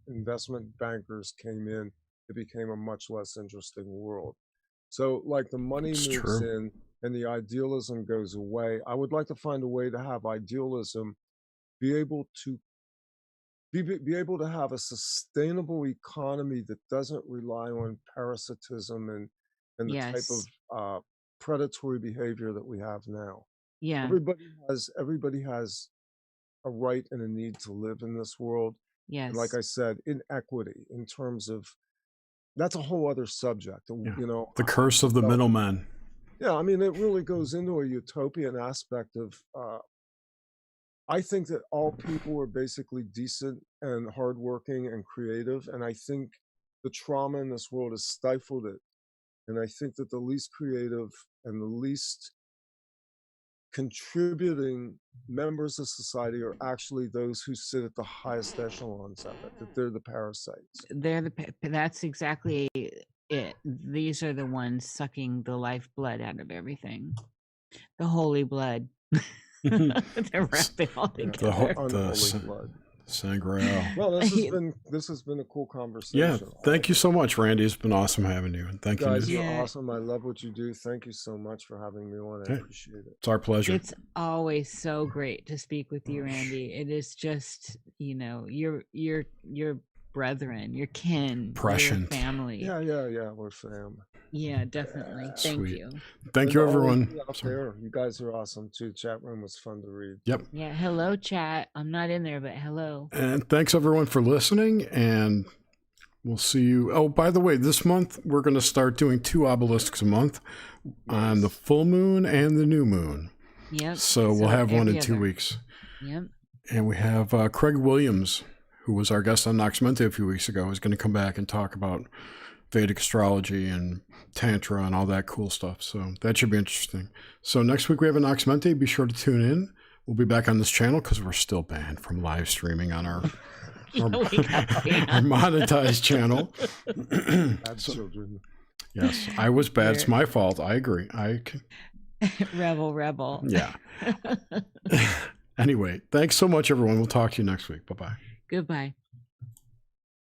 investment bankers came in, it became a much less interesting world. So like the money It's moves true. in and the idealism goes away. I would like to find a way to have idealism be able to have a sustainable economy that doesn't rely on parasitism and the type yes. of predatory behavior that we have now. Yeah. Everybody has a right and a need to live in this world. Yes. And like I said, inequity in terms of, that's a whole other subject. Yeah. You know, The curse of the middleman. yeah, I mean, it really goes into a utopian aspect of, I think that all people are basically decent and hardworking and creative. And I think the trauma in this world has stifled it. And I think that the least creative and the least contributing members of society are actually those who sit at the highest echelons of it, that they're the parasites. That's exactly it. These are the ones sucking the lifeblood out of everything. The holy blood. They're wrapping all together. Unholy blood. Sangreal. Well, this has been a cool conversation. Yeah, thank you so much, Randy. It's been awesome having you, and thank you. Guys, you're awesome. I love what you do. Thank you so much for having me on. I appreciate it. It's our pleasure. It's always so great to speak with you, Randy. It is just, your brethren, your kin, Prescient. your family. Yeah, we're fam. Yeah, definitely. Thank you. Thank you, everyone. Out there, you guys are awesome too. Chat room was fun to read. Yep. Yeah, hello, chat. I'm not in there, but hello. And thanks everyone for listening, and we'll see you. Oh, by the way, this month we're going to start doing 2 obelisks a month on the full moon and the new moon. Yep. So we'll have one in 2 weeks. Yep. And we have Craig Williams, who was our guest on Nox Mente a few weeks ago, is going to come back and talk about Vedic astrology and Tantra and all that cool stuff. So that should be interesting. So next week we have a Nox Mente. Be sure to tune in. We'll be back on this channel because we're still banned from live streaming on our monetized channel. Bad children. Yes, I was bad. It's my fault. I agree. Rebel. Yeah. Anyway, thanks so much, everyone. We'll talk to you next week. Bye-bye. Goodbye.